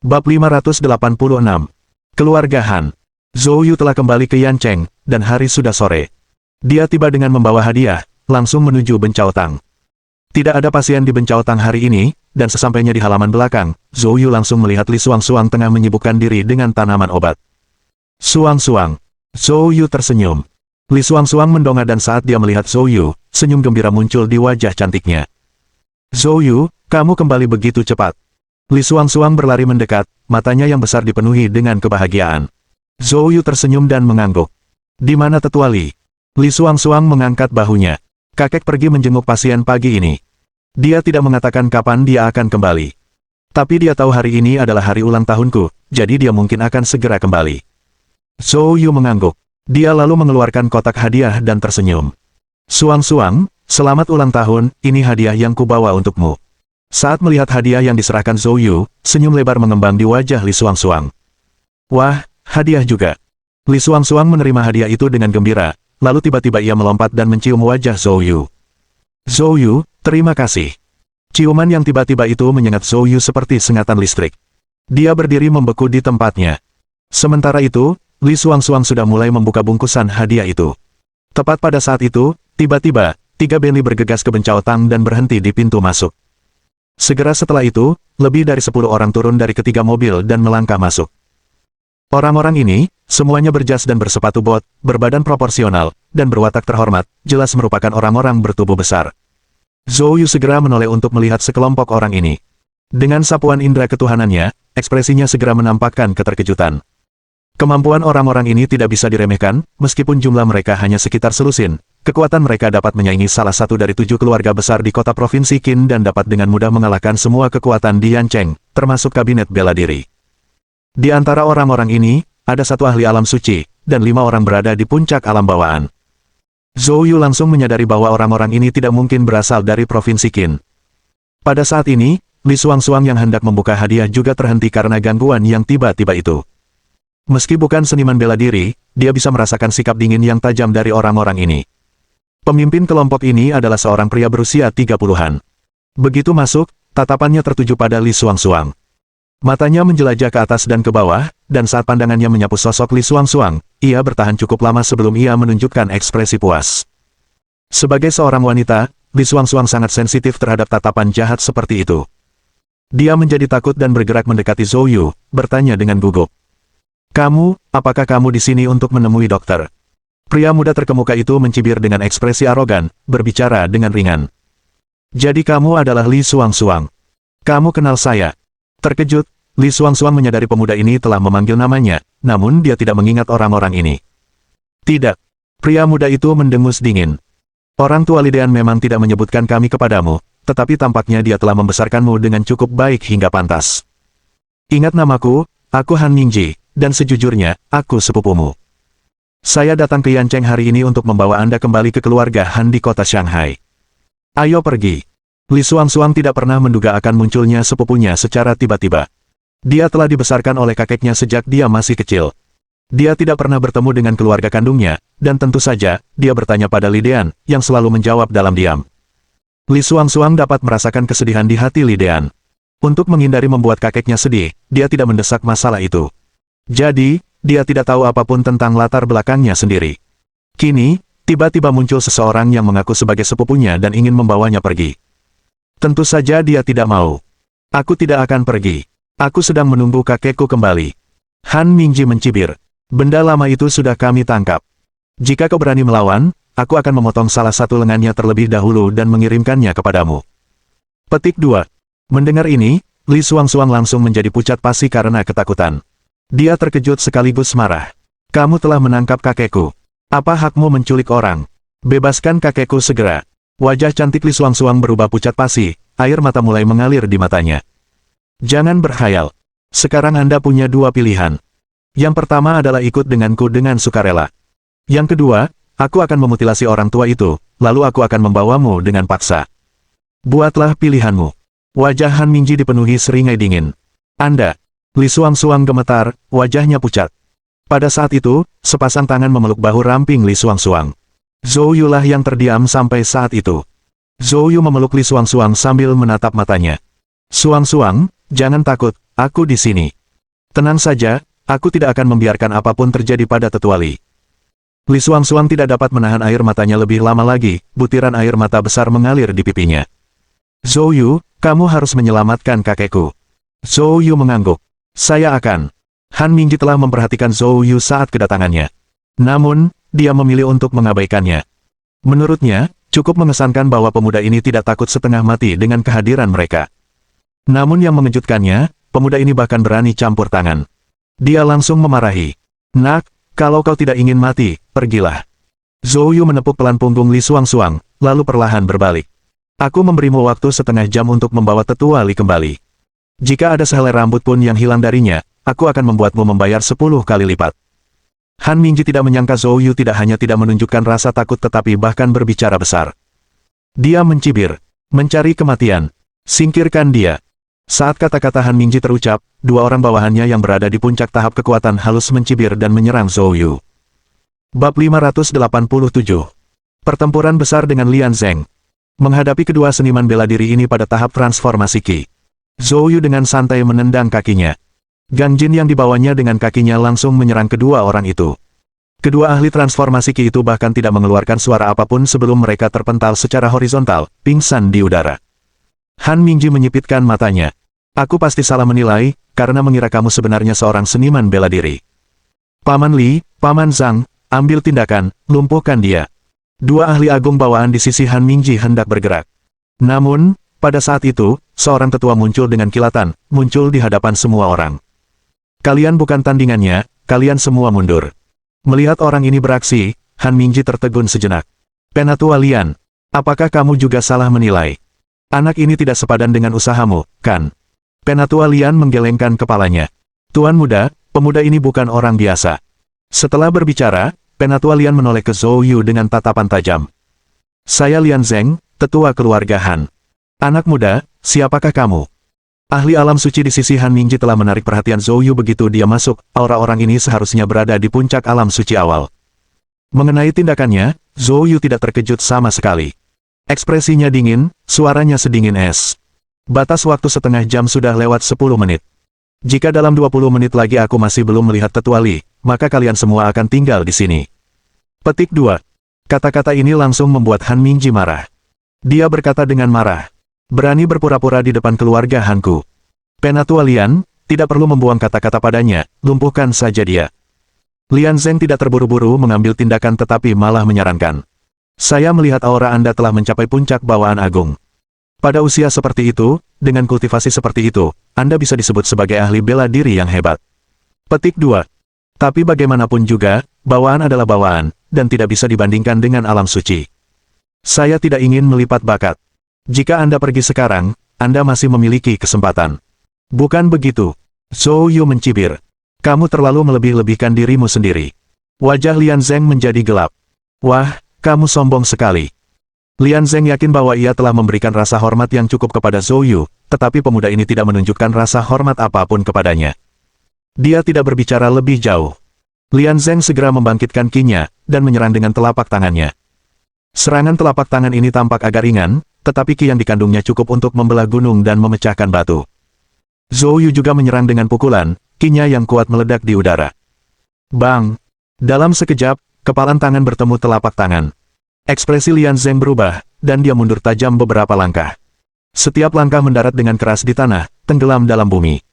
Bab 586. Keluarga Han. Zhou Yu telah kembali ke Yancheng, dan hari sudah sore. Dia tiba dengan membawa hadiah, langsung menuju Bencaotang. Tidak ada pasien di Bencaotang hari ini, dan sesampainya di halaman belakang, Zhou Yu langsung melihat Li Suang-Suang tengah menyibukkan diri dengan tanaman obat. Suang-Suang. Zhou Yu tersenyum. Li Suang-Suang mendongak dan saat dia melihat Zhou Yu, senyum gembira muncul di wajah cantiknya. Zhou Yu, kamu kembali begitu cepat. Li Suang-Suang berlari mendekat, matanya yang besar dipenuhi dengan kebahagiaan. Zhou Yu tersenyum dan mengangguk. Di mana tetua Li? Li Suang-Suang mengangkat bahunya. Kakek pergi menjenguk pasien pagi ini. Dia tidak mengatakan kapan dia akan kembali. Tapi dia tahu hari ini adalah hari ulang tahunku, jadi dia mungkin akan segera kembali. Zhou Yu mengangguk. Dia lalu mengeluarkan kotak hadiah dan tersenyum. Suang-Suang, selamat ulang tahun, ini hadiah yang kubawa untukmu. Saat melihat hadiah yang diserahkan Zhou Yu, senyum lebar mengembang di wajah Li Suang-Suang. Wah, hadiah juga. Li Suang-Suang menerima hadiah itu dengan gembira, lalu tiba-tiba ia melompat dan mencium wajah Zhou Yu. Zhou Yu, terima kasih. Ciuman yang tiba-tiba itu menyengat Zhou Yu seperti sengatan listrik. Dia berdiri membeku di tempatnya. Sementara itu, Li Suang-Suang sudah mulai membuka bungkusan hadiah itu. Tepat pada saat itu, tiba-tiba, 3 Benli bergegas ke Bencaotang dan berhenti di pintu masuk. Segera setelah itu, lebih dari 10 orang turun dari ketiga mobil dan melangkah masuk. Orang-orang ini, semuanya berjas dan bersepatu bot, berbadan proporsional, dan berwatak terhormat, jelas merupakan orang-orang bertubuh besar. Zhou Yu segera menoleh untuk melihat sekelompok orang ini. Dengan sapuan indera ketuhanannya, ekspresinya segera menampakkan keterkejutan. Kemampuan orang-orang ini tidak bisa diremehkan, meskipun jumlah mereka hanya sekitar selusin. Kekuatan mereka dapat menyaingi salah satu dari 7 keluarga besar di kota provinsi Qin dan dapat dengan mudah mengalahkan semua kekuatan di Yancheng, termasuk kabinet bela diri. Di antara orang-orang ini, ada 1 ahli alam suci, dan 5 orang berada di puncak alam bawaan. Zhou Yu langsung menyadari bahwa orang-orang ini tidak mungkin berasal dari provinsi Qin. Pada saat ini, Li Suang-Suang yang hendak membuka hadiah juga terhenti karena gangguan yang tiba-tiba itu. Meski bukan seniman bela diri, dia bisa merasakan sikap dingin yang tajam dari orang-orang ini. Pemimpin kelompok ini adalah seorang pria berusia 30-an. Begitu masuk, tatapannya tertuju pada Li Suang-Suang. Matanya menjelajah ke atas dan ke bawah, dan saat pandangannya menyapu sosok Li Suang-Suang, ia bertahan cukup lama sebelum ia menunjukkan ekspresi puas. Sebagai seorang wanita, Li Suang-Suang sangat sensitif terhadap tatapan jahat seperti itu. Dia menjadi takut dan bergerak mendekati Zhou Yu, bertanya dengan gugup. Apakah kamu di sini untuk menemui dokter? Pria muda terkemuka itu mencibir dengan ekspresi arogan, berbicara dengan ringan. Jadi kamu adalah Li Suang-Suang. Kamu kenal saya. Terkejut, Li Suang-Suang menyadari pemuda ini telah memanggil namanya, namun dia tidak mengingat orang-orang ini. Tidak. Pria muda itu mendengus dingin. Orang tua Lidean memang tidak menyebutkan kami kepadamu, tetapi tampaknya dia telah membesarkanmu dengan cukup baik hingga pantas. Ingat namaku, aku Han Mingji, dan sejujurnya, aku sepupumu. Saya datang ke Yancheng hari ini untuk membawa Anda kembali ke keluarga Han di kota Shanghai. Ayo pergi. Li Suang-Suang tidak pernah menduga akan munculnya sepupunya secara tiba-tiba. Dia telah dibesarkan oleh kakeknya sejak dia masih kecil. Dia tidak pernah bertemu dengan keluarga kandungnya, dan tentu saja, dia bertanya pada Lidean, yang selalu menjawab dalam diam. Li Suang-Suang dapat merasakan kesedihan di hati Lidean. Untuk menghindari membuat kakeknya sedih, dia tidak mendesak masalah itu. Jadi, dia tidak tahu apapun tentang latar belakangnya sendiri. Kini, tiba-tiba muncul seseorang yang mengaku sebagai sepupunya dan ingin membawanya pergi. Tentu saja dia tidak mau. Aku tidak akan pergi. Aku sedang menunggu kakekku kembali. Han Mingji mencibir. Benda lama itu sudah kami tangkap. Jika kau berani melawan, aku akan memotong salah satu lengannya terlebih dahulu dan mengirimkannya kepadamu. Petik 2. Mendengar ini, Li Suang-Suang langsung menjadi pucat pasi karena ketakutan. Dia terkejut sekaligus marah. Kamu telah menangkap kakekku. Apa hakmu menculik orang? Bebaskan kakekku segera. Wajah cantik Li Suang-Suang berubah pucat pasi, air mata mulai mengalir di matanya. Jangan berkhayal. Sekarang Anda punya 2 pilihan. Yang pertama adalah ikut denganku dengan sukarela. Yang kedua, aku akan memutilasi orang tua itu, lalu aku akan membawamu dengan paksa. Buatlah pilihanmu. Wajah Han Mingji dipenuhi seringai dingin. Anda. Li Suang-Suang gemetar, wajahnya pucat. Pada saat itu, sepasang tangan memeluk bahu ramping Li Suang-Suang. Zhou Yu lah yang terdiam sampai saat itu. Zhou Yu memeluk Li Suang-Suang sambil menatap matanya. Suang-Suang, jangan takut, aku di sini. Tenang saja, aku tidak akan membiarkan apapun terjadi pada Tetua Li. Li Xuangxuang tidak dapat menahan air matanya lebih lama lagi, butiran air mata besar mengalir di pipinya. Zhou Yu, kamu harus menyelamatkan kakekku. Zhou Yu mengangguk. Saya akan. Han Mingji telah memperhatikan Zhou Yu saat kedatangannya. Namun, dia memilih untuk mengabaikannya. Menurutnya, cukup mengesankan bahwa pemuda ini tidak takut setengah mati dengan kehadiran mereka. Namun yang mengejutkannya, pemuda ini bahkan berani campur tangan. Dia langsung memarahi. Nak, kalau kau tidak ingin mati, pergilah. Zhou Yu menepuk pelan punggung Li Xuangxuang, lalu perlahan berbalik. Aku memberimu waktu setengah jam untuk membawa Tetua Li kembali. Jika ada sehelai rambut pun yang hilang darinya, aku akan membuatmu membayar 10 kali lipat. Han Mingji tidak menyangka Zhou Yu tidak hanya tidak menunjukkan rasa takut tetapi bahkan berbicara besar. Dia mencibir, mencari kematian. Singkirkan dia. Saat kata-kata Han Mingji terucap, dua orang bawahannya yang berada di puncak tahap kekuatan halus mencibir dan menyerang Zhou Yu. Bab 587. Pertempuran besar dengan Lian Zeng. Menghadapi kedua seniman bela diri ini pada tahap transformasi Qi, Zhou Yu dengan santai menendang kakinya. Gang Jin yang dibawanya dengan kakinya langsung menyerang kedua orang itu. Kedua ahli transformasi Qi itu bahkan tidak mengeluarkan suara apapun sebelum mereka terpental secara horizontal, pingsan di udara. Han Mingji menyipitkan matanya. Aku pasti salah menilai, karena mengira kamu sebenarnya seorang seniman bela diri. Paman Li, Paman Zhang, ambil tindakan, lumpuhkan dia. Dua ahli agung bawaan di sisi Han Mingji hendak bergerak. Namun, pada saat itu, seorang tetua muncul dengan kilatan, muncul di hadapan semua orang. Kalian bukan tandingannya, kalian semua mundur. Melihat orang ini beraksi, Han Mingji tertegun sejenak. Penatua Lian, apakah kamu juga salah menilai? Anak ini tidak sepadan dengan usahamu, kan? Penatua Lian menggelengkan kepalanya. Tuan muda, pemuda ini bukan orang biasa. Setelah berbicara, Penatua Lian menoleh ke Zhou Yu dengan tatapan tajam. Saya Lian Zeng, tetua keluarga Han. Anak muda, siapakah kamu? Ahli alam suci di sisi Han Mingji telah menarik perhatian Zhou Yu begitu dia masuk, aura orang ini seharusnya berada di puncak alam suci awal. Mengenai tindakannya, Zhou Yu tidak terkejut sama sekali. Ekspresinya dingin, suaranya sedingin es. Batas waktu setengah jam sudah lewat 10 menit. Jika dalam 20 menit lagi aku masih belum melihat Tetua Li, maka kalian semua akan tinggal di sini. Petik 2. Kata-kata ini langsung membuat Han Mingji marah. Dia berkata dengan marah. Berani berpura-pura di depan keluarga Hanku. Penatua Lian, tidak perlu membuang kata-kata padanya, lumpuhkan saja dia. Lian Zeng tidak terburu-buru mengambil tindakan tetapi malah menyarankan. Saya melihat aura Anda telah mencapai puncak bawaan agung. Pada usia seperti itu, dengan kultivasi seperti itu, Anda bisa disebut sebagai ahli bela diri yang hebat. Petik 2. Tapi bagaimanapun juga, bawaan adalah bawaan, dan tidak bisa dibandingkan dengan alam suci. Saya tidak ingin melipat bakat. Jika Anda pergi sekarang, Anda masih memiliki kesempatan. Bukan begitu. Zhou Yu mencibir. Kamu terlalu melebih-lebihkan dirimu sendiri. Wajah Lian Zeng menjadi gelap. Wah, kamu sombong sekali. Lian Zeng yakin bahwa ia telah memberikan rasa hormat yang cukup kepada Zhou Yu, tetapi pemuda ini tidak menunjukkan rasa hormat apapun kepadanya. Dia tidak berbicara lebih jauh. Lian Zeng segera membangkitkan Qi-nya, dan menyerang dengan telapak tangannya. Serangan telapak tangan ini tampak agak ringan, tetapi Qi yang dikandungnya cukup untuk membelah gunung dan memecahkan batu. Zhou Yu juga menyerang dengan pukulan, Qi-nya yang kuat meledak di udara. Bang! Dalam sekejap, kepalan tangan bertemu telapak tangan. Ekspresi Lian Zeng berubah, dan dia mundur tajam beberapa langkah. Setiap langkah mendarat dengan keras di tanah, tenggelam dalam bumi.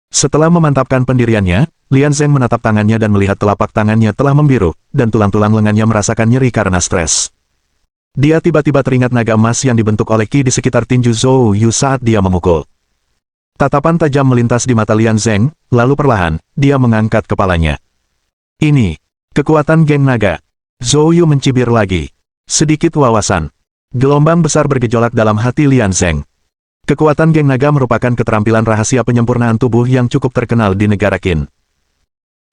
Setelah memantapkan pendiriannya, Lian Zeng menatap tangannya dan melihat telapak tangannya telah membiru, dan tulang-tulang lengannya merasakan nyeri karena stres. Dia tiba-tiba teringat naga emas yang dibentuk oleh Qi di sekitar tinju Zhou Yu saat dia memukul. Tatapan tajam melintas di mata Lian Zeng, lalu perlahan, dia mengangkat kepalanya. Ini, kekuatan geng naga. Zhou Yu mencibir lagi. Sedikit wawasan. Gelombang besar bergejolak dalam hati Lian Zeng. Kekuatan geng naga merupakan keterampilan rahasia penyempurnaan tubuh yang cukup terkenal di negara Qin.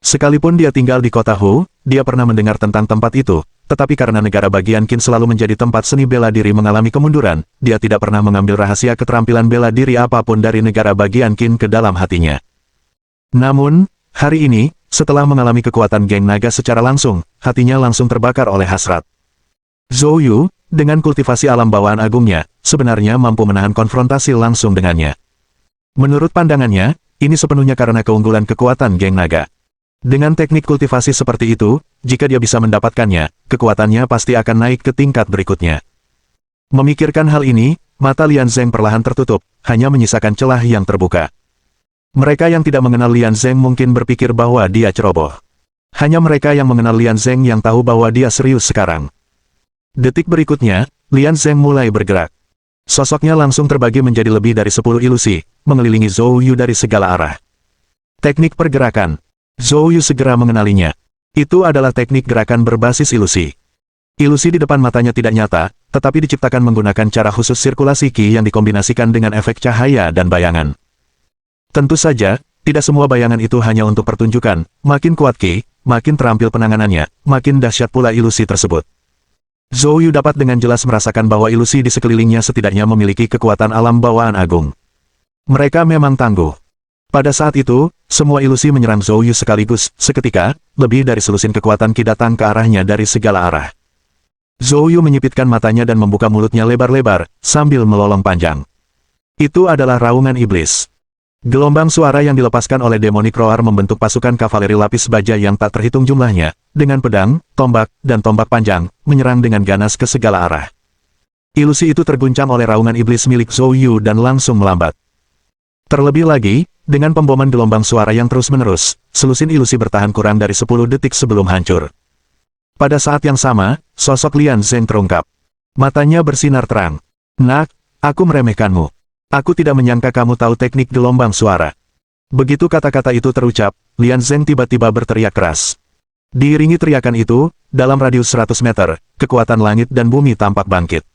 Sekalipun dia tinggal di kota Hu, dia pernah mendengar tentang tempat itu, tetapi karena negara bagian Qin selalu menjadi tempat seni bela diri mengalami kemunduran, dia tidak pernah mengambil rahasia keterampilan bela diri apapun dari negara bagian Qin ke dalam hatinya. Namun, hari ini, setelah mengalami kekuatan geng naga secara langsung, hatinya langsung terbakar oleh hasrat. Zhou Yu, dengan kultivasi alam bawaan agungnya, sebenarnya mampu menahan konfrontasi langsung dengannya. Menurut pandangannya, ini sepenuhnya karena keunggulan kekuatan geng naga. Dengan teknik kultivasi seperti itu, jika dia bisa mendapatkannya, kekuatannya pasti akan naik ke tingkat berikutnya. Memikirkan hal ini, mata Lian Zeng perlahan tertutup, hanya menyisakan celah yang terbuka. Mereka yang tidak mengenal Lian Zeng mungkin berpikir bahwa dia ceroboh. Hanya mereka yang mengenal Lian Zeng yang tahu bahwa dia serius sekarang. Detik berikutnya, Lian Zeng mulai bergerak. Sosoknya langsung terbagi menjadi lebih dari 10 ilusi, mengelilingi Zhou Yu dari segala arah. Teknik pergerakan. Zhou Yu segera mengenalinya. Itu adalah teknik gerakan berbasis ilusi. Ilusi di depan matanya tidak nyata, tetapi diciptakan menggunakan cara khusus sirkulasi Qi yang dikombinasikan dengan efek cahaya dan bayangan. Tentu saja, tidak semua bayangan itu hanya untuk pertunjukan, makin kuat Qi, makin terampil penanganannya, makin dahsyat pula ilusi tersebut. Zhou Yu dapat dengan jelas merasakan bahwa ilusi di sekelilingnya setidaknya memiliki kekuatan alam bawaan agung. Mereka memang tangguh. Pada saat itu, semua ilusi menyerang Zhou Yu sekaligus, seketika, lebih dari selusin kekuatan Qi datang ke arahnya dari segala arah. Zhou Yu menyipitkan matanya dan membuka mulutnya lebar-lebar, sambil melolong panjang. Itu adalah raungan iblis. Gelombang suara yang dilepaskan oleh Demonic Roar membentuk pasukan kavaleri lapis baja yang tak terhitung jumlahnya, dengan pedang, tombak, dan tombak panjang, menyerang dengan ganas ke segala arah. Ilusi itu terguncang oleh raungan iblis milik Zhou Yu dan langsung melambat. Terlebih lagi, dengan pemboman gelombang suara yang terus-menerus, selusin ilusi bertahan kurang dari 10 detik sebelum hancur. Pada saat yang sama, sosok Lian Zeng terungkap. Matanya bersinar terang. "Nak, aku meremehkanmu. Aku tidak menyangka kamu tahu teknik gelombang suara." Begitu kata-kata itu terucap, Lian Zeng tiba-tiba berteriak keras. Diiringi teriakan itu, dalam radius 100 meter, kekuatan langit dan bumi tampak bangkit.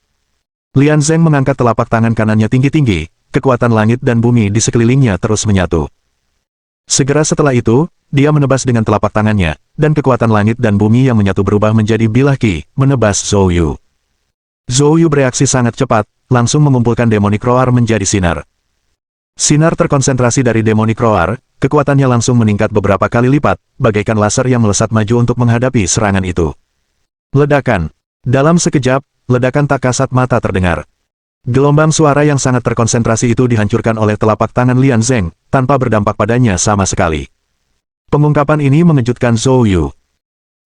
Lian Zeng mengangkat telapak tangan kanannya tinggi-tinggi, kekuatan langit dan bumi di sekelilingnya terus menyatu. Segera setelah itu, dia menebas dengan telapak tangannya, dan kekuatan langit dan bumi yang menyatu berubah menjadi bilah Qi, menebas Zhou Yu. Zhou Yu bereaksi sangat cepat, langsung mengumpulkan Demonic Roar menjadi sinar. Sinar terkonsentrasi dari Demonic Roar, kekuatannya langsung meningkat beberapa kali lipat, bagaikan laser yang melesat maju untuk menghadapi serangan itu. Ledakan. Dalam sekejap, ledakan tak kasat mata terdengar. Gelombang suara yang sangat terkonsentrasi itu dihancurkan oleh telapak tangan Lian Zeng, tanpa berdampak padanya sama sekali. Pengungkapan ini mengejutkan Zhou Yu.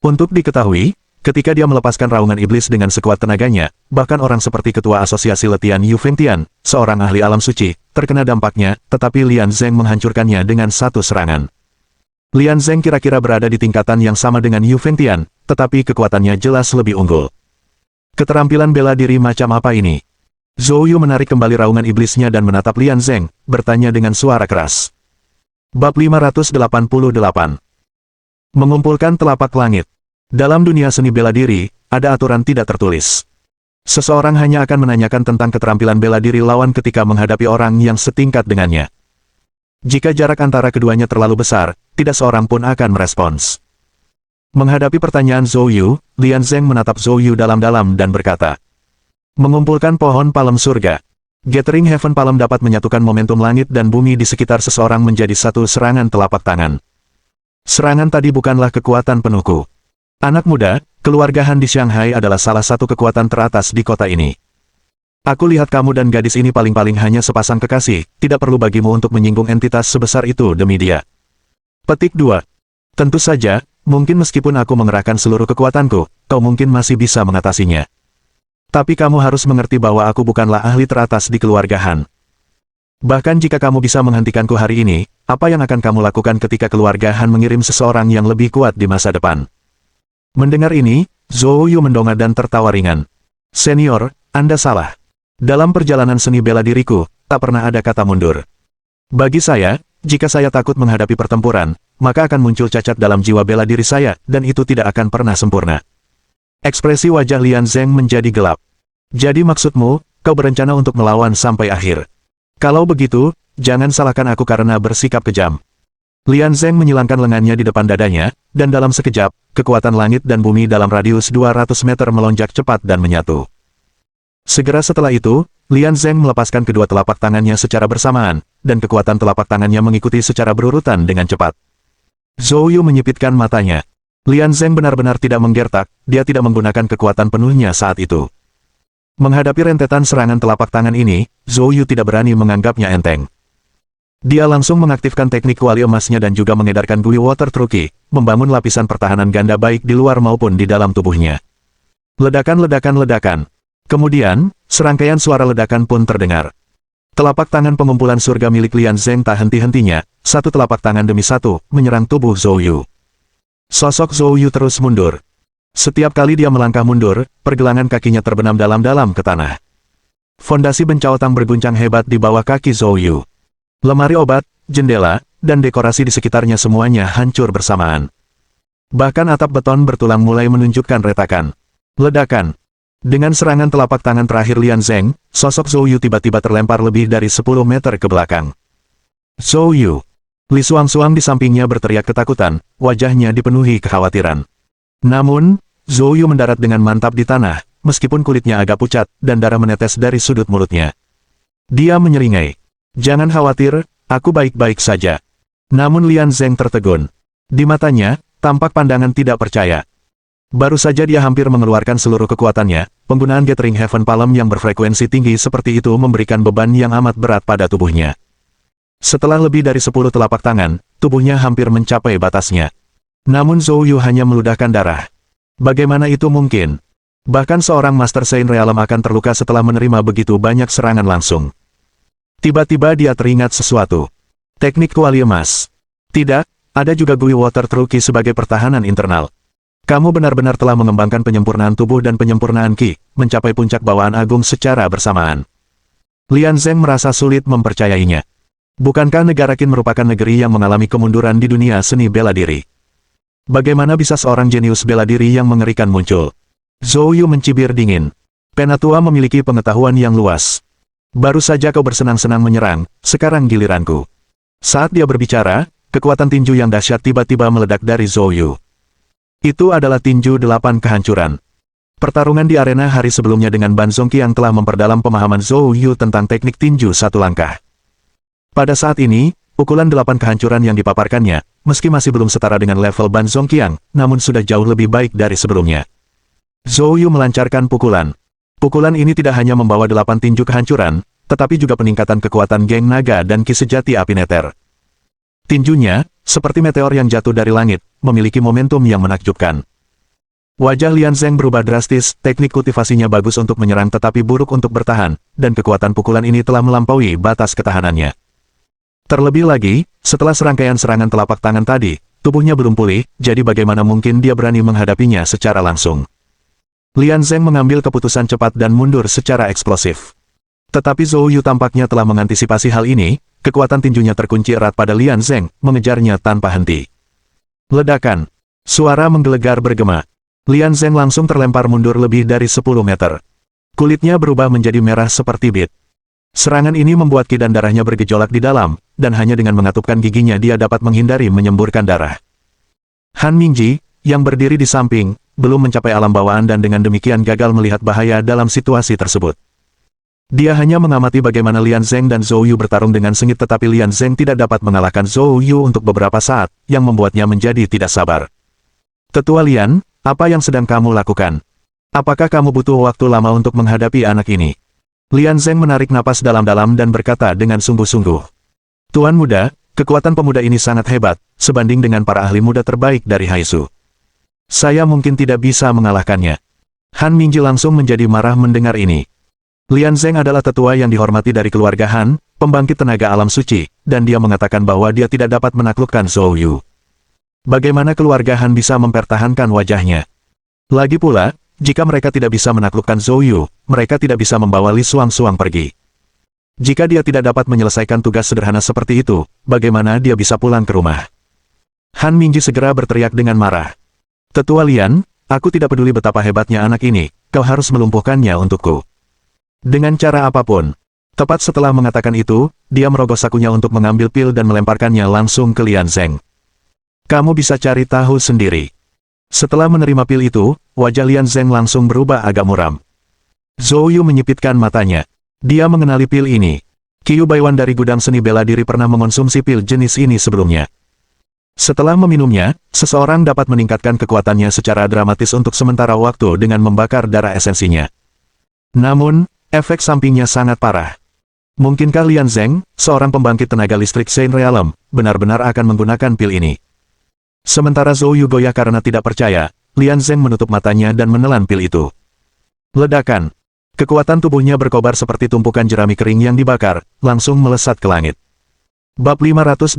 Untuk diketahui, ketika dia melepaskan raungan iblis dengan sekuat tenaganya, bahkan orang seperti Ketua Asosiasi Letian Yu Fengtian, seorang ahli alam suci, terkena dampaknya, tetapi Lian Zeng menghancurkannya dengan satu serangan. Lian Zeng kira-kira berada di tingkatan yang sama dengan Yu Fengtian, tetapi kekuatannya jelas lebih unggul. Keterampilan bela diri macam apa ini? Zhou Yu menarik kembali raungan iblisnya dan menatap Lian Zeng, bertanya dengan suara keras. Bab 588. Mengumpulkan telapak langit. Dalam dunia seni bela diri, ada aturan tidak tertulis. Seseorang hanya akan menanyakan tentang keterampilan bela diri lawan ketika menghadapi orang yang setingkat dengannya. Jika jarak antara keduanya terlalu besar, tidak seorang pun akan merespons. Menghadapi pertanyaan Zhou Yu, Lian Zeng menatap Zhou Yu dalam-dalam dan berkata, "Mengumpulkan pohon palem surga. Gathering Heaven Palem dapat menyatukan momentum langit dan bumi di sekitar seseorang menjadi satu serangan telapak tangan. Serangan tadi bukanlah kekuatan penuhku. Anak muda, keluarga Han di Shanghai adalah salah satu kekuatan teratas di kota ini. Aku lihat kamu dan gadis ini paling-paling hanya sepasang kekasih, tidak perlu bagimu untuk menyinggung entitas sebesar itu demi dia." Petik 2. Tentu saja, mungkin meskipun aku mengerahkan seluruh kekuatanku, kau mungkin masih bisa mengatasinya. Tapi kamu harus mengerti bahwa aku bukanlah ahli teratas di keluarga Han. Bahkan jika kamu bisa menghentikanku hari ini, apa yang akan kamu lakukan ketika keluarga Han mengirim seseorang yang lebih kuat di masa depan?" Mendengar ini, Zhou Yu mendongak dan tertawa ringan. "Senior, Anda salah. Dalam perjalanan seni bela diriku, tak pernah ada kata mundur. Bagi saya, jika saya takut menghadapi pertempuran, maka akan muncul cacat dalam jiwa bela diri saya, dan itu tidak akan pernah sempurna." Ekspresi wajah Lian Zeng menjadi gelap. "Jadi maksudmu, kau berencana untuk melawan sampai akhir? Kalau begitu, jangan salahkan aku karena bersikap kejam." Lian Zeng menyilangkan lengannya di depan dadanya, dan dalam sekejap, kekuatan langit dan bumi dalam radius 200 meter melonjak cepat dan menyatu. Segera setelah itu, Lian Zeng melepaskan kedua telapak tangannya secara bersamaan, dan kekuatan telapak tangannya mengikuti secara berurutan dengan cepat. Zhou Yu menyipitkan matanya. Lian Zeng benar-benar tidak menggertak, dia tidak menggunakan kekuatan penuhnya saat itu. Menghadapi rentetan serangan telapak tangan ini, Zhou Yu tidak berani menganggapnya enteng. Dia langsung mengaktifkan teknik kuali emasnya dan juga mengedarkan Gui Water Truki, membangun lapisan pertahanan ganda baik di luar maupun di dalam tubuhnya. Ledakan. Kemudian, serangkaian suara ledakan pun terdengar. Telapak tangan pengumpulan surga milik Lian Zeng tak henti-hentinya, satu telapak tangan demi satu, menyerang tubuh Zhou Yu. Sosok Zhou Yu terus mundur. Setiap kali dia melangkah mundur, pergelangan kakinya terbenam dalam-dalam ke tanah. Fondasi Bencaotang berguncang hebat di bawah kaki Zhou Yu. Lemari obat, jendela, dan dekorasi di sekitarnya semuanya hancur bersamaan. Bahkan atap beton bertulang mulai menunjukkan retakan. Ledakan. Dengan serangan telapak tangan terakhir Lian Zeng, sosok Zhou Yu tiba-tiba terlempar lebih dari 10 meter ke belakang. Zhou Yu. Li Suang-suang di sampingnya berteriak ketakutan, wajahnya dipenuhi kekhawatiran. Namun, Zhou Yu mendarat dengan mantap di tanah, meskipun kulitnya agak pucat, dan darah menetes dari sudut mulutnya. Dia menyeringai. Jangan khawatir, aku baik-baik saja. Namun Lian Zeng tertegun. Di matanya, tampak pandangan tidak percaya. Baru saja dia hampir mengeluarkan seluruh kekuatannya, penggunaan Gathering Heaven Palm yang berfrekuensi tinggi seperti itu memberikan beban yang amat berat pada tubuhnya. Setelah lebih dari 10 telapak tangan, tubuhnya hampir mencapai batasnya. Namun Zhou Yu hanya meludahkan darah. Bagaimana itu mungkin? Bahkan seorang Master Saint Realm akan terluka setelah menerima begitu banyak serangan langsung. Tiba-tiba dia teringat sesuatu. Teknik kuali emas. Tidak, ada juga Gui Water Truki sebagai pertahanan internal. Kamu benar-benar telah mengembangkan penyempurnaan tubuh dan penyempurnaan Qi, mencapai puncak bawaan agung secara bersamaan. Lian Zeng merasa sulit mempercayainya. Bukankah negara Qin merupakan negeri yang mengalami kemunduran di dunia seni bela diri? Bagaimana bisa seorang jenius bela diri yang mengerikan muncul? Zhou Yu mencibir dingin. Penatua memiliki pengetahuan yang luas. Baru saja kau bersenang-senang menyerang, sekarang giliranku. Saat dia berbicara, kekuatan tinju yang dahsyat tiba-tiba meledak dari Zhou Yu. Itu adalah tinju 8 kehancuran. Pertarungan di arena hari sebelumnya dengan Ban Zongqi yang telah memperdalam pemahaman Zhou Yu tentang teknik tinju satu langkah. Pada saat ini, pukulan 8 kehancuran yang dipaparkannya, meski masih belum setara dengan level Ban Zongqiang, namun sudah jauh lebih baik dari sebelumnya. Zhou Yu melancarkan pukulan. Pukulan ini tidak hanya membawa 8 tinju kehancuran, tetapi juga peningkatan kekuatan geng naga dan Qi sejati api neter. Tinjunya, seperti meteor yang jatuh dari langit, memiliki momentum yang menakjubkan. Wajah Lian Zeng berubah drastis, teknik kultivasinya bagus untuk menyerang tetapi buruk untuk bertahan, dan kekuatan pukulan ini telah melampaui batas ketahanannya. Terlebih lagi, setelah serangkaian serangan telapak tangan tadi, tubuhnya belum pulih, jadi bagaimana mungkin dia berani menghadapinya secara langsung. Lian Zeng mengambil keputusan cepat dan mundur secara eksplosif. Tetapi Zhou Yu tampaknya telah mengantisipasi hal ini, kekuatan tinjunya terkunci erat pada Lian Zeng, mengejarnya tanpa henti. Ledakan. Suara menggelegar bergema. Lian Zeng langsung terlempar mundur lebih dari 10 meter. Kulitnya berubah menjadi merah seperti bit. Serangan ini membuat Qi dan darahnya bergejolak di dalam, dan hanya dengan mengatupkan giginya dia dapat menghindari menyemburkan darah. Han Mingji, yang berdiri di samping, belum mencapai alam bawaan dan dengan demikian gagal melihat bahaya dalam situasi tersebut. Dia hanya mengamati bagaimana Lian Zeng dan Zhou Yu bertarung dengan sengit tetapi Lian Zeng tidak dapat mengalahkan Zhou Yu untuk beberapa saat, yang membuatnya menjadi tidak sabar. Tetua Lian, apa yang sedang kamu lakukan? Apakah kamu butuh waktu lama untuk menghadapi anak ini? Lian Zeng menarik napas dalam-dalam dan berkata dengan sungguh-sungguh. Tuan muda, kekuatan pemuda ini sangat hebat, sebanding dengan para ahli muda terbaik dari Haizu. Saya mungkin tidak bisa mengalahkannya. Han Mingji langsung menjadi marah mendengar ini. Lian Zeng adalah tetua yang dihormati dari keluarga Han, pembangkit tenaga alam suci, dan dia mengatakan bahwa dia tidak dapat menaklukkan Zhou Yu. Bagaimana keluarga Han bisa mempertahankan wajahnya? Lagi pula, jika mereka tidak bisa menaklukkan Zhou Yu, mereka tidak bisa membawa Li Suang-suang pergi. Jika dia tidak dapat menyelesaikan tugas sederhana seperti itu, bagaimana dia bisa pulang ke rumah? Han Mingji segera berteriak dengan marah. Tetua Lian, aku tidak peduli betapa hebatnya anak ini, kau harus melumpuhkannya untukku. Dengan cara apapun. Tepat setelah mengatakan itu, dia merogoh sakunya untuk mengambil pil dan melemparkannya langsung ke Lian Zeng. Kamu bisa cari tahu sendiri. Setelah menerima pil itu, wajah Lian Zeng langsung berubah agak muram. Zhou Yu menyipitkan matanya. Dia mengenali pil ini. Qiu Baiwan dari gudang seni bela diri pernah mengonsumsi pil jenis ini sebelumnya. Setelah meminumnya, seseorang dapat meningkatkan kekuatannya secara dramatis untuk sementara waktu dengan membakar darah esensinya. Namun, efek sampingnya sangat parah. Mungkinkah Lian Zeng, seorang pembangkit tenaga listrik Saint Realm, benar-benar akan menggunakan pil ini? Sementara Zhou Yu goyah karena tidak percaya, Lian Zeng menutup matanya dan menelan pil itu. Ledakan. Kekuatan tubuhnya berkobar seperti tumpukan jerami kering yang dibakar, langsung melesat ke langit. Bab 589.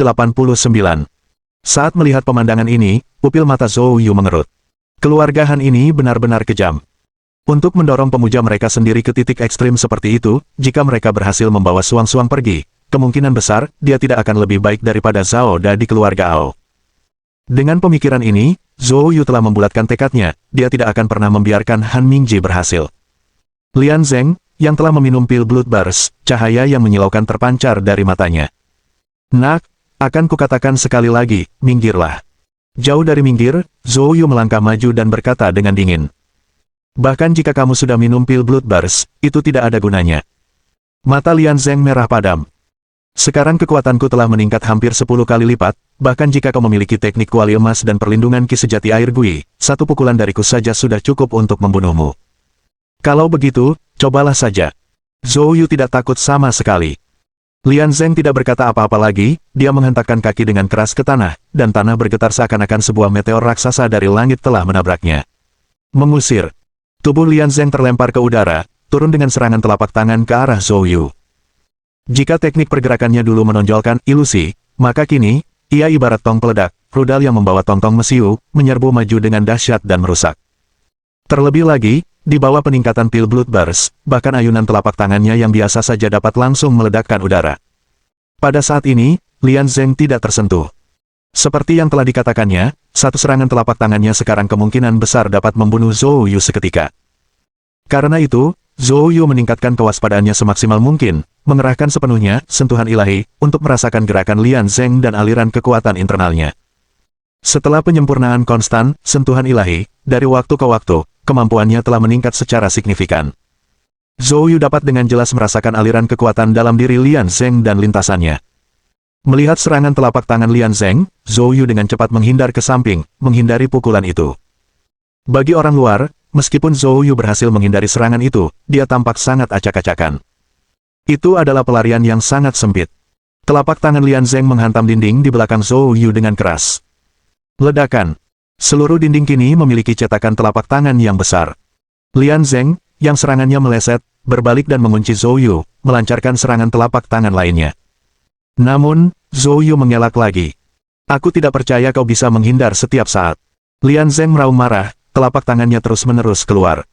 Saat melihat pemandangan ini, pupil mata Zhou Yu mengerut. Keluarga Han ini benar-benar kejam. Untuk mendorong pemuja mereka sendiri ke titik ekstrim seperti itu, jika mereka berhasil membawa Suang-Suang pergi, kemungkinan besar, dia tidak akan lebih baik daripada Zhao Da di keluarga Ao. Dengan pemikiran ini, Zhou Yu telah membulatkan tekadnya, dia tidak akan pernah membiarkan Han Mingji berhasil. Lian Zeng, yang telah meminum pil Blood Burst, cahaya yang menyilaukan terpancar dari matanya. Nak, akan kukatakan sekali lagi, minggirlah. Jauh dari minggir, Zhou Yu melangkah maju dan berkata dengan dingin. Bahkan jika kamu sudah minum pil Blood Burst, itu tidak ada gunanya. Mata Lian Zeng merah padam. Sekarang kekuatanku telah meningkat hampir 10 kali lipat, bahkan jika kau memiliki teknik kuali emas dan perlindungan ki sejati air gui, satu pukulan dariku saja sudah cukup untuk membunuhmu. Kalau begitu, cobalah saja. Zhou Yu tidak takut sama sekali. Lian Zeng tidak berkata apa-apa lagi, dia menghentakkan kaki dengan keras ke tanah, dan tanah bergetar seakan-akan sebuah meteor raksasa dari langit telah menabraknya. Mengusir. Tubuh Lian Zeng terlempar ke udara, turun dengan serangan telapak tangan ke arah Zhou Yu. Jika teknik pergerakannya dulu menonjolkan ilusi, maka kini, ia ibarat tong peledak, rudal yang membawa tong-tong mesiu, menyerbu maju dengan dahsyat dan merusak. Terlebih lagi, di bawah peningkatan pil Blood Burst, bahkan ayunan telapak tangannya yang biasa saja dapat langsung meledakkan udara. Pada saat ini, Lian Zeng tidak tersentuh. Seperti yang telah dikatakannya, satu serangan telapak tangannya sekarang kemungkinan besar dapat membunuh Zhou Yu seketika. Karena itu, Zhou Yu meningkatkan kewaspadaannya semaksimal mungkin, mengerahkan sepenuhnya sentuhan ilahi untuk merasakan gerakan Lian Zeng dan aliran kekuatan internalnya. Setelah penyempurnaan konstan, sentuhan ilahi, dari waktu ke waktu, kemampuannya telah meningkat secara signifikan. Zhou Yu dapat dengan jelas merasakan aliran kekuatan dalam diri Lian Zeng dan lintasannya. Melihat serangan telapak tangan Lian Zeng, Zhou Yu dengan cepat menghindar ke samping, menghindari pukulan itu. Bagi orang luar, meskipun Zhou Yu berhasil menghindari serangan itu, dia tampak sangat acak-acakan. Itu adalah pelarian yang sangat sempit. Telapak tangan Lian Zeng menghantam dinding di belakang Zhou Yu dengan keras. Ledakan. Seluruh dinding kini memiliki cetakan telapak tangan yang besar. Lian Zeng, yang serangannya meleset, berbalik dan mengunci Zhou Yu, melancarkan serangan telapak tangan lainnya. Namun, Zhou Yu mengelak lagi. Aku tidak percaya kau bisa menghindar setiap saat. Lian Zeng meraung marah, telapak tangannya terus-menerus keluar.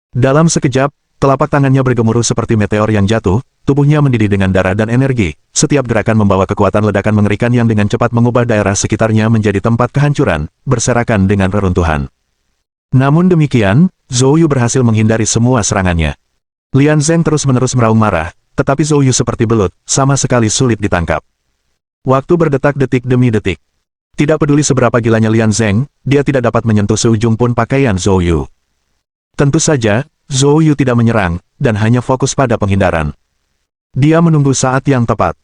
Dalam sekejap, telapak tangannya bergemuruh seperti meteor yang jatuh, tubuhnya mendidih dengan darah dan energi, setiap gerakan membawa kekuatan ledakan mengerikan yang dengan cepat mengubah daerah sekitarnya menjadi tempat kehancuran, berserakan dengan reruntuhan. Namun demikian, Zhou Yu berhasil menghindari semua serangannya. Lian Zeng terus-menerus meraung marah, tetapi Zhou Yu seperti belut, sama sekali sulit ditangkap. Waktu berdetak-detik demi detik. Tidak peduli seberapa gilanya Lian Zeng, dia tidak dapat menyentuh seujung pun pakaian Zhou Yu. Tentu saja, Zhou Yu tidak menyerang, dan hanya fokus pada penghindaran. Dia menunggu saat yang tepat.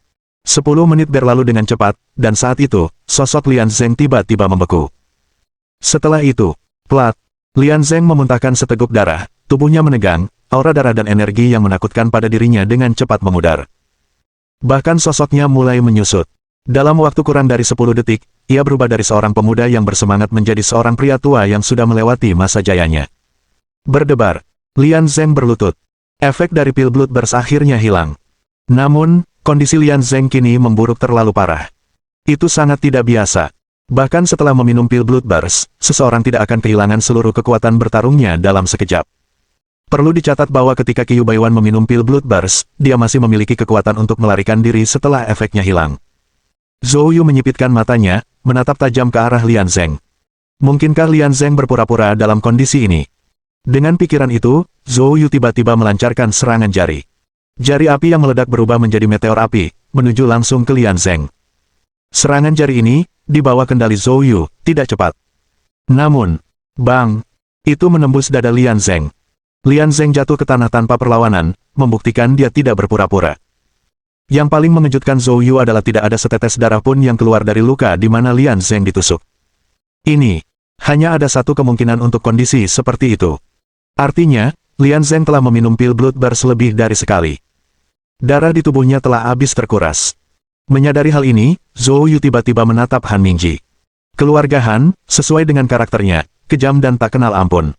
10 menit berlalu dengan cepat, dan saat itu, sosok Lian Zeng tiba-tiba membeku. Setelah itu, plat, Lian Zeng memuntahkan seteguk darah, tubuhnya menegang, aura darah dan energi yang menakutkan pada dirinya dengan cepat memudar. Bahkan sosoknya mulai menyusut. Dalam waktu kurang dari 10 detik, ia berubah dari seorang pemuda yang bersemangat menjadi seorang pria tua yang sudah melewati masa jayanya. Berdebar, Lian Zeng berlutut. Efek dari pil Blood Burst akhirnya hilang. Namun, kondisi Lian Zeng kini memburuk terlalu parah. Itu sangat tidak biasa. Bahkan setelah meminum pil Blood Burst, seseorang tidak akan kehilangan seluruh kekuatan bertarungnya dalam sekejap. Perlu dicatat bahwa ketika Qiu Baiwan meminum pil Blood Burst, dia masih memiliki kekuatan untuk melarikan diri setelah efeknya hilang. Zhou Yu menyipitkan matanya, menatap tajam ke arah Lian Zeng. Mungkinkah Lian Zeng berpura-pura dalam kondisi ini? Dengan pikiran itu, Zhou Yu tiba-tiba melancarkan serangan jari. Jari api yang meledak berubah menjadi meteor api, menuju langsung ke Lian Zeng. Serangan jari ini, di bawah kendali Zhou Yu, tidak cepat. Namun, bang! Itu menembus dada Lian Zeng. Lian Zeng jatuh ke tanah tanpa perlawanan, membuktikan dia tidak berpura-pura. Yang paling mengejutkan Zhou Yu adalah tidak ada setetes darah pun yang keluar dari luka di mana Lian Zeng ditusuk. Ini, hanya ada satu kemungkinan untuk kondisi seperti itu. Artinya, Lian Zeng telah meminum pil Blood Burst lebih dari sekali. Darah di tubuhnya telah habis terkuras. Menyadari hal ini, Zhou Yu tiba-tiba menatap Han Mingji. Keluarga Han, sesuai dengan karakternya, kejam dan tak kenal ampun.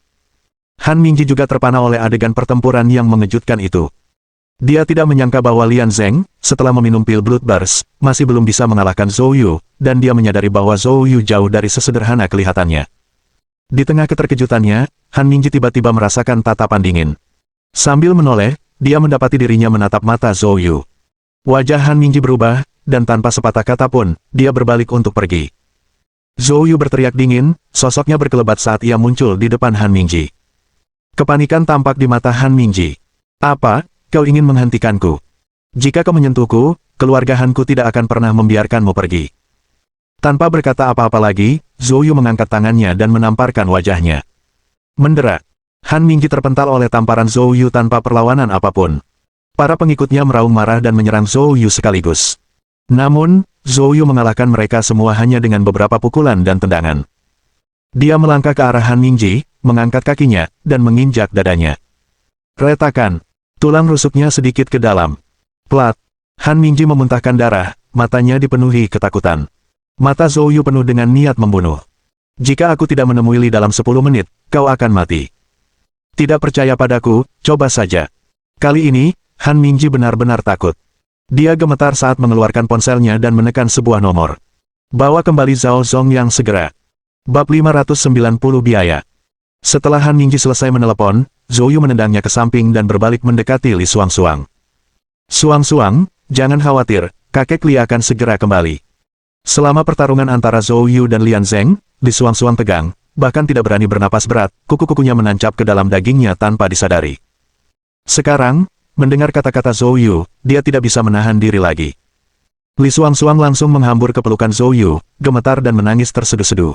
Han Mingji juga terpana oleh adegan pertempuran yang mengejutkan itu. Dia tidak menyangka bahwa Lian Zheng, setelah meminum pil Blood Burst, masih belum bisa mengalahkan Zhou Yu, dan dia menyadari bahwa Zhou Yu jauh dari sesederhana kelihatannya. Di tengah keterkejutannya, Han Mingji tiba-tiba merasakan tatapan dingin. Sambil menoleh, dia mendapati dirinya menatap mata Zhou Yu. Wajah Han Mingji berubah, dan tanpa sepatah kata pun, dia berbalik untuk pergi. Zhou Yu berteriak dingin, sosoknya berkelebat saat ia muncul di depan Han Mingji. Kepanikan tampak di mata Han Mingji. Apa? Kau ingin menghentikanku? Jika kau menyentuhku, keluarga Hanku tidak akan pernah membiarkanmu pergi. Tanpa berkata apa-apa lagi, Zhou Yu mengangkat tangannya dan menamparkan wajahnya. Mendera. Han Mingji terpental oleh tamparan Zhou Yu tanpa perlawanan apapun. Para pengikutnya meraung marah dan menyerang Zhou Yu sekaligus. Namun, Zhou Yu mengalahkan mereka semua hanya dengan beberapa pukulan dan tendangan. Dia melangkah ke arah Han Mingji, mengangkat kakinya, dan menginjak dadanya. Retakan. Tulang rusuknya sedikit ke dalam. Plat. Han Mingji memuntahkan darah, matanya dipenuhi ketakutan. Mata Zhou Yu penuh dengan niat membunuh. Jika aku tidak menemui Li dalam 10 menit, kau akan mati. Tidak percaya padaku, coba saja. Kali ini, Han Mingji benar-benar takut. Dia gemetar saat mengeluarkan ponselnya dan menekan sebuah nomor. Bawa kembali Zhao Zong yang segera. Bab 590 biaya. Setelah Han Mingji selesai menelepon, Zhou Yu menendangnya ke samping dan berbalik mendekati Li Xuangxuang. Xuangxuang, jangan khawatir, kakek Li akan segera kembali. Selama pertarungan antara Zhou Yu dan Lian Zheng, Li Xuangxuang tegang, bahkan tidak berani bernapas berat, kuku-kukunya menancap ke dalam dagingnya tanpa disadari. Sekarang, mendengar kata-kata Zhou Yu, dia tidak bisa menahan diri lagi. Li Xuangxuang langsung menghambur ke pelukan Zhou Yu, gemetar dan menangis terseduh-seduh.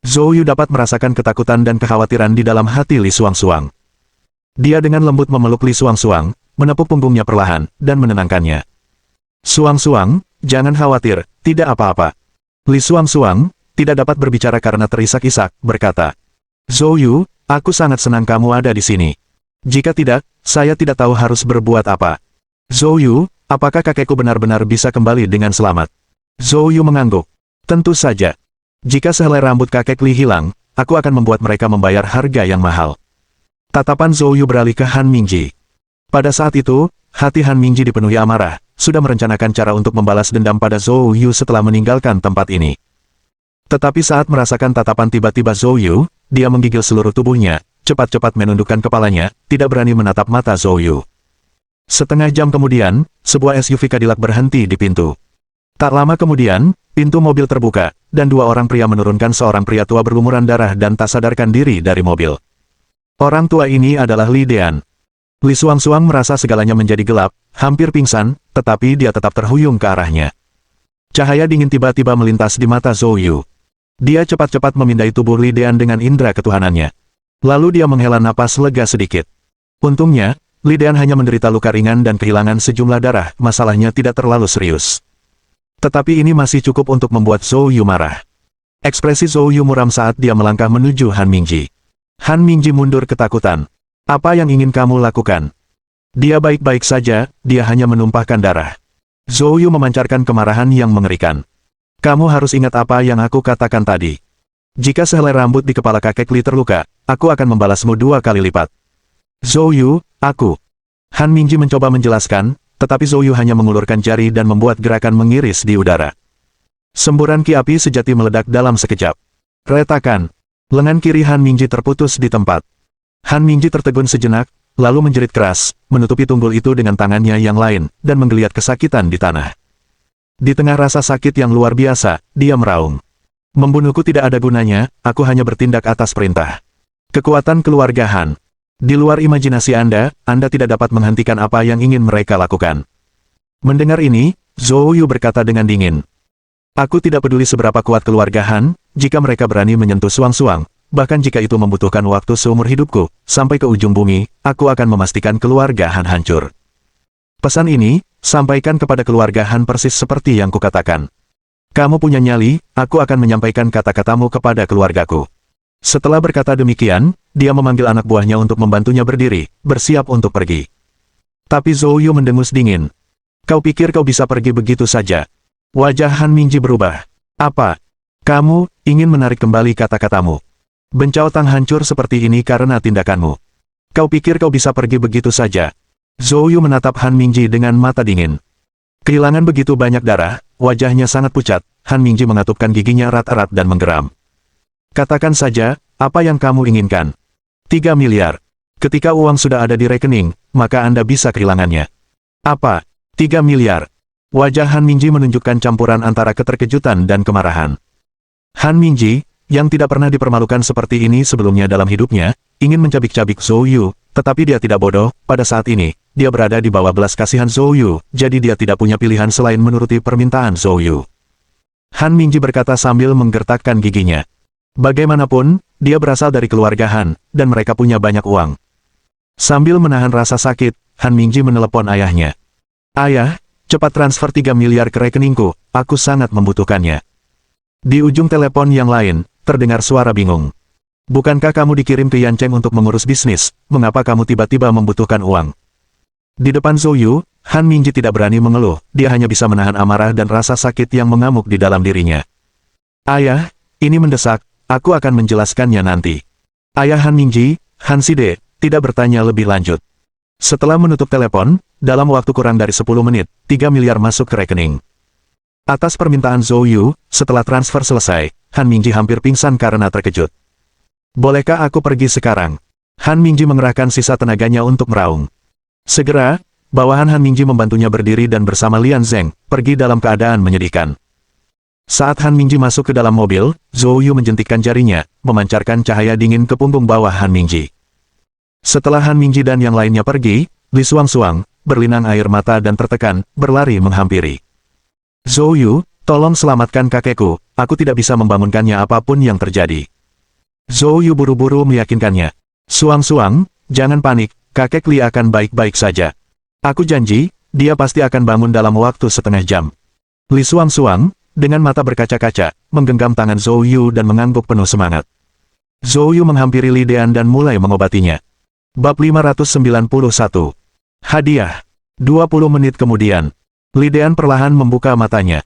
Zhou Yu dapat merasakan ketakutan dan kekhawatiran di dalam hati Li Xuangxuang. Dia dengan lembut memeluk Li Xuangxuang, menepuk punggungnya perlahan, dan menenangkannya. Xuangxuang, jangan khawatir, tidak apa-apa. Li Xuangxuang, tidak dapat berbicara karena terisak-isak, berkata, Zhou Yu, aku sangat senang kamu ada di sini. Jika tidak, saya tidak tahu harus berbuat apa. Zhou Yu, apakah kakekku benar-benar bisa kembali dengan selamat? Zhou Yu mengangguk. Tentu saja. Jika sehelai rambut kakek Li hilang, aku akan membuat mereka membayar harga yang mahal. Tatapan Zhou Yu beralih ke Han Mingji. Pada saat itu, hati Han Mingji dipenuhi amarah, sudah merencanakan cara untuk membalas dendam pada Zhou Yu setelah meninggalkan tempat ini. Tetapi saat merasakan tatapan tiba-tiba Zhou Yu, dia menggigil seluruh tubuhnya, cepat-cepat menundukkan kepalanya, tidak berani menatap mata Zhou Yu. Setengah jam kemudian, sebuah SUV Cadillac berhenti di pintu. Tak lama kemudian, pintu mobil terbuka, dan dua orang pria menurunkan seorang pria tua berlumuran darah dan tak sadarkan diri dari mobil. Orang tua ini adalah Li Dean. Li Xuangxuang merasa segalanya menjadi gelap, hampir pingsan, tetapi dia tetap terhuyung ke arahnya. Cahaya dingin tiba-tiba melintas di mata Zhou Yu. Dia cepat-cepat memindai tubuh Li Dean dengan indera ketuhanannya. Lalu dia menghela napas lega sedikit. Untungnya, Li Dean hanya menderita luka ringan dan kehilangan sejumlah darah, masalahnya tidak terlalu serius. Tetapi ini masih cukup untuk membuat Zhou Yu marah. Ekspresi Zhou Yu muram saat dia melangkah menuju Han Mingji. Han Mingji mundur ketakutan. Apa yang ingin kamu lakukan? Dia baik-baik saja, dia hanya menumpahkan darah. Zhou Yu memancarkan kemarahan yang mengerikan. Kamu harus ingat apa yang aku katakan tadi. Jika sehelai rambut di kepala kakek Li terluka, aku akan membalasmu 2 kali lipat. Zhou Yu, aku. Han Mingji mencoba menjelaskan, tetapi Zhou Yu hanya mengulurkan jari dan membuat gerakan mengiris di udara. Semburan ki api sejati meledak dalam sekejap. Retakan. Lengan kiri Han Mingji terputus di tempat. Han Mingji tertegun sejenak, lalu menjerit keras, menutupi tunggul itu dengan tangannya yang lain, dan menggeliat kesakitan di tanah. Di tengah rasa sakit yang luar biasa, dia meraung. Membunuhku tidak ada gunanya, aku hanya bertindak atas perintah. Kekuatan keluarga Han. Di luar imajinasi Anda tidak dapat menghentikan apa yang ingin mereka lakukan. Mendengar ini, Zhou Yu berkata dengan dingin. Aku tidak peduli seberapa kuat keluarga Han, jika mereka berani menyentuh Xuangxuang, bahkan jika itu membutuhkan waktu seumur hidupku, sampai ke ujung bumi, aku akan memastikan keluarga Han hancur. Pesan ini, sampaikan kepada keluarga Han persis seperti yang kukatakan. Kamu punya nyali, aku akan menyampaikan kata-katamu kepada keluargaku. Setelah berkata demikian, dia memanggil anak buahnya untuk membantunya berdiri, bersiap untuk pergi. Tapi Zhou Yu mendengus dingin. Kau pikir kau bisa pergi begitu saja? Wajah Han Mingji berubah. Apa? Kamu ingin menarik kembali kata-katamu? Bencao Tang hancur seperti ini karena tindakanmu. Kau pikir kau bisa pergi begitu saja? Zhou Yu menatap Han Mingji dengan mata dingin. Kehilangan begitu banyak darah, wajahnya sangat pucat. Han Mingji mengatupkan giginya erat-erat dan menggeram. Katakan saja, apa yang kamu inginkan? 3 miliar. Ketika uang sudah ada di rekening, maka Anda bisa kehilangannya. Apa? 3 miliar. Wajah Han Mingji menunjukkan campuran antara keterkejutan dan kemarahan. Han Mingji, yang tidak pernah dipermalukan seperti ini sebelumnya dalam hidupnya, ingin mencabik-cabik Zhou Yu, tetapi dia tidak bodoh. Pada saat ini, dia berada di bawah belas kasihan Zhou Yu, jadi dia tidak punya pilihan selain menuruti permintaan Zhou Yu. Han Mingji berkata sambil menggertakkan giginya. Bagaimanapun, dia berasal dari keluarga Han, dan mereka punya banyak uang. Sambil menahan rasa sakit, Han Mingji menelepon ayahnya. Ayah, cepat transfer 3 miliar ke rekeningku, aku sangat membutuhkannya. Di ujung telepon yang lain, terdengar suara bingung. Bukankah kamu dikirim ke Yancheng untuk mengurus bisnis, mengapa kamu tiba-tiba membutuhkan uang? Di depan Zhou Yu, Han Mingji tidak berani mengeluh, dia hanya bisa menahan amarah dan rasa sakit yang mengamuk di dalam dirinya. Ayah, ini mendesak, aku akan menjelaskannya nanti. Ayah Han Mingji, Han Side, tidak bertanya lebih lanjut. Setelah menutup telepon, dalam waktu kurang dari 10 menit, 3 miliar masuk ke rekening. Atas permintaan Zhou Yu, setelah transfer selesai, Han Mingji hampir pingsan karena terkejut. Bolehkah aku pergi sekarang? Han Mingji mengerahkan sisa tenaganya untuk meraung. Segera, bawahan Han Mingji membantunya berdiri dan bersama Lian Zeng, pergi dalam keadaan menyedihkan. Saat Han Mingji masuk ke dalam mobil, Zhou Yu menjentikkan jarinya, memancarkan cahaya dingin ke punggung bawah Han Mingji. Setelah Han Mingji dan yang lainnya pergi, Li Suang, berlinang air mata dan tertekan, berlari menghampiri. Zhou Yu, tolong selamatkan kakekku, aku tidak bisa membangunkannya apapun yang terjadi. Zhou Yu buru-buru meyakinkannya. Suang, jangan panik, kakek Li akan baik-baik saja. Aku janji, dia pasti akan bangun dalam waktu setengah jam. Li Suang, dengan mata berkaca-kaca, menggenggam tangan Zhou Yu dan mengangguk penuh semangat. Zhou Yu menghampiri Li Dean dan mulai mengobatinya. Bab 591. Hadiah. 20 menit kemudian, Li Dean perlahan membuka matanya.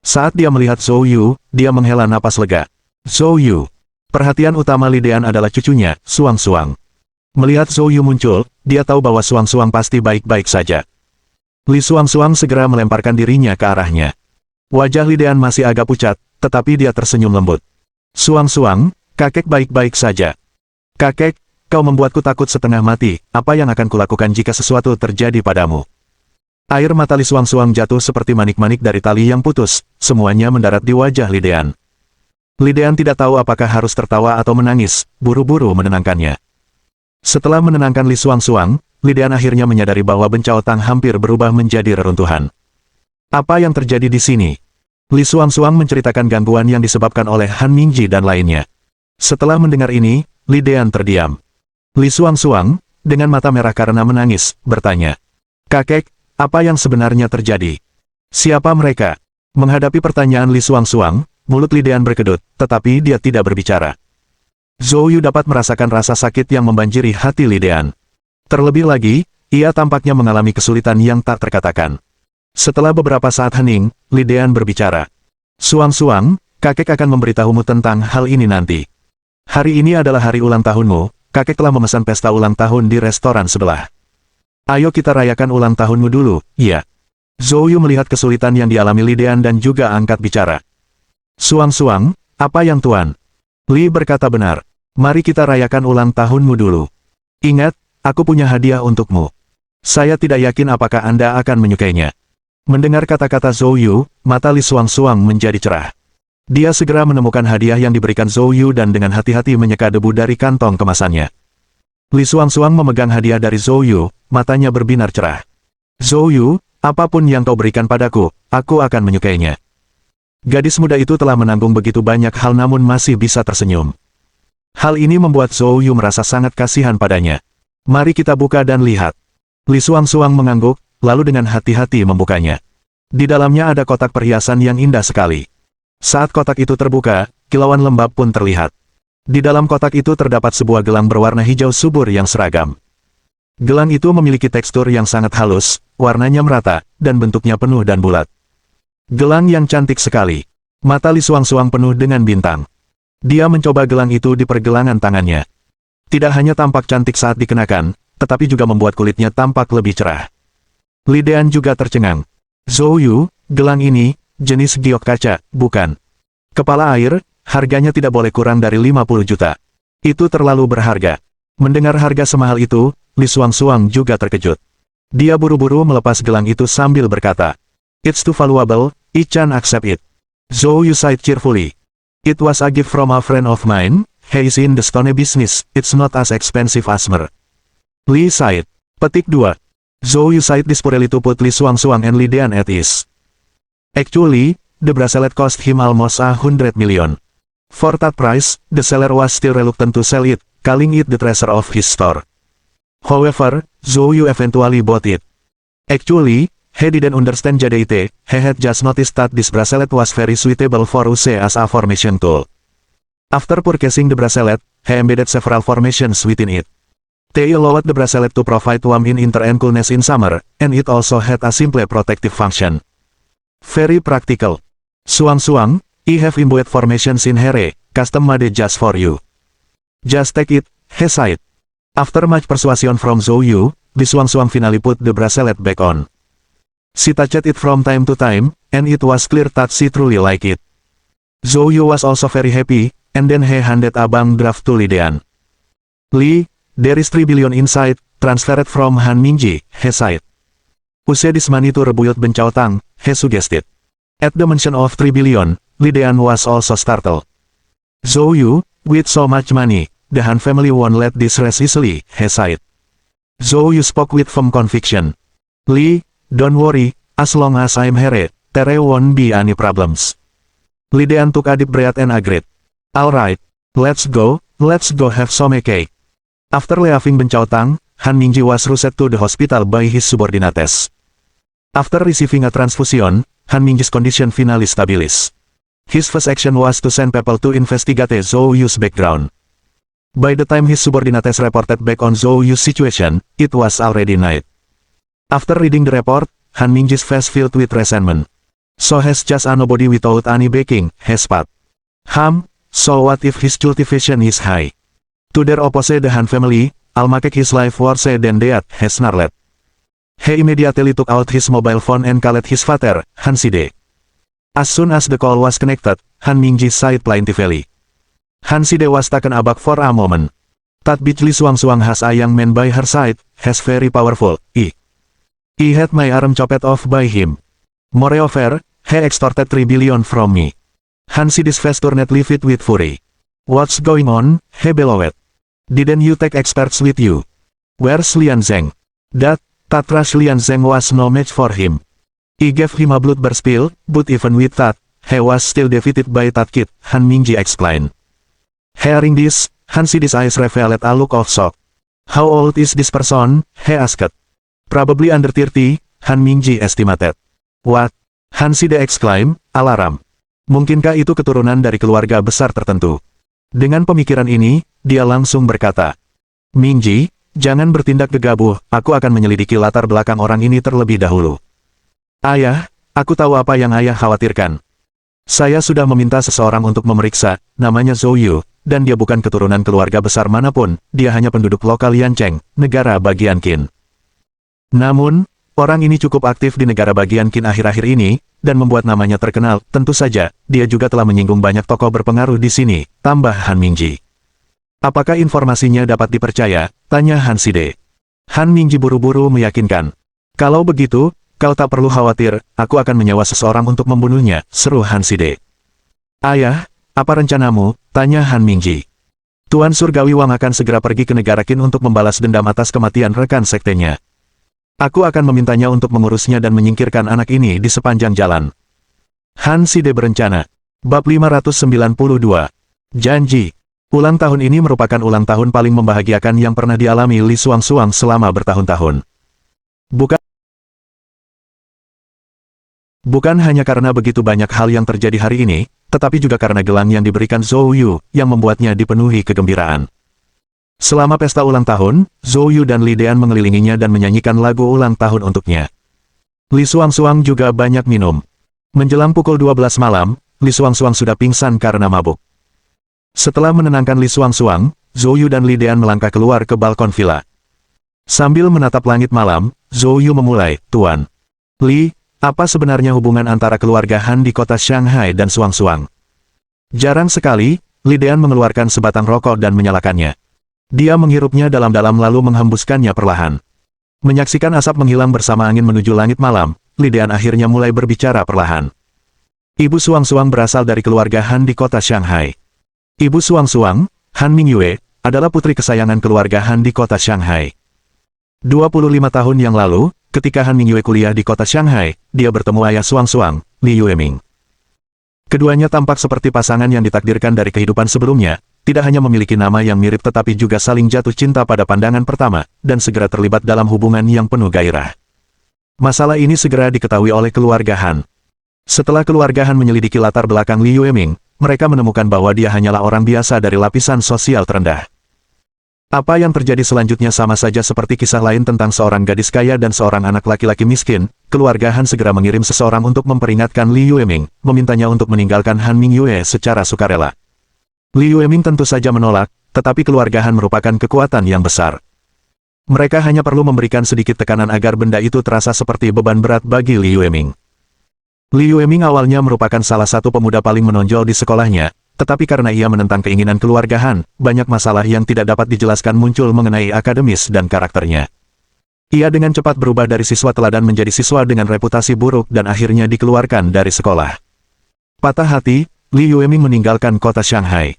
Saat dia melihat Zhou Yu, dia menghela napas lega. Zhou Yu. Perhatian utama Li Dean adalah cucunya, Suang. Melihat Zhou Yu muncul, dia tahu bahwa Suang pasti baik-baik saja. Li Suang segera melemparkan dirinya ke arahnya. Wajah Li Dean masih agak pucat, tetapi dia tersenyum lembut. Suang, kakek baik-baik saja. Kakek, kau membuatku takut setengah mati, apa yang akan kulakukan jika sesuatu terjadi padamu? Air mata Li Suang jatuh seperti manik-manik dari tali yang putus, semuanya mendarat di wajah Li Dean. Li Dean tidak tahu apakah harus tertawa atau menangis, buru-buru menenangkannya. Setelah menenangkan Li Suang, Li Dean akhirnya menyadari bahwa Bencao Tang hampir berubah menjadi reruntuhan. Apa yang terjadi di sini? Li Suang menceritakan gangguan yang disebabkan oleh Han Mingji dan lainnya. Setelah mendengar ini, Li Dean terdiam. Li Suang, dengan mata merah karena menangis, bertanya. Kakek, apa yang sebenarnya terjadi? Siapa mereka? Menghadapi pertanyaan Li Suang, mulut Li Dean berkedut, tetapi dia tidak berbicara. Zhou Yu dapat merasakan rasa sakit yang membanjiri hati Li Dean. Terlebih lagi, ia tampaknya mengalami kesulitan yang tak terkatakan. Setelah beberapa saat hening, Li Dean berbicara. Suang, kakek akan memberitahumu tentang hal ini nanti. Hari ini adalah hari ulang tahunmu. Kakek telah memesan pesta ulang tahun di restoran sebelah. Ayo kita rayakan ulang tahunmu dulu, iya. Zhou Yu melihat kesulitan yang dialami Li Dean dan juga angkat bicara. Suang, apa yang tuan? Li berkata benar. Mari kita rayakan ulang tahunmu dulu. Ingat, aku punya hadiah untukmu. Saya tidak yakin apakah Anda akan menyukainya. Mendengar kata-kata Zhou Yu, mata Li Suang menjadi cerah. Dia segera menemukan hadiah yang diberikan Zhou Yu dan dengan hati-hati menyeka debu dari kantong kemasannya. Li Suang memegang hadiah dari Zhou Yu, matanya berbinar cerah. Zhou Yu, apapun yang kau berikan padaku, aku akan menyukainya. Gadis muda itu telah menanggung begitu banyak hal namun masih bisa tersenyum. Hal ini membuat Zhou Yu merasa sangat kasihan padanya. Mari kita buka dan lihat. Li Suang mengangguk, lalu dengan hati-hati membukanya. Di dalamnya ada kotak perhiasan yang indah sekali. Saat kotak itu terbuka, kilauan lembab pun terlihat. Di dalam kotak itu terdapat sebuah gelang berwarna hijau subur yang seragam. Gelang itu memiliki tekstur yang sangat halus, warnanya merata, dan bentuknya penuh dan bulat. Gelang yang cantik sekali. Mata Li Xuangxuang penuh dengan bintang. Dia mencoba gelang itu di pergelangan tangannya. Tidak hanya tampak cantik saat dikenakan, tetapi juga membuat kulitnya tampak lebih cerah. Li Dean juga tercengang. Zhou Yu, gelang ini, jenis giok kaca, bukan? Kepala air, harganya tidak boleh kurang dari 50 juta. Itu terlalu berharga. Mendengar harga semahal itu, Li Xuangxuang juga terkejut. Dia buru-buru melepas gelang itu sambil berkata, "It's too valuable, I can't accept it." Zhou Yu sighed cheerfully. "It was a gift from a friend of mine, he is in the stone business, it's not as expensive as mer." Li sighed. Petik 2. Zhou Yu sighed desperately to put Li Xuangxuang and Li Dean at ease. Actually, the bracelet cost him almost 100 million. For that price, the seller was still reluctant to sell it, calling it the treasure of his store. However, Zhou Yu eventually bought it. Actually, he didn't understand JDT, he had just noticed that this bracelet was very suitable for use as a formation tool. After purchasing the bracelet, he embedded several formations within it. They allowed the bracelet to provide warmth in winter and coolness in summer, and it also had a simple protective function. Very practical. Xuangxuang, I have imbued formations in here, custom made just for you. Just take it, he sighed. After much persuasion from Zhou Yu, Li Xuangxuang finally put the bracelet back on. She touched it from time to time, and it was clear that she truly liked it. Zhou Yu was also very happy, and then he handed a bank draft to Li Dean. "Li, there is 3 billion inside, transferred from Han Mingji," he said. "Use this money to rebuild Ben Chao Tang," he suggested. At the mention of 3 billion, Li Dean was also startled. "Zhou Yu, with so much money, the Han family won't let this rest easily," he said. Zhou Yu spoke with firm conviction. "Li, don't worry, as long as I'm here, there won't be any problems." Li Dean took a deep breath and agreed. "Alright, let's go have some cake." After leaving Ben Chao Tang, Han Mingji was rushed to the hospital by his subordinates. After receiving a transfusion, Han Mingji's condition finally stabilized. His first action was to send people to investigate Zhou Yu's background. By the time his subordinates reported back on Zhou Yu's situation, it was already night. After reading the report, Han Mingji's face filled with resentment. "So he's just a nobody without any backing," he spat. So what if his cultivation is high? To their opposite the Han family, I'll make his life worse than that, he snarled. He immediately took out his mobile phone and called his father, Han Side. As soon as the call was connected, Han Mingji sighed plaintively. Han Side was taken aback for a moment. That bitch Li Xuangxuang has a young man by her side, he's very powerful, I had my arm chopped off by him. Moreover, he extorted 3 billion from me. Han Side's face turned livid with fury. "What's going on?" he bellowed. "Didn't you take experts with you? Where's Lian Zheng?" That trash Lian Zheng was no match for him. I gave him a bloodbath spill, but even with that, he was still defeated by that kid, Han Mingji explained. Hearing this, Han Side's eyes revealed a look of shock. "How old is this person?" he asked. "Probably under 30, Han Mingji estimated. "What?" Han Side exclaimed, alarm. Mungkinkah itu keturunan dari keluarga besar tertentu? Dengan pemikiran ini, dia langsung berkata, "Mingji, jangan bertindak gegabah, aku akan menyelidiki latar belakang orang ini terlebih dahulu." "Ayah, aku tahu apa yang ayah khawatirkan. Saya sudah meminta seseorang untuk memeriksa, namanya Zhou Yu, dan dia bukan keturunan keluarga besar manapun, dia hanya penduduk lokal Yancheng, negara bagian Qin. Namun, orang ini cukup aktif di negara bagian Qin akhir-akhir ini, dan membuat namanya terkenal, tentu saja, dia juga telah menyinggung banyak tokoh berpengaruh di sini," tambah Han Mingji. "Apakah informasinya dapat dipercaya?" tanya Han Side. Han Mingji buru-buru meyakinkan. "Kalau begitu, kau tak perlu khawatir, aku akan menyewa seseorang untuk membunuhnya," seru Han Side. "Ayah, apa rencanamu?" tanya Han Mingji. "Tuan Surgawi Wang akan segera pergi ke negara Qin untuk membalas dendam atas kematian rekan sektenya. Aku akan memintanya untuk mengurusnya dan menyingkirkan anak ini di sepanjang jalan." Han Side berencana. Bab 592. Janji. Ulang tahun ini merupakan ulang tahun paling membahagiakan yang pernah dialami Li Xuangxuang selama bertahun-tahun. Bukan hanya karena begitu banyak hal yang terjadi hari ini, tetapi juga karena gelang yang diberikan Zhou Yu, yang membuatnya dipenuhi kegembiraan. Selama pesta ulang tahun, Zhou Yu dan Li Dean mengelilinginya dan menyanyikan lagu ulang tahun untuknya. Li Xuangxuang juga banyak minum. Menjelang pukul 12 malam, Li Xuangxuang sudah pingsan karena mabuk. Setelah menenangkan Li Xuangxuang, Zhou Yu dan Li Dean melangkah keluar ke balkon villa. Sambil menatap langit malam, Zhou Yu memulai, "Tuan Li, apa sebenarnya hubungan antara keluarga Han di kota Shanghai dan Xuangxuang?" Jarang sekali, Li Dean mengeluarkan sebatang rokok dan menyalakannya. Dia menghirupnya dalam-dalam lalu menghembuskannya perlahan. Menyaksikan asap menghilang bersama angin menuju langit malam, Li Dean akhirnya mulai berbicara perlahan. Ibu Xuangxuang berasal dari keluarga Han di kota Shanghai. Ibu Xuangxuang, Han Mingyue, adalah putri kesayangan keluarga Han di kota Shanghai. 25 tahun yang lalu, ketika Han Mingyue kuliah di kota Shanghai, dia bertemu ayah Xuangxuang, Li Yueming. Keduanya tampak seperti pasangan yang ditakdirkan dari kehidupan sebelumnya, tidak hanya memiliki nama yang mirip tetapi juga saling jatuh cinta pada pandangan pertama, dan segera terlibat dalam hubungan yang penuh gairah. Masalah ini segera diketahui oleh keluarga Han. Setelah keluarga Han menyelidiki latar belakang Li Yueming, mereka menemukan bahwa dia hanyalah orang biasa dari lapisan sosial terendah. Apa yang terjadi selanjutnya sama saja seperti kisah lain tentang seorang gadis kaya dan seorang anak laki-laki miskin. Keluarga Han segera mengirim seseorang untuk memperingatkan Li Yueming, memintanya untuk meninggalkan Han Mingyue secara sukarela. Li Yueming tentu saja menolak, tetapi keluarga Han merupakan kekuatan yang besar. Mereka hanya perlu memberikan sedikit tekanan agar benda itu terasa seperti beban berat bagi Li Yueming. Li Yueming awalnya merupakan salah satu pemuda paling menonjol di sekolahnya, tetapi karena ia menentang keinginan keluarga Han, banyak masalah yang tidak dapat dijelaskan muncul mengenai akademis dan karakternya. Ia dengan cepat berubah dari siswa teladan menjadi siswa dengan reputasi buruk dan akhirnya dikeluarkan dari sekolah. Patah hati, Li Yueming meninggalkan kota Shanghai.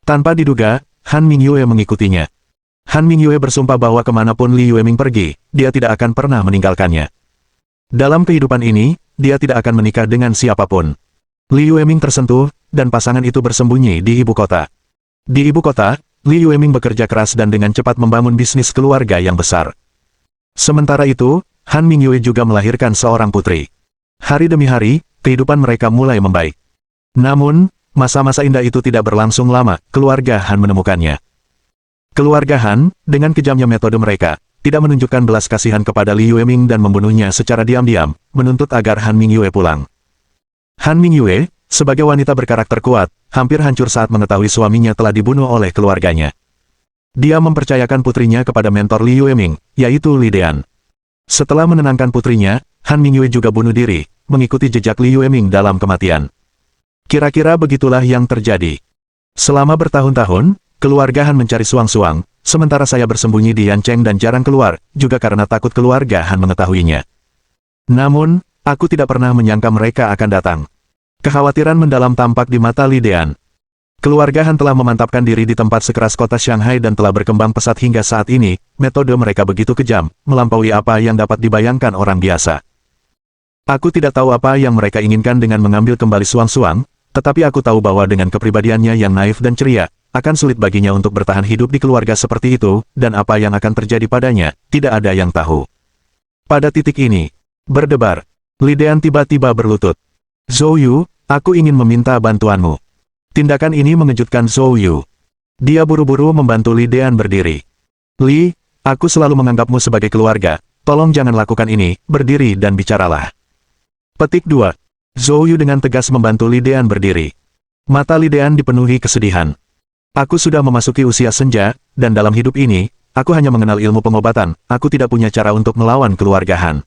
Tanpa diduga, Han Mingyue mengikutinya. Han Mingyue bersumpah bahwa kemanapun Li Yueming pergi, dia tidak akan pernah meninggalkannya. Dalam kehidupan ini, dia tidak akan menikah dengan siapapun. Li Yueming tersentuh, dan pasangan itu bersembunyi di ibu kota. Di ibu kota, Li Yueming bekerja keras dan dengan cepat membangun bisnis keluarga yang besar. Sementara itu, Han Mingyue juga melahirkan seorang putri. Hari demi hari, kehidupan mereka mulai membaik. Namun, masa-masa indah itu tidak berlangsung lama, keluarga Han menemukannya. Keluarga Han, dengan kejamnya metode mereka, tidak menunjukkan belas kasihan kepada Li Yueming dan membunuhnya secara diam-diam, menuntut agar Han Mingyue pulang. Han Mingyue, sebagai wanita berkarakter kuat, hampir hancur saat mengetahui suaminya telah dibunuh oleh keluarganya. Dia mempercayakan putrinya kepada mentor Li Yueming, yaitu Li Dean. Setelah menenangkan putrinya, Han Mingyue juga bunuh diri, mengikuti jejak Li Yueming dalam kematian. Kira-kira begitulah yang terjadi. Selama bertahun-tahun, keluarga Han mencari Xuangxuang, sementara saya bersembunyi di Yancheng dan jarang keluar, juga karena takut keluarga Han mengetahuinya. Namun, aku tidak pernah menyangka mereka akan datang. Kekhawatiran mendalam tampak di mata Li Dean. Keluarga Han telah memantapkan diri di tempat sekeras kota Shanghai dan telah berkembang pesat hingga saat ini, metode mereka begitu kejam, melampaui apa yang dapat dibayangkan orang biasa. Aku tidak tahu apa yang mereka inginkan dengan mengambil kembali Xuangxuang, tetapi aku tahu bahwa dengan kepribadiannya yang naif dan ceria, akan sulit baginya untuk bertahan hidup di keluarga seperti itu, dan apa yang akan terjadi padanya, tidak ada yang tahu. Pada titik ini, berdebar, Li Dean tiba-tiba berlutut. "Zhou Yu, aku ingin meminta bantuanmu." Tindakan ini mengejutkan Zhou Yu. Dia buru-buru membantu Li Dean berdiri. "Li, aku selalu menganggapmu sebagai keluarga, tolong jangan lakukan ini, berdiri dan bicaralah." Petik 2. Zhou Yu dengan tegas membantu Li Dean berdiri. Mata Li Dean dipenuhi kesedihan. "Aku sudah memasuki usia senja, dan dalam hidup ini, aku hanya mengenal ilmu pengobatan, aku tidak punya cara untuk melawan keluarga Han.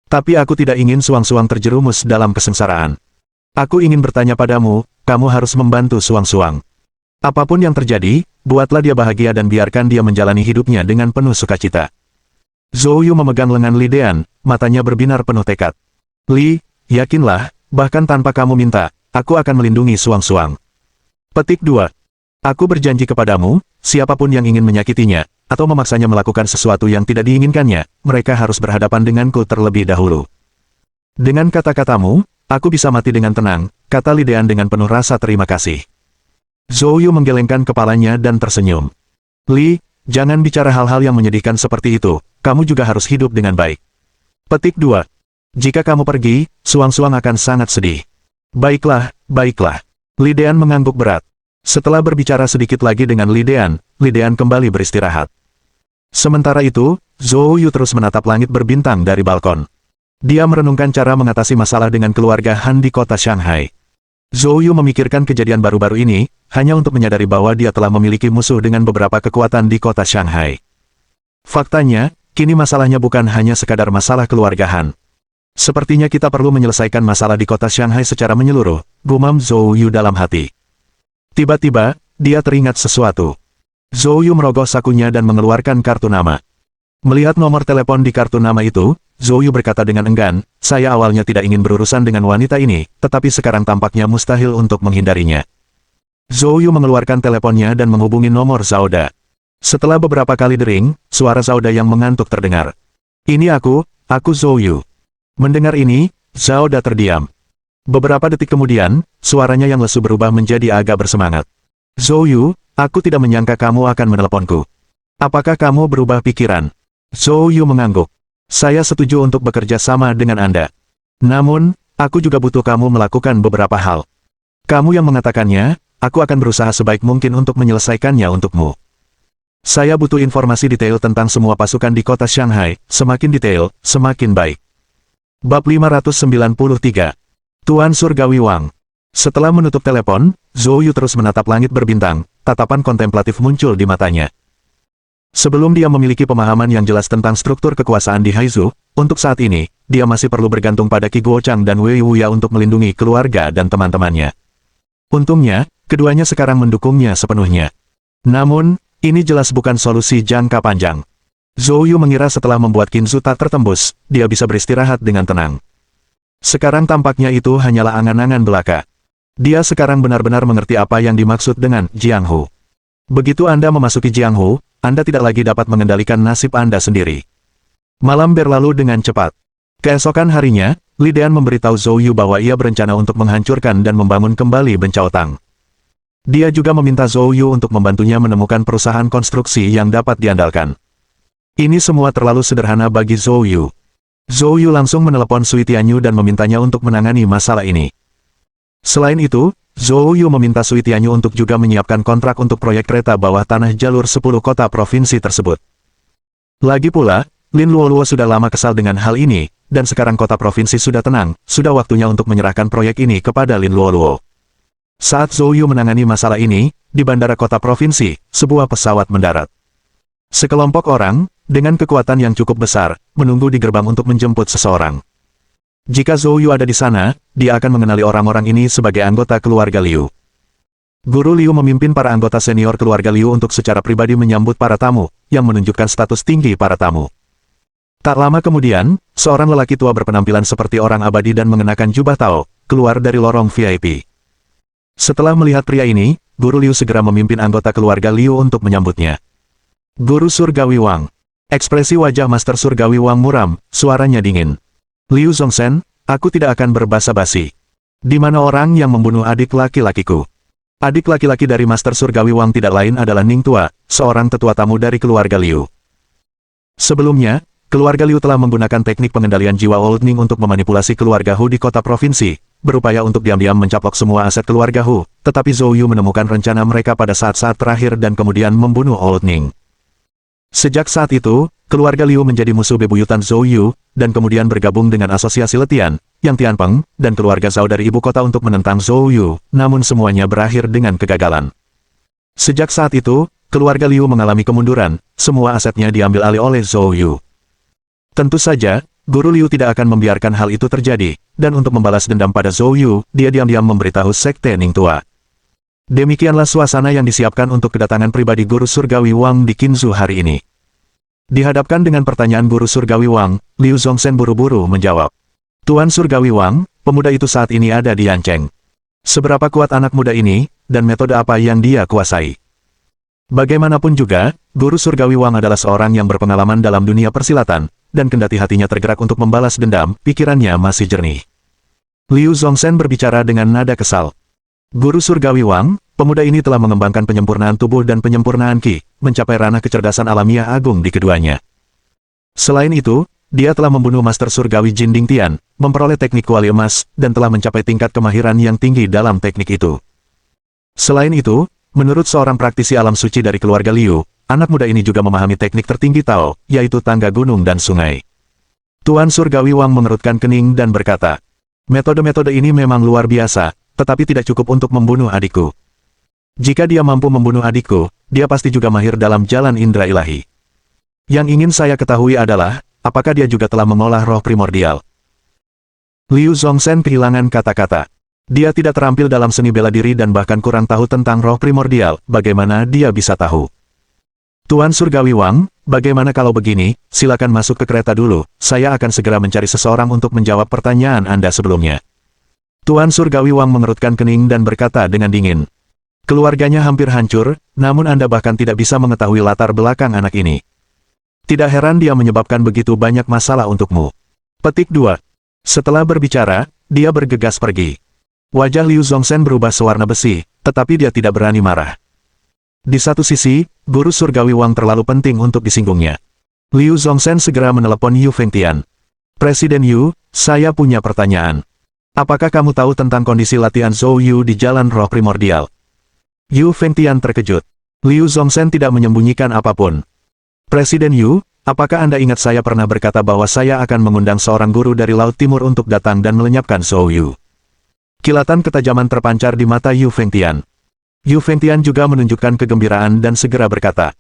Tapi aku tidak ingin Xuangxuang terjerumus dalam kesengsaraan. Aku ingin bertanya padamu, kamu harus membantu Xuangxuang. Apapun yang terjadi, buatlah dia bahagia dan biarkan dia menjalani hidupnya dengan penuh sukacita." Zhou Yu memegang lengan Li Dean, matanya berbinar penuh tekad. "Li, yakinlah, bahkan tanpa kamu minta, aku akan melindungi Xuangxuang." Petik 2. Aku berjanji kepadamu, siapapun yang ingin menyakitinya, atau memaksanya melakukan sesuatu yang tidak diinginkannya, mereka harus berhadapan denganku terlebih dahulu. Dengan kata-katamu, aku bisa mati dengan tenang, kata Li Dean dengan penuh rasa terima kasih. Zhou Yu menggelengkan kepalanya dan tersenyum. "Li, jangan bicara hal-hal yang menyedihkan seperti itu, kamu juga harus hidup dengan baik." Petik 2. Jika kamu pergi, Xuangxuang akan sangat sedih. Baiklah, baiklah. Li Dean mengangguk berat. Setelah berbicara sedikit lagi dengan Lidean kembali beristirahat. Sementara itu, Zhou Yu terus menatap langit berbintang dari balkon. Dia merenungkan cara mengatasi masalah dengan keluarga Han di kota Shanghai. Zhou Yu memikirkan kejadian baru-baru ini, hanya untuk menyadari bahwa dia telah memiliki musuh dengan beberapa kekuatan di kota Shanghai. Faktanya, kini masalahnya bukan hanya sekadar masalah keluarga Han. Sepertinya kita perlu menyelesaikan masalah di kota Shanghai secara menyeluruh, gumam Zhou Yu dalam hati. Tiba-tiba, dia teringat sesuatu. Zhou Yu merogoh sakunya dan mengeluarkan kartu nama. Melihat nomor telepon di kartu nama itu, Zhou Yu berkata dengan enggan, saya awalnya tidak ingin berurusan dengan wanita ini, tetapi sekarang tampaknya mustahil untuk menghindarinya. Zhou Yu mengeluarkan teleponnya dan menghubungi nomor Zhao Da. Setelah beberapa kali dering, suara Zhao Da yang mengantuk terdengar. Ini aku Zhou Yu. Mendengar ini, Zhao Da terdiam. Beberapa detik kemudian, suaranya yang lesu berubah menjadi agak bersemangat. Zhou Yu, aku tidak menyangka kamu akan meneleponku. Apakah kamu berubah pikiran? Zhou Yu mengangguk. Saya setuju untuk bekerja sama dengan Anda. Namun, aku juga butuh kamu melakukan beberapa hal. Kamu yang mengatakannya, aku akan berusaha sebaik mungkin untuk menyelesaikannya untukmu. Saya butuh informasi detail tentang semua pasukan di kota Shanghai, semakin detail, semakin baik. Bab 593. Tuan Surgawi Wang. Setelah menutup telepon, Zhou Yu terus menatap langit berbintang, tatapan kontemplatif muncul di matanya. Sebelum dia memiliki pemahaman yang jelas tentang struktur kekuasaan di Haizu, untuk saat ini, dia masih perlu bergantung pada Qi Guochang dan Wei Wuya untuk melindungi keluarga dan teman-temannya. Untungnya, keduanya sekarang mendukungnya sepenuhnya. Namun, ini jelas bukan solusi jangka panjang. Zhou Yu mengira setelah membuat Qinzu tak tertembus, dia bisa beristirahat dengan tenang. Sekarang tampaknya itu hanyalah angan-angan belaka. Dia sekarang benar-benar mengerti apa yang dimaksud dengan Jianghu. Begitu Anda memasuki Jianghu, Anda tidak lagi dapat mengendalikan nasib Anda sendiri. Malam berlalu dengan cepat. Keesokan harinya, Lidean memberitahu Zhou Yu bahwa ia berencana untuk menghancurkan dan membangun kembali Bencaotang. Dia juga meminta Zhou Yu untuk membantunya menemukan perusahaan konstruksi yang dapat diandalkan. Ini semua terlalu sederhana bagi Zhou Yu. Zhou Yu langsung menelepon Sui Tianyu dan memintanya untuk menangani masalah ini. Selain itu, Zhou Yu meminta Sui Tianyu untuk juga menyiapkan kontrak untuk proyek kereta bawah tanah jalur 10 kota provinsi tersebut. Lagi pula, Lin Luoluo sudah lama kesal dengan hal ini, dan sekarang kota provinsi sudah tenang, sudah waktunya untuk menyerahkan proyek ini kepada Lin Luoluo. Saat Zhou Yu menangani masalah ini, di bandara kota provinsi, sebuah pesawat mendarat. Sekelompok orang, dengan kekuatan yang cukup besar, menunggu di gerbang untuk menjemput seseorang. Jika Zhou Yu ada di sana, dia akan mengenali orang-orang ini sebagai anggota keluarga Liu. Guru Liu memimpin para anggota senior keluarga Liu untuk secara pribadi menyambut para tamu, yang menunjukkan status tinggi para tamu. Tak lama kemudian, seorang lelaki tua berpenampilan seperti orang abadi dan mengenakan jubah Tao, keluar dari lorong VIP. Setelah melihat pria ini, Guru Liu segera memimpin anggota keluarga Liu untuk menyambutnya. Guru Surgawi Wang. Ekspresi wajah Master Surgawi Wang muram, suaranya dingin. Liu Zongsen, aku tidak akan berbasa-basi. Di mana orang yang membunuh adik laki-lakiku? Adik laki-laki dari Master Surgawi Wang tidak lain adalah Ning Tua, seorang tetua tamu dari keluarga Liu. Sebelumnya, keluarga Liu telah menggunakan teknik pengendalian jiwa Old Ning untuk memanipulasi keluarga Hu di kota provinsi, berupaya untuk diam-diam mencaplok semua aset keluarga Hu, tetapi Zhou Yu menemukan rencana mereka pada saat-saat terakhir dan kemudian membunuh Old Ning. Sejak saat itu, keluarga Liu menjadi musuh bebuyutan Zhou Yu, dan kemudian bergabung dengan asosiasi Letian, Yang Tianpeng, dan keluarga Zhao dari ibu kota untuk menentang Zhou Yu, namun semuanya berakhir dengan kegagalan. Sejak saat itu, keluarga Liu mengalami kemunduran, semua asetnya diambil alih oleh Zhou Yu. Tentu saja, Guru Liu tidak akan membiarkan hal itu terjadi, dan untuk membalas dendam pada Zhou Yu, dia diam-diam memberitahu Sekte Ning Tua. Demikianlah suasana yang disiapkan untuk kedatangan pribadi Guru Surgawi Wang di Qinzu hari ini. Dihadapkan dengan pertanyaan Guru Surgawi Wang, Liu Zongsen buru-buru menjawab. Tuan Surgawi Wang, pemuda itu saat ini ada di Yancheng. Seberapa kuat anak muda ini, dan metode apa yang dia kuasai? Bagaimanapun juga, Guru Surgawi Wang adalah seorang yang berpengalaman dalam dunia persilatan, dan kendati hatinya tergerak untuk membalas dendam, pikirannya masih jernih. Liu Zongsen berbicara dengan nada kesal. Guru Surgawi Wang, pemuda ini telah mengembangkan penyempurnaan tubuh dan penyempurnaan Qi, mencapai ranah kecerdasan alamiah agung di keduanya. Selain itu, dia telah membunuh Master Surgawi Jin Dingtian, memperoleh teknik kuali emas, dan telah mencapai tingkat kemahiran yang tinggi dalam teknik itu. Selain itu, menurut seorang praktisi alam suci dari keluarga Liu, anak muda ini juga memahami teknik tertinggi Tao, yaitu tangga gunung dan sungai. Tuan Surgawi Wang mengerutkan kening dan berkata, metode-metode ini memang luar biasa, tetapi tidak cukup untuk membunuh adikku. Jika dia mampu membunuh adikku, dia pasti juga mahir dalam jalan indera ilahi. Yang ingin saya ketahui adalah, apakah dia juga telah mengolah roh primordial? Liu Zongzhen kehilangan kata-kata. Dia tidak terampil dalam seni bela diri dan bahkan kurang tahu tentang roh primordial, bagaimana dia bisa tahu? Tuan Surgawi Wang, bagaimana kalau begini, silakan masuk ke kereta dulu, saya akan segera mencari seseorang untuk menjawab pertanyaan Anda sebelumnya. Tuan Surgawi Wang mengerutkan kening dan berkata dengan dingin. Keluarganya hampir hancur, namun Anda bahkan tidak bisa mengetahui latar belakang anak ini. Tidak heran dia menyebabkan begitu banyak masalah untukmu. Petik 2. Setelah berbicara, dia bergegas pergi. Wajah Liu Zongzhen berubah sewarna besi, tetapi dia tidak berani marah. Di satu sisi, guru surgawi Wang terlalu penting untuk disinggungnya. Liu Zongzhen segera menelepon Yu Fengtian. Presiden Yu, saya punya pertanyaan. Apakah kamu tahu tentang kondisi latihan Zhou Yu di jalan roh primordial? Yu Fengtian terkejut. Liu Zongzhen tidak menyembunyikan apapun. Presiden Yu, apakah Anda ingat saya pernah berkata bahwa saya akan mengundang seorang guru dari Laut Timur untuk datang dan melenyapkan Zhou Yu? Kilatan ketajaman terpancar di mata Yu Fengtian. Yu Fengtian juga menunjukkan kegembiraan dan segera berkata,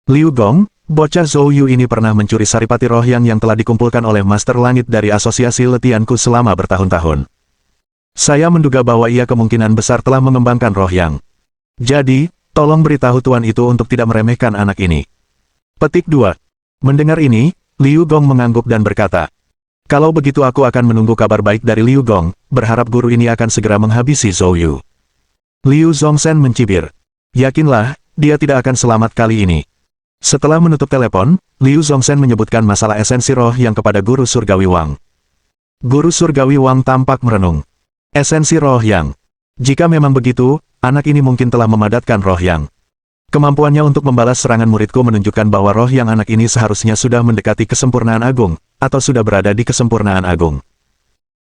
Liu Gong, bocah Zhou Yu ini pernah mencuri saripati roh yang telah dikumpulkan oleh Master Langit dari asosiasi letihanku selama bertahun-tahun. Saya menduga bahwa ia kemungkinan besar telah mengembangkan roh yang. Jadi, tolong beritahu tuan itu untuk tidak meremehkan anak ini. Petik 2. Mendengar ini, Liu Gong mengangguk dan berkata, kalau begitu aku akan menunggu kabar baik dari Liu Gong, berharap guru ini akan segera menghabisi Zhou Yu. Liu Zongzhen mencibir. Yakinlah, dia tidak akan selamat kali ini. Setelah menutup telepon, Liu Zongzhen menyebutkan masalah esensi roh yang kepada guru surgawi Wang. Guru surgawi Wang tampak merenung. Esensi roh yang. Jika memang begitu, anak ini mungkin telah memadatkan roh yang. Kemampuannya untuk membalas serangan muridku menunjukkan bahwa roh yang anak ini seharusnya sudah mendekati kesempurnaan agung, atau sudah berada di kesempurnaan agung.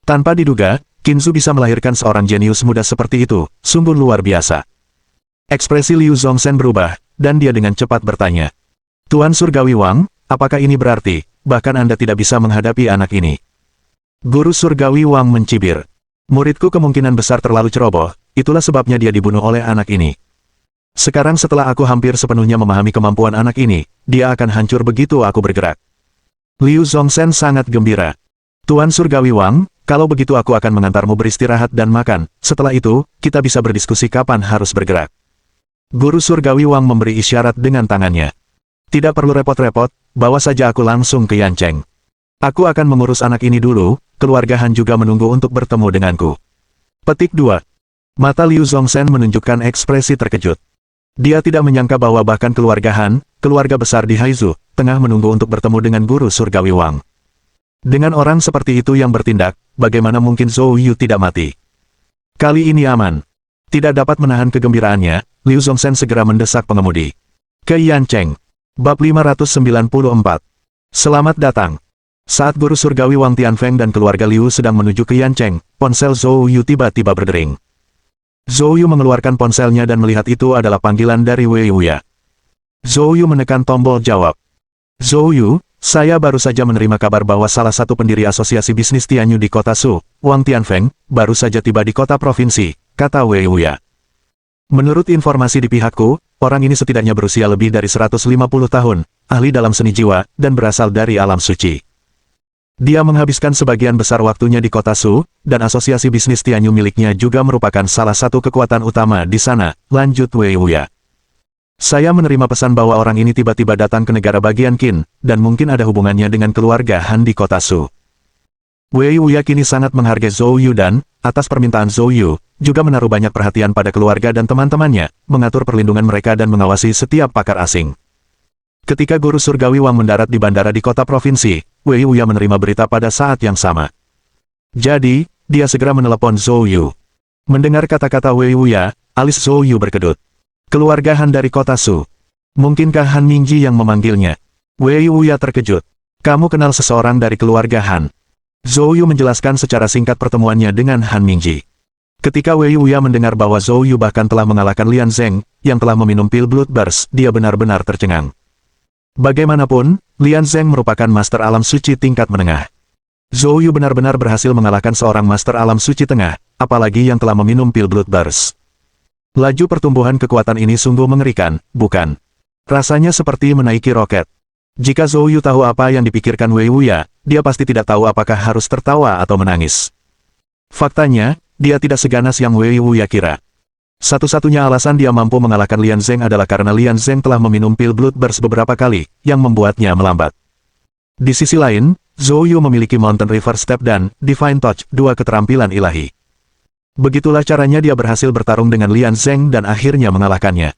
Tanpa diduga, Qinzu bisa melahirkan seorang jenius muda seperti itu, sungguh luar biasa. Ekspresi Liu Zongzhen berubah, dan dia dengan cepat bertanya. Tuan Surgawi Wang, apakah ini berarti, bahkan Anda tidak bisa menghadapi anak ini? Guru Surgawi Wang mencibir. Muridku kemungkinan besar terlalu ceroboh, itulah sebabnya dia dibunuh oleh anak ini. Sekarang setelah aku hampir sepenuhnya memahami kemampuan anak ini, dia akan hancur begitu aku bergerak. Liu Zongzhen sangat gembira. Tuan Surgawi Wang, kalau begitu aku akan mengantarmu beristirahat dan makan, setelah itu, kita bisa berdiskusi kapan harus bergerak. Guru Surgawi Wang memberi isyarat dengan tangannya. Tidak perlu repot-repot, bawa saja aku langsung ke Yancheng. Aku akan mengurus anak ini dulu, keluarga Han juga menunggu untuk bertemu denganku. Petik 2. Mata Liu Zongzhen menunjukkan ekspresi terkejut. Dia tidak menyangka bahwa bahkan keluarga Han, keluarga besar di Haizu, tengah menunggu untuk bertemu dengan guru surgawi Wang. Dengan orang seperti itu yang bertindak, bagaimana mungkin Zhou Yu tidak mati? Kali ini aman. Tidak dapat menahan kegembiraannya, Liu Zongzhen segera mendesak pengemudi. Ke Yancheng. Bab 594. Selamat datang. Saat guru surgawi Wang Tianfeng dan keluarga Liu sedang menuju ke Yancheng, ponsel Zhou Yu tiba-tiba berdering. Zhou Yu mengeluarkan ponselnya dan melihat itu adalah panggilan dari Wei Wuya. Zhou Yu menekan tombol jawab. Zhou Yu, saya baru saja menerima kabar bahwa salah satu pendiri asosiasi bisnis Tianyu di kota Su, Wang Tianfeng, baru saja tiba di kota provinsi, kata Wei Wuya. Menurut informasi di pihakku, orang ini setidaknya berusia lebih dari 150 tahun, ahli dalam seni jiwa, dan berasal dari alam suci. Dia menghabiskan sebagian besar waktunya di kota Su, dan asosiasi bisnis Tianyu miliknya juga merupakan salah satu kekuatan utama di sana, lanjut Wei Wuya. Saya menerima pesan bahwa orang ini tiba-tiba datang ke negara bagian Qin, dan mungkin ada hubungannya dengan keluarga Han di kota Su. Wei Wuya kini sangat menghargai Zhou Yu dan, atas permintaan Zhou Yu, juga menaruh banyak perhatian pada keluarga dan teman-temannya, mengatur perlindungan mereka dan mengawasi setiap pakar asing. Ketika guru surgawi Wang mendarat di bandara di kota provinsi, Wei Wuya menerima berita pada saat yang sama. Jadi, dia segera menelepon Zhou Yu. Mendengar kata-kata Wei Wuya, alis Zhou Yu berkedut. Keluarga Han dari kota Su. Mungkinkah Han Mingji yang memanggilnya? Wei Wuya terkejut. Kamu kenal seseorang dari keluarga Han? Zhou Yu menjelaskan secara singkat pertemuannya dengan Han Mingji. Ketika Wei Wuya mendengar bahwa Zhou Yu bahkan telah mengalahkan Lian Zheng, yang telah meminum pil Blood Burst, dia benar-benar tercengang. Bagaimanapun, Lian Zheng merupakan master alam suci tingkat menengah. Zhou Yu benar-benar berhasil mengalahkan seorang master alam suci tengah, apalagi yang telah meminum pil Blood Burst. Laju pertumbuhan kekuatan ini sungguh mengerikan, bukan? Rasanya seperti menaiki roket. Jika Zhou Yu tahu apa yang dipikirkan Wei Wuya, dia pasti tidak tahu apakah harus tertawa atau menangis. Faktanya, dia tidak seganas yang Wei Wuya kira. Satu-satunya alasan dia mampu mengalahkan Lian Zheng adalah karena Lian Zheng telah meminum pil Blood Burst beberapa kali, yang membuatnya melambat. Di sisi lain, Zhou Yu memiliki Mountain River Step dan Divine Touch, dua keterampilan ilahi. Begitulah caranya dia berhasil bertarung dengan Lian Zheng dan akhirnya mengalahkannya.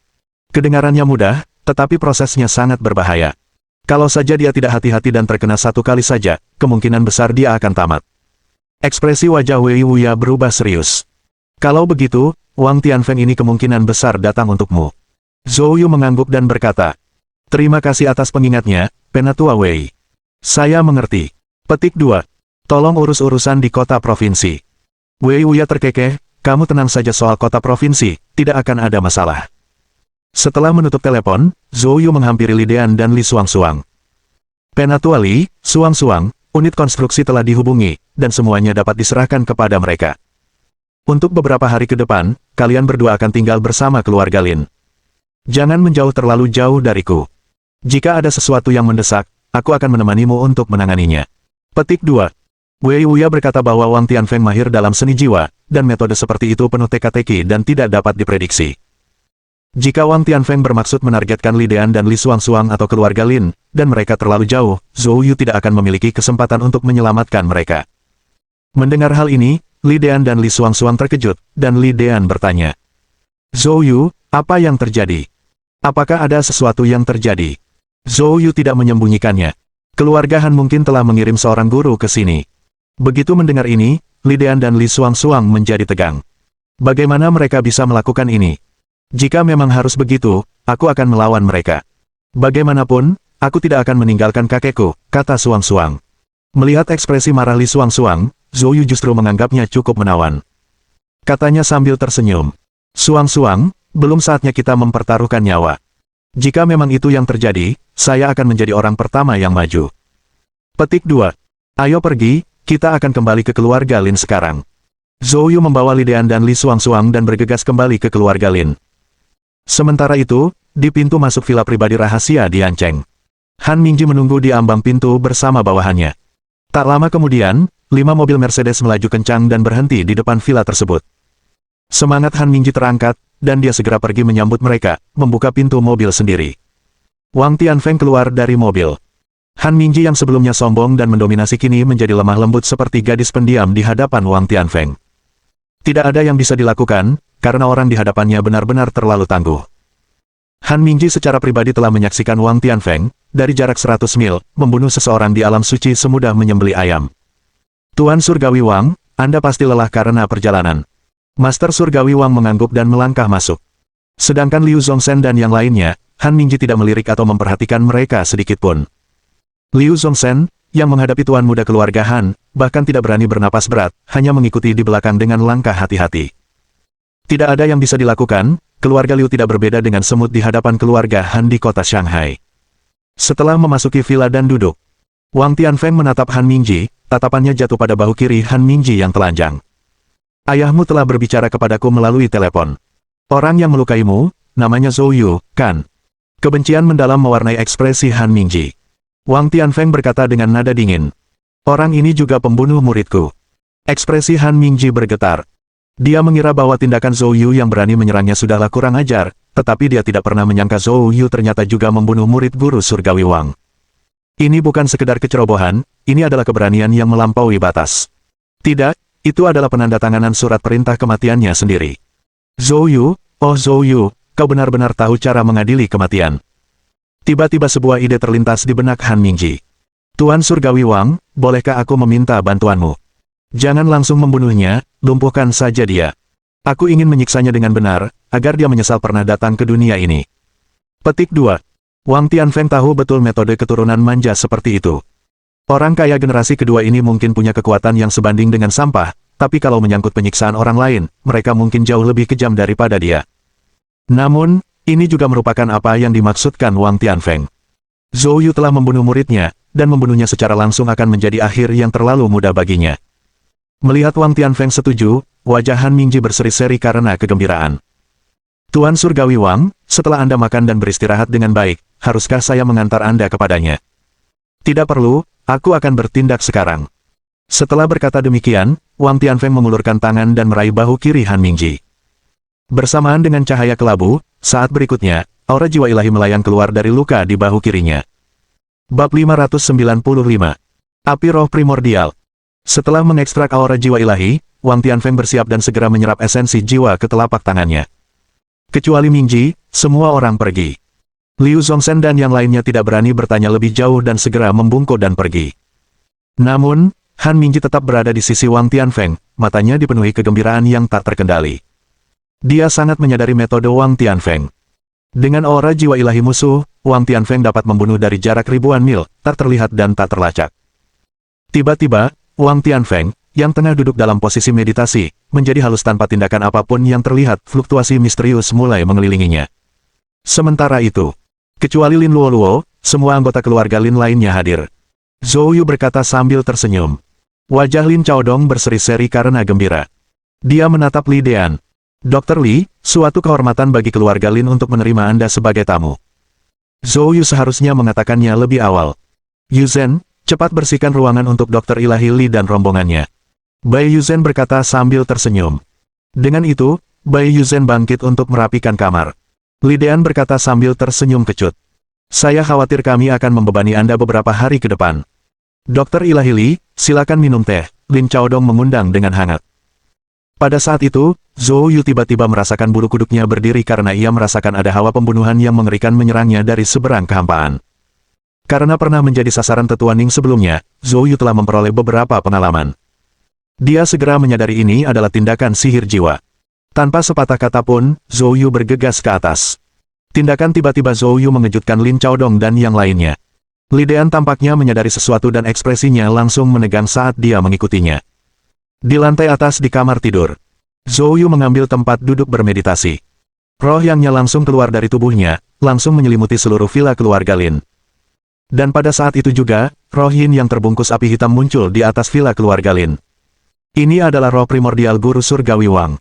Kedengarannya mudah, tetapi prosesnya sangat berbahaya. Kalau saja dia tidak hati-hati dan terkena satu kali saja, kemungkinan besar dia akan tamat. Ekspresi wajah Wei Wuya berubah serius. Kalau begitu, Wang Tianfeng ini kemungkinan besar datang untukmu. Zhou Yu mengangguk dan berkata, terima kasih atas pengingatnya, Penatua Wei. Saya mengerti. Petik 2. Tolong urus urusan di kota provinsi. Wei Wuya terkekeh, kamu tenang saja soal kota provinsi, tidak akan ada masalah. Setelah menutup telepon, Zhou Yu menghampiri Li Dean dan Li Suang-Suang. Penatua Li, Suang-Suang, unit konstruksi telah dihubungi, dan semuanya dapat diserahkan kepada mereka. Untuk beberapa hari ke depan, kalian berdua akan tinggal bersama keluarga Lin. Jangan menjauh terlalu jauh dariku. Jika ada sesuatu yang mendesak, aku akan menemanimu untuk menanganinya. Petik 2. Wei Wuya berkata bahwa Wang Tianfeng mahir dalam seni jiwa, dan metode seperti itu penuh teka-teki dan tidak dapat diprediksi. Jika Wang Tianfeng bermaksud menargetkan Li Dean dan Li Suang-Suang atau keluarga Lin, dan mereka terlalu jauh, Zhou Yu tidak akan memiliki kesempatan untuk menyelamatkan mereka. Mendengar hal ini, Li Dean dan Li Suang-Suang terkejut, dan Li Dean bertanya, Zhou Yu, apa yang terjadi? Apakah ada sesuatu yang terjadi? Zhou Yu tidak menyembunyikannya. Keluarga Han mungkin telah mengirim seorang guru ke sini. Begitu mendengar ini, Li Dean dan Li Suang-Suang menjadi tegang. Bagaimana mereka bisa melakukan ini? Jika memang harus begitu, aku akan melawan mereka. Bagaimanapun, aku tidak akan meninggalkan kakekku, kata Suang-Suang. Melihat ekspresi marah Li Suang-Suang, Zhou Yu justru menganggapnya cukup menawan. Katanya sambil tersenyum. Suang-Suang, belum saatnya kita mempertaruhkan nyawa. Jika memang itu yang terjadi, saya akan menjadi orang pertama yang maju. Petik 2. Ayo pergi, kita akan kembali ke keluarga Lin sekarang. Zhou Yu membawa Li Dean dan Li Suang-Suang dan bergegas kembali ke keluarga Lin. Sementara itu, di pintu masuk villa pribadi rahasia di Yancheng, Han Mingji menunggu di ambang pintu bersama bawahannya. Tak lama kemudian, 5 mobil Mercedes melaju kencang dan berhenti di depan villa tersebut. Semangat Han Mingji terangkat, dan dia segera pergi menyambut mereka, membuka pintu mobil sendiri. Wang Tianfeng keluar dari mobil. Han Mingji yang sebelumnya sombong dan mendominasi kini menjadi lemah lembut seperti gadis pendiam di hadapan Wang Tianfeng. Tidak ada yang bisa dilakukan, karena orang di hadapannya benar-benar terlalu tangguh. Han Mingji secara pribadi telah menyaksikan Wang Tianfeng, dari jarak 100 mil, membunuh seseorang di alam suci semudah menyembelih ayam. Tuan Surgawi Wang, Anda pasti lelah karena perjalanan. Master Surgawi Wang mengangguk dan melangkah masuk. Sedangkan Liu Zongsen dan yang lainnya, Han Mingji tidak melirik atau memperhatikan mereka sedikitpun. Liu Zongsen, yang menghadapi tuan muda keluarga Han, bahkan tidak berani bernapas berat, hanya mengikuti di belakang dengan langkah hati-hati. Tidak ada yang bisa dilakukan, keluarga Liu tidak berbeda dengan semut di hadapan keluarga Han di kota Shanghai. Setelah memasuki villa dan duduk, Wang Tianfeng menatap Han Mingji, tatapannya jatuh pada bahu kiri Han Mingji yang telanjang. Ayahmu telah berbicara kepadaku melalui telepon. Orang yang melukaimu, namanya Zhou Yu, kan? Kebencian mendalam mewarnai ekspresi Han Mingji. Wang Tianfeng berkata dengan nada dingin. Orang ini juga pembunuh muridku. Ekspresi Han Mingji bergetar. Dia mengira bahwa tindakan Zhou Yu yang berani menyerangnya sudahlah kurang ajar, tetapi dia tidak pernah menyangka Zhou Yu ternyata juga membunuh murid guru surgawi Wang. Ini bukan sekedar kecerobohan, ini adalah keberanian yang melampaui batas. Tidak, itu adalah penandatanganan surat perintah kematiannya sendiri. Zhou Yu, oh Zhou Yu, kau benar-benar tahu cara mengadili kematian. Tiba-tiba sebuah ide terlintas di benak Han Mingji. Tuan Surgawi Wang, bolehkah aku meminta bantuanmu? Jangan langsung membunuhnya, lumpuhkan saja dia. Aku ingin menyiksanya dengan benar, agar dia menyesal pernah datang ke dunia ini. Petik 2. Wang Tianfeng tahu betul metode keturunan manja seperti itu. Orang kaya generasi kedua ini mungkin punya kekuatan yang sebanding dengan sampah, tapi kalau menyangkut penyiksaan orang lain, mereka mungkin jauh lebih kejam daripada dia. Namun, ini juga merupakan apa yang dimaksudkan Wang Tianfeng. Zhou Yu telah membunuh muridnya, dan membunuhnya secara langsung akan menjadi akhir yang terlalu mudah baginya. Melihat Wang Tianfeng setuju, wajah Han Mingji berseri-seri karena kegembiraan. Tuan Surgawi Wang, setelah Anda makan dan beristirahat dengan baik, haruskah saya mengantar Anda kepadanya? Tidak perlu, aku akan bertindak sekarang. Setelah berkata demikian, Wang Tianfeng mengulurkan tangan dan meraih bahu kiri Han Mingji. Bersamaan dengan cahaya kelabu, saat berikutnya, aura jiwa ilahi melayang keluar dari luka di bahu kirinya. Bab 595. Api Roh Primordial. Setelah mengekstrak aura jiwa ilahi, Wang Tianfeng bersiap dan segera menyerap esensi jiwa ke telapak tangannya. Kecuali Mingji, semua orang pergi. Liu Zongzhen dan yang lainnya tidak berani bertanya lebih jauh dan segera membungkuk dan pergi. Namun, Han Mingji tetap berada di sisi Wang Tianfeng, matanya dipenuhi kegembiraan yang tak terkendali. Dia sangat menyadari metode Wang Tianfeng. Dengan aura jiwa ilahi musuh, Wang Tianfeng dapat membunuh dari jarak ribuan mil, tak terlihat dan tak terlacak. Tiba-tiba, Wang Tianfeng, yang tengah duduk dalam posisi meditasi, menjadi halus tanpa tindakan apapun yang terlihat, fluktuasi misterius mulai mengelilinginya. Sementara itu, kecuali Lin Luoluo, semua anggota keluarga Lin lainnya hadir. Zhou Yu berkata sambil tersenyum. Wajah Lin Chaodong berseri-seri karena gembira. Dia menatap Li Dean. Dr. Li, suatu kehormatan bagi keluarga Lin untuk menerima Anda sebagai tamu. Zhou Yu seharusnya mengatakannya lebih awal. Yuzhen, cepat bersihkan ruangan untuk Dr. Ilahi Li dan rombongannya. Bai Yuzhen berkata sambil tersenyum. Dengan itu, Bai Yuzhen bangkit untuk merapikan kamar. Li Dean berkata sambil tersenyum kecut. Saya khawatir kami akan membebani Anda beberapa hari ke depan. Dr. Ilahi Li, silakan minum teh, Lin Chaodong mengundang dengan hangat. Pada saat itu, Zhou Yu tiba-tiba merasakan bulu kuduknya berdiri karena ia merasakan ada hawa pembunuhan yang mengerikan menyerangnya dari seberang kehampaan. Karena pernah menjadi sasaran Tetua Ning sebelumnya, Zhou Yu telah memperoleh beberapa pengalaman. Dia segera menyadari ini adalah tindakan sihir jiwa. Tanpa sepatah kata pun, Zhou Yu bergegas ke atas. Tindakan tiba-tiba Zhou Yu mengejutkan Lin Chaodong dan yang lainnya. Li Dean tampaknya menyadari sesuatu dan ekspresinya langsung menegang saat dia mengikutinya. Di lantai atas di kamar tidur, Zhou Yu mengambil tempat duduk bermeditasi. Roh yangnya langsung keluar dari tubuhnya, langsung menyelimuti seluruh villa keluarga Lin. Dan pada saat itu juga, roh yin yang terbungkus api hitam muncul di atas villa keluarga Lin. Ini adalah roh primordial Guru Surgawi Wang.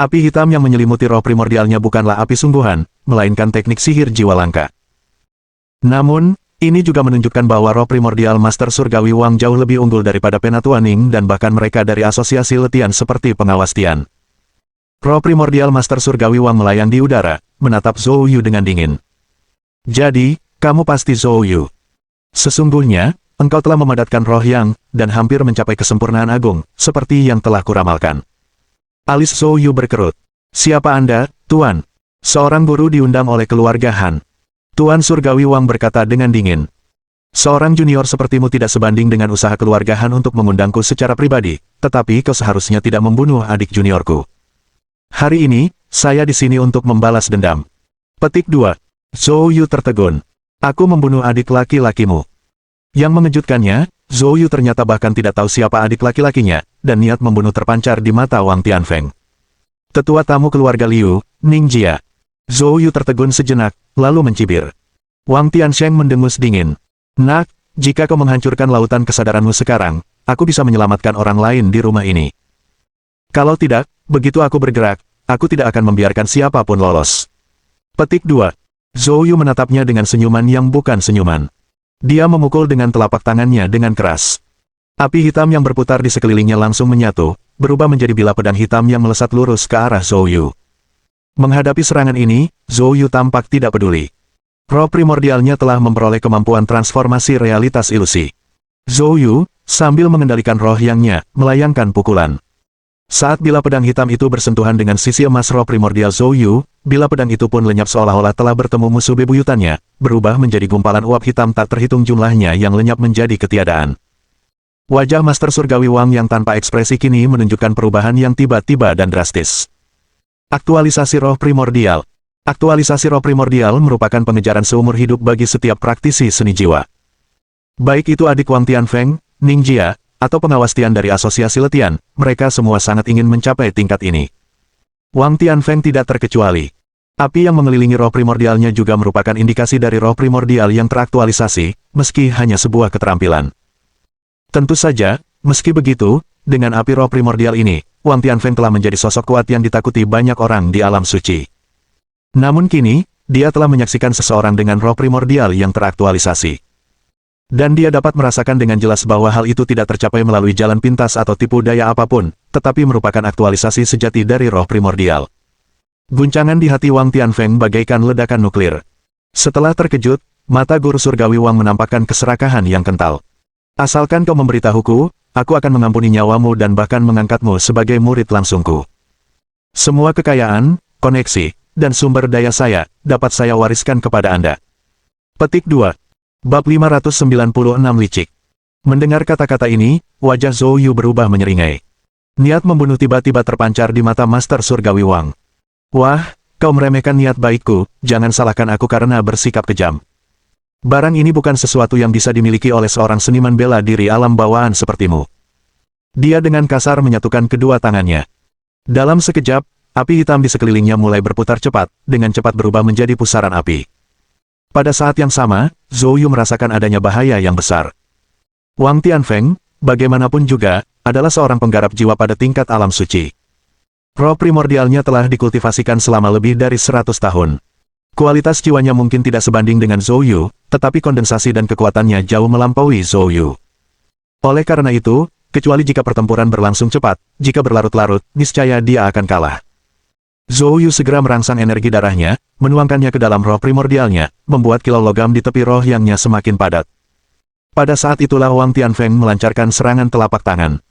Api hitam yang menyelimuti roh primordialnya bukanlah api sungguhan, melainkan teknik sihir jiwa langka. Namun, ini juga menunjukkan bahwa roh primordial Master Surgawi Wang jauh lebih unggul daripada Penatua Ning dan bahkan mereka dari asosiasi letian seperti pengawas Tian. Roh primordial Master Surgawi Wang melayang di udara, menatap Zhou Yu dengan dingin. Jadi, kamu pasti Zhou Yu. Sesungguhnya, engkau telah memadatkan roh yang, dan hampir mencapai kesempurnaan agung, seperti yang telah kuramalkan. Alis Zhou Yu berkerut. Siapa Anda, Tuan? Seorang guru diundang oleh keluarga Han. Tuan Surgawi Wang berkata dengan dingin. Seorang junior sepertimu tidak sebanding dengan usaha keluarga Han untuk mengundangku secara pribadi, tetapi kau seharusnya tidak membunuh adik juniorku. Hari ini, saya di sini untuk membalas dendam. Petik 2. Zhou Yu tertegun. Aku membunuh adik laki-lakimu. Yang mengejutkannya, Zhou Yu ternyata bahkan tidak tahu siapa adik laki-lakinya, dan niat membunuh terpancar di mata Wang Tianfeng. Tetua tamu keluarga Liu, Ning Jia. Zhou Yu tertegun sejenak, lalu mencibir. Wang Tiansheng mendengus dingin. Nak, jika kau menghancurkan lautan kesadaranmu sekarang, aku bisa menyelamatkan orang lain di rumah ini. Kalau tidak, begitu aku bergerak, aku tidak akan membiarkan siapapun lolos. Petik 2. Zhou Yu menatapnya dengan senyuman yang bukan senyuman. Dia memukul dengan telapak tangannya dengan keras. Api hitam yang berputar di sekelilingnya langsung menyatu, berubah menjadi bilah pedang hitam yang melesat lurus ke arah Zhou Yu. Menghadapi serangan ini, Zhou Yu tampak tidak peduli. Roh primordialnya telah memperoleh kemampuan transformasi realitas ilusi. Zhou Yu, sambil mengendalikan roh yangnya, melayangkan pukulan. Saat bilah pedang hitam itu bersentuhan dengan sisi emas roh primordial Zhou Yu, bilah pedang itu pun lenyap seolah-olah telah bertemu musuh bebuyutannya, berubah menjadi gumpalan uap hitam tak terhitung jumlahnya yang lenyap menjadi ketiadaan. Wajah Master Surgawi Wang yang tanpa ekspresi kini menunjukkan perubahan yang tiba-tiba dan drastis. Aktualisasi roh primordial. Aktualisasi roh primordial merupakan pengejaran seumur hidup bagi setiap praktisi seni jiwa. Baik itu adik Wang Tianfeng, Ning Jia, atau pengawas Tian dari asosiasi letian, mereka semua sangat ingin mencapai tingkat ini. Wang Tianfeng tidak terkecuali. Api yang mengelilingi roh primordialnya juga merupakan indikasi dari roh primordial yang teraktualisasi, meski hanya sebuah keterampilan. Tentu saja, meski begitu, dengan api roh primordial ini, Wang Tianfeng telah menjadi sosok kuat yang ditakuti banyak orang di alam suci. Namun kini, dia telah menyaksikan seseorang dengan roh primordial yang teraktualisasi. Dan dia dapat merasakan dengan jelas bahwa hal itu tidak tercapai melalui jalan pintas atau tipu daya apapun, tetapi merupakan aktualisasi sejati dari roh primordial. Guncangan di hati Wang Tianfeng bagaikan ledakan nuklir. Setelah terkejut, mata guru surgawi Wang menampakkan keserakahan yang kental. Asalkan kau memberitahuku, aku akan mengampuni nyawamu dan bahkan mengangkatmu sebagai murid langsungku. Semua kekayaan, koneksi, dan sumber daya saya, dapat saya wariskan kepada Anda. Petik 2. Bab 596 Licik. Mendengar kata-kata ini, wajah Zhou Yu berubah menyeringai. Niat membunuh tiba-tiba terpancar di mata Master Surgawi Wang. Wah, kau meremehkan niat baikku, jangan salahkan aku karena bersikap kejam. Barang ini bukan sesuatu yang bisa dimiliki oleh seorang seniman bela diri alam bawaan sepertimu. Dia dengan kasar menyatukan kedua tangannya. Dalam sekejap, api hitam di sekelilingnya mulai berputar cepat, dengan cepat berubah menjadi pusaran api. Pada saat yang sama, Zhou Yu merasakan adanya bahaya yang besar. Wang Tianfeng, bagaimanapun juga, adalah seorang penggarap jiwa pada tingkat alam suci. Roh primordialnya telah dikultivasikan selama lebih dari 100 tahun. Kualitas jiwanya mungkin tidak sebanding dengan Zhou Yu, tetapi kondensasi dan kekuatannya jauh melampaui Zhou Yu. Oleh karena itu, kecuali jika pertempuran berlangsung cepat, jika berlarut-larut, niscaya dia akan kalah. Zhou Yu segera merangsang energi darahnya, menuangkannya ke dalam roh primordialnya, membuat kilau logam di tepi roh yangnya semakin padat. Pada saat itulah Wang Tianfeng melancarkan serangan telapak tangan.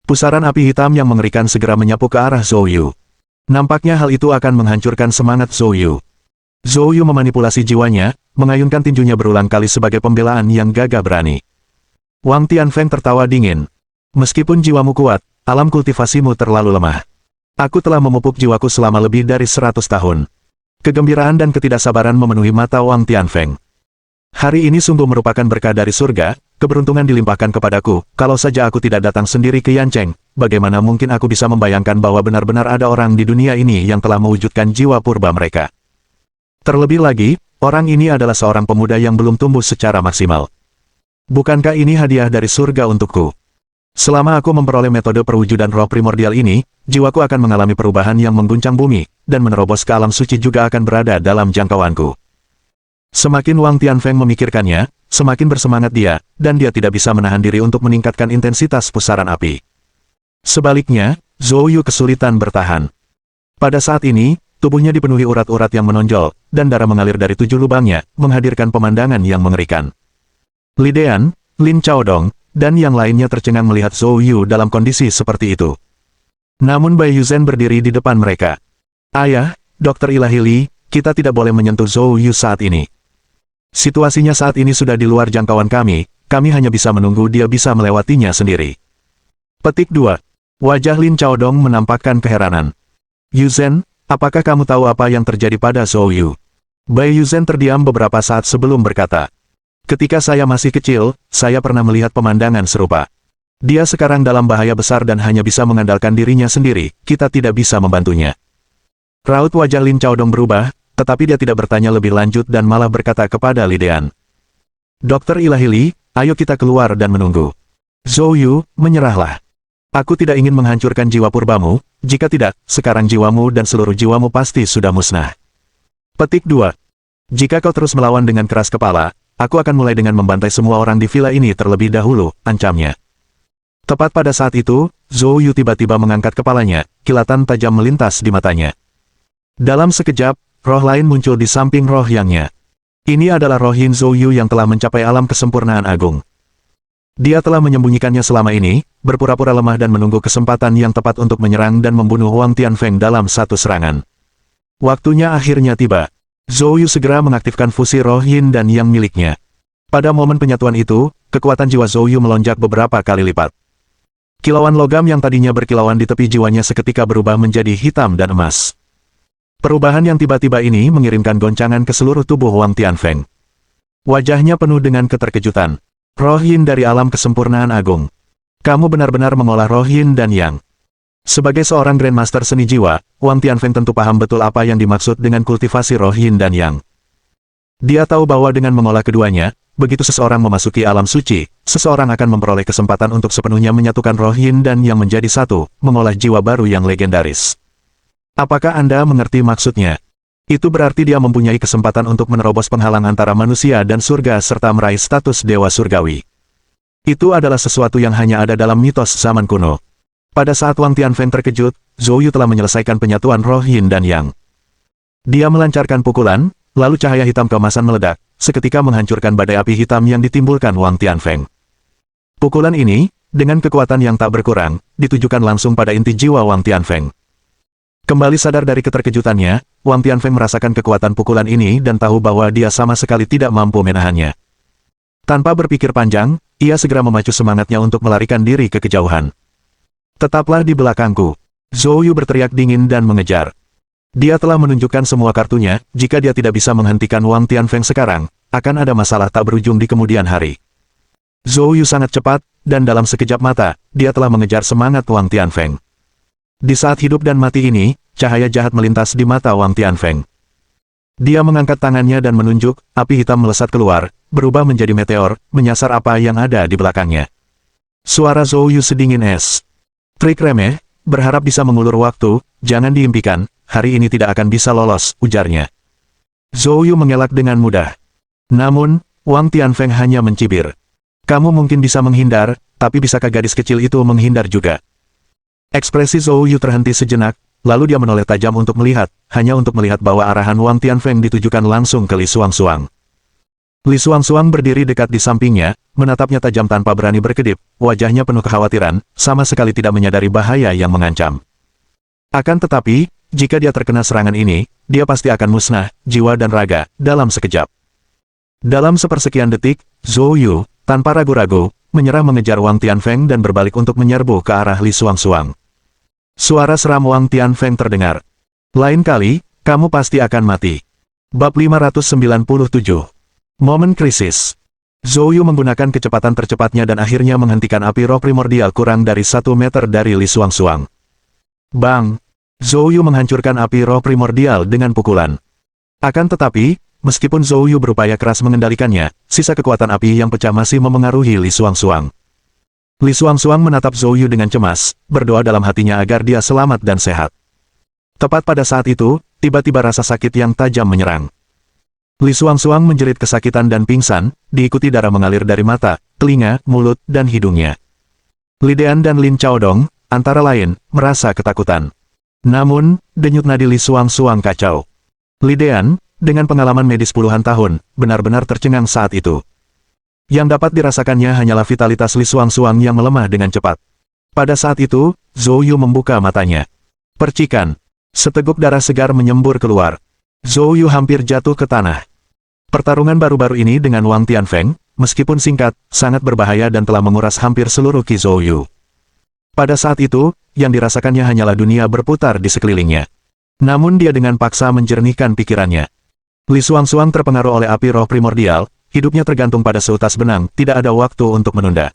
Pusaran api hitam yang mengerikan segera menyapu ke arah Zhou Yu. Nampaknya hal itu akan menghancurkan semangat Zhou Yu. Zhou Yu memanipulasi jiwanya, mengayunkan tinjunya berulang kali sebagai pembelaan yang gagah berani. Wang Tianfeng tertawa dingin. Meskipun jiwamu kuat, alam kultivasimu terlalu lemah. Aku telah memupuk jiwaku selama lebih dari 100 tahun. Kegembiraan dan ketidaksabaran memenuhi mata Wang Tianfeng. Hari ini sungguh merupakan berkah dari surga, keberuntungan dilimpahkan kepadaku, kalau saja aku tidak datang sendiri ke Yancheng, bagaimana mungkin aku bisa membayangkan bahwa benar-benar ada orang di dunia ini yang telah mewujudkan jiwa purba mereka. Terlebih lagi, orang ini adalah seorang pemuda yang belum tumbuh secara maksimal. Bukankah ini hadiah dari surga untukku? Selama aku memperoleh metode perwujudan roh primordial ini, jiwaku akan mengalami perubahan yang mengguncang bumi, dan menerobos ke alam suci juga akan berada dalam jangkauanku. Semakin Wang Tianfeng memikirkannya, semakin bersemangat dia, dan dia tidak bisa menahan diri untuk meningkatkan intensitas pusaran api. Sebaliknya, Zhou Yu kesulitan bertahan. Pada saat ini, tubuhnya dipenuhi urat-urat yang menonjol, dan darah mengalir dari 7 lubangnya, menghadirkan pemandangan yang mengerikan. Li Dean, Lin Chaodong, dan yang lainnya tercengang melihat Zhou Yu dalam kondisi seperti itu. Namun Bai Yuzhen berdiri di depan mereka. Ayah, Dr. Ilahi Li, kita tidak boleh menyentuh Zhou Yu saat ini. Situasinya saat ini sudah di luar jangkauan kami hanya bisa menunggu dia bisa melewatinya sendiri. Petik 2. Wajah Lin Chaodong menampakkan keheranan. Yuzhen, apakah kamu tahu apa yang terjadi pada Zhou Yu? Bai Yuzhen terdiam beberapa saat sebelum berkata. Ketika saya masih kecil, saya pernah melihat pemandangan serupa. Dia sekarang dalam bahaya besar dan hanya bisa mengandalkan dirinya sendiri, kita tidak bisa membantunya. Raut wajah Lin Chaodong berubah, tetapi dia tidak bertanya lebih lanjut dan malah berkata kepada Li Dean. Dr. Ilahi Li, ayo kita keluar dan menunggu. Zhou Yu, menyerahlah. Aku tidak ingin menghancurkan jiwa purbamu, jika tidak, sekarang jiwamu dan seluruh jiwamu pasti sudah musnah. Petik 2. Jika kau terus melawan dengan keras kepala, aku akan mulai dengan membantai semua orang di villa ini terlebih dahulu, ancamnya. Tepat pada saat itu, Zhou Yu tiba-tiba mengangkat kepalanya, kilatan tajam melintas di matanya. Dalam sekejap, roh lain muncul di samping roh yangnya. Ini adalah roh Yin Zhou Yu yang telah mencapai alam kesempurnaan agung. Dia telah menyembunyikannya selama ini, berpura-pura lemah dan menunggu kesempatan yang tepat untuk menyerang dan membunuh Wang Tianfeng dalam satu serangan. Waktunya akhirnya tiba. Zhou Yu segera mengaktifkan fusi roh Yin dan Yang miliknya. Pada momen penyatuan itu, kekuatan jiwa Zhou Yu melonjak beberapa kali lipat. Kilauan logam yang tadinya berkilauan di tepi jiwanya seketika berubah menjadi hitam dan emas. Perubahan yang tiba-tiba ini mengirimkan goncangan ke seluruh tubuh Wang Tianfeng. Wajahnya penuh dengan keterkejutan. Roh Yin dari alam kesempurnaan agung. Kamu benar-benar mengolah roh yin dan yang. Sebagai seorang Grandmaster seni jiwa, Wang Tianfeng tentu paham betul apa yang dimaksud dengan kultivasi roh yin dan yang. Dia tahu bahwa dengan mengolah keduanya, begitu seseorang memasuki alam suci, seseorang akan memperoleh kesempatan untuk sepenuhnya menyatukan roh yin dan yang menjadi satu, mengolah jiwa baru yang legendaris. Apakah Anda mengerti maksudnya? Itu berarti dia mempunyai kesempatan untuk menerobos penghalang antara manusia dan surga serta meraih status dewa surgawi. Itu adalah sesuatu yang hanya ada dalam mitos zaman kuno. Pada saat Wang Tianfeng terkejut, Zhou Yu telah menyelesaikan penyatuan roh yin dan yang. Dia melancarkan pukulan, lalu cahaya hitam keemasan meledak, seketika menghancurkan badai api hitam yang ditimbulkan Wang Tianfeng. Pukulan ini, dengan kekuatan yang tak berkurang, ditujukan langsung pada inti jiwa Wang Tianfeng. Kembali sadar dari keterkejutannya, Wang Tianfeng merasakan kekuatan pukulan ini dan tahu bahwa dia sama sekali tidak mampu menahannya. Tanpa berpikir panjang, ia segera memacu semangatnya untuk melarikan diri ke kejauhan. Tetaplah di belakangku. Zhou Yu berteriak dingin dan mengejar. Dia telah menunjukkan semua kartunya, jika dia tidak bisa menghentikan Wang Tianfeng sekarang, akan ada masalah tak berujung di kemudian hari. Zhou Yu sangat cepat, dan dalam sekejap mata, dia telah mengejar semangat Wang Tianfeng. Di saat hidup dan mati ini, cahaya jahat melintas di mata Wang Tianfeng. Dia mengangkat tangannya dan menunjuk, api hitam melesat keluar, berubah menjadi meteor, menyasar apa yang ada di belakangnya. Suara Zhou Yu sedingin es. Trik remeh, berharap bisa mengulur waktu, jangan diimpikan, hari ini tidak akan bisa lolos, ujarnya. Zhou Yu mengelak dengan mudah. Namun, Wang Tianfeng hanya mencibir. Kamu mungkin bisa menghindar, tapi bisakah gadis kecil itu menghindar juga? Ekspresi Zhou Yu terhenti sejenak, lalu dia menoleh tajam untuk melihat, hanya untuk melihat bahwa arahan Wang Tianfeng ditujukan langsung ke Li Xuangxuang. Li Xuangxuang berdiri dekat di sampingnya, menatapnya tajam tanpa berani berkedip, wajahnya penuh kekhawatiran, sama sekali tidak menyadari bahaya yang mengancam. Akan tetapi, jika dia terkena serangan ini, dia pasti akan musnah, jiwa dan raga, dalam sekejap. Dalam sepersekian detik, Zhou Yu, tanpa ragu-ragu, menyerah mengejar Wang Tianfeng dan berbalik untuk menyerbu ke arah Li Xuangxuang. Suara seram Wang Tianfeng terdengar. Lain kali, kamu pasti akan mati. Bab 597. Momen krisis. Zhou Yu menggunakan kecepatan tercepatnya dan akhirnya menghentikan api roh primordial kurang dari 1 meter dari Li Xuangxuang. Bang! Zhou Yu menghancurkan api roh primordial dengan pukulan. Akan tetapi, meskipun Zhou Yu berupaya keras mengendalikannya, sisa kekuatan api yang pecah masih memengaruhi Li Xuangxuang. Li Xuangxuang menatap Zhou Yu dengan cemas, berdoa dalam hatinya agar dia selamat dan sehat. Tepat pada saat itu, tiba-tiba rasa sakit yang tajam menyerang. Li Xuangxuang menjerit kesakitan dan pingsan, diikuti darah mengalir dari mata, telinga, mulut, dan hidungnya. Li Dean dan Lin Chaodong, antara lain, merasa ketakutan. Namun, denyut nadi Li Xuangxuang kacau. Li Dean, dengan pengalaman medis puluhan tahun, benar-benar tercengang saat itu. Yang dapat dirasakannya hanyalah vitalitas Li Xuangxuang yang melemah dengan cepat. Pada saat itu, Zhou Yu membuka matanya. Percikan. Seteguk darah segar menyembur keluar. Zhou Yu hampir jatuh ke tanah. Pertarungan baru-baru ini dengan Wang Tianfeng, meskipun singkat, sangat berbahaya dan telah menguras hampir seluruh Qi Zhou Yu. Pada saat itu, yang dirasakannya hanyalah dunia berputar di sekelilingnya. Namun dia dengan paksa menjernihkan pikirannya. Li Xuangxuang terpengaruh oleh api roh primordial, hidupnya tergantung pada seutas benang, tidak ada waktu untuk menunda.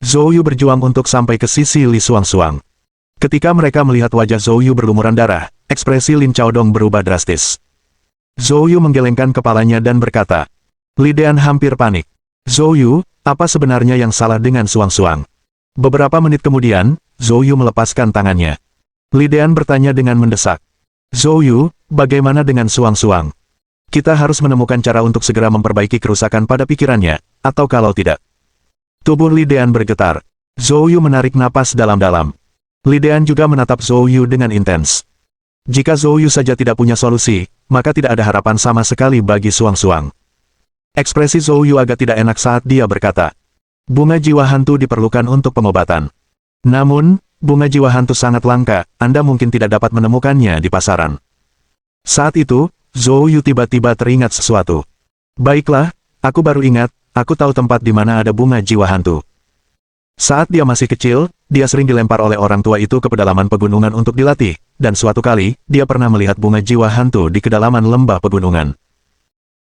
Zhou Yu berjuang untuk sampai ke sisi Li Xuangxuang. Ketika mereka melihat wajah Zhou Yu berlumuran darah, ekspresi Lin Chaodong berubah drastis. Zhou Yu menggelengkan kepalanya dan berkata, Li Dean hampir panik. Zhou Yu, apa sebenarnya yang salah dengan Xuangxuang? Beberapa menit kemudian, Zhou Yu melepaskan tangannya. Li Dean bertanya dengan mendesak. Zhou Yu, bagaimana dengan Xuangxuang? Kita harus menemukan cara untuk segera memperbaiki kerusakan pada pikirannya, atau kalau tidak. Tubuh Li Dean bergetar. Zhou Yu menarik napas dalam-dalam. Li Dean juga menatap Zhou Yu dengan intens. Jika Zhou Yu saja tidak punya solusi, maka tidak ada harapan sama sekali bagi Xuangxuang. Ekspresi Zhou Yu agak tidak enak saat dia berkata, bunga jiwa hantu diperlukan untuk pengobatan. Namun, bunga jiwa hantu sangat langka, Anda mungkin tidak dapat menemukannya di pasaran. Saat itu, Zhou Yu tiba-tiba teringat sesuatu. Baiklah, aku baru ingat, aku tahu tempat di mana ada bunga jiwa hantu. Saat dia masih kecil, dia sering dilempar oleh orang tua itu ke pedalaman pegunungan untuk dilatih, dan suatu kali, dia pernah melihat bunga jiwa hantu di kedalaman lembah pegunungan.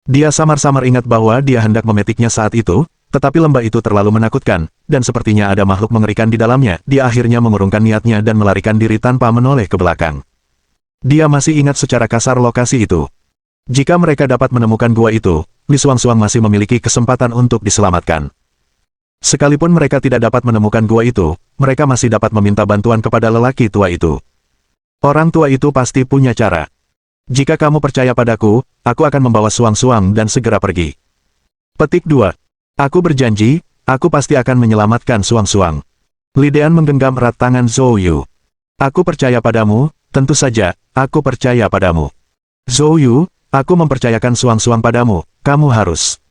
Dia samar-samar ingat bahwa dia hendak memetiknya saat itu, tetapi lembah itu terlalu menakutkan, dan sepertinya ada makhluk mengerikan di dalamnya. Dia akhirnya mengurungkan niatnya dan melarikan diri tanpa menoleh ke belakang. Dia masih ingat secara kasar lokasi itu. Jika mereka dapat menemukan gua itu, Li Xuangxuang masih memiliki kesempatan untuk diselamatkan. Sekalipun mereka tidak dapat menemukan gua itu, mereka masih dapat meminta bantuan kepada lelaki tua itu. Orang tua itu pasti punya cara. Jika kamu percaya padaku, aku akan membawa Xuangxuang dan segera pergi. Petik 2. Aku berjanji, aku pasti akan menyelamatkan Xuangxuang. Li Dean menggenggam erat tangan Zhou Yu. Aku percaya padamu, tentu saja, aku percaya padamu. Zhou Yu, aku mempercayakan Xuangxuang padamu, kamu harus.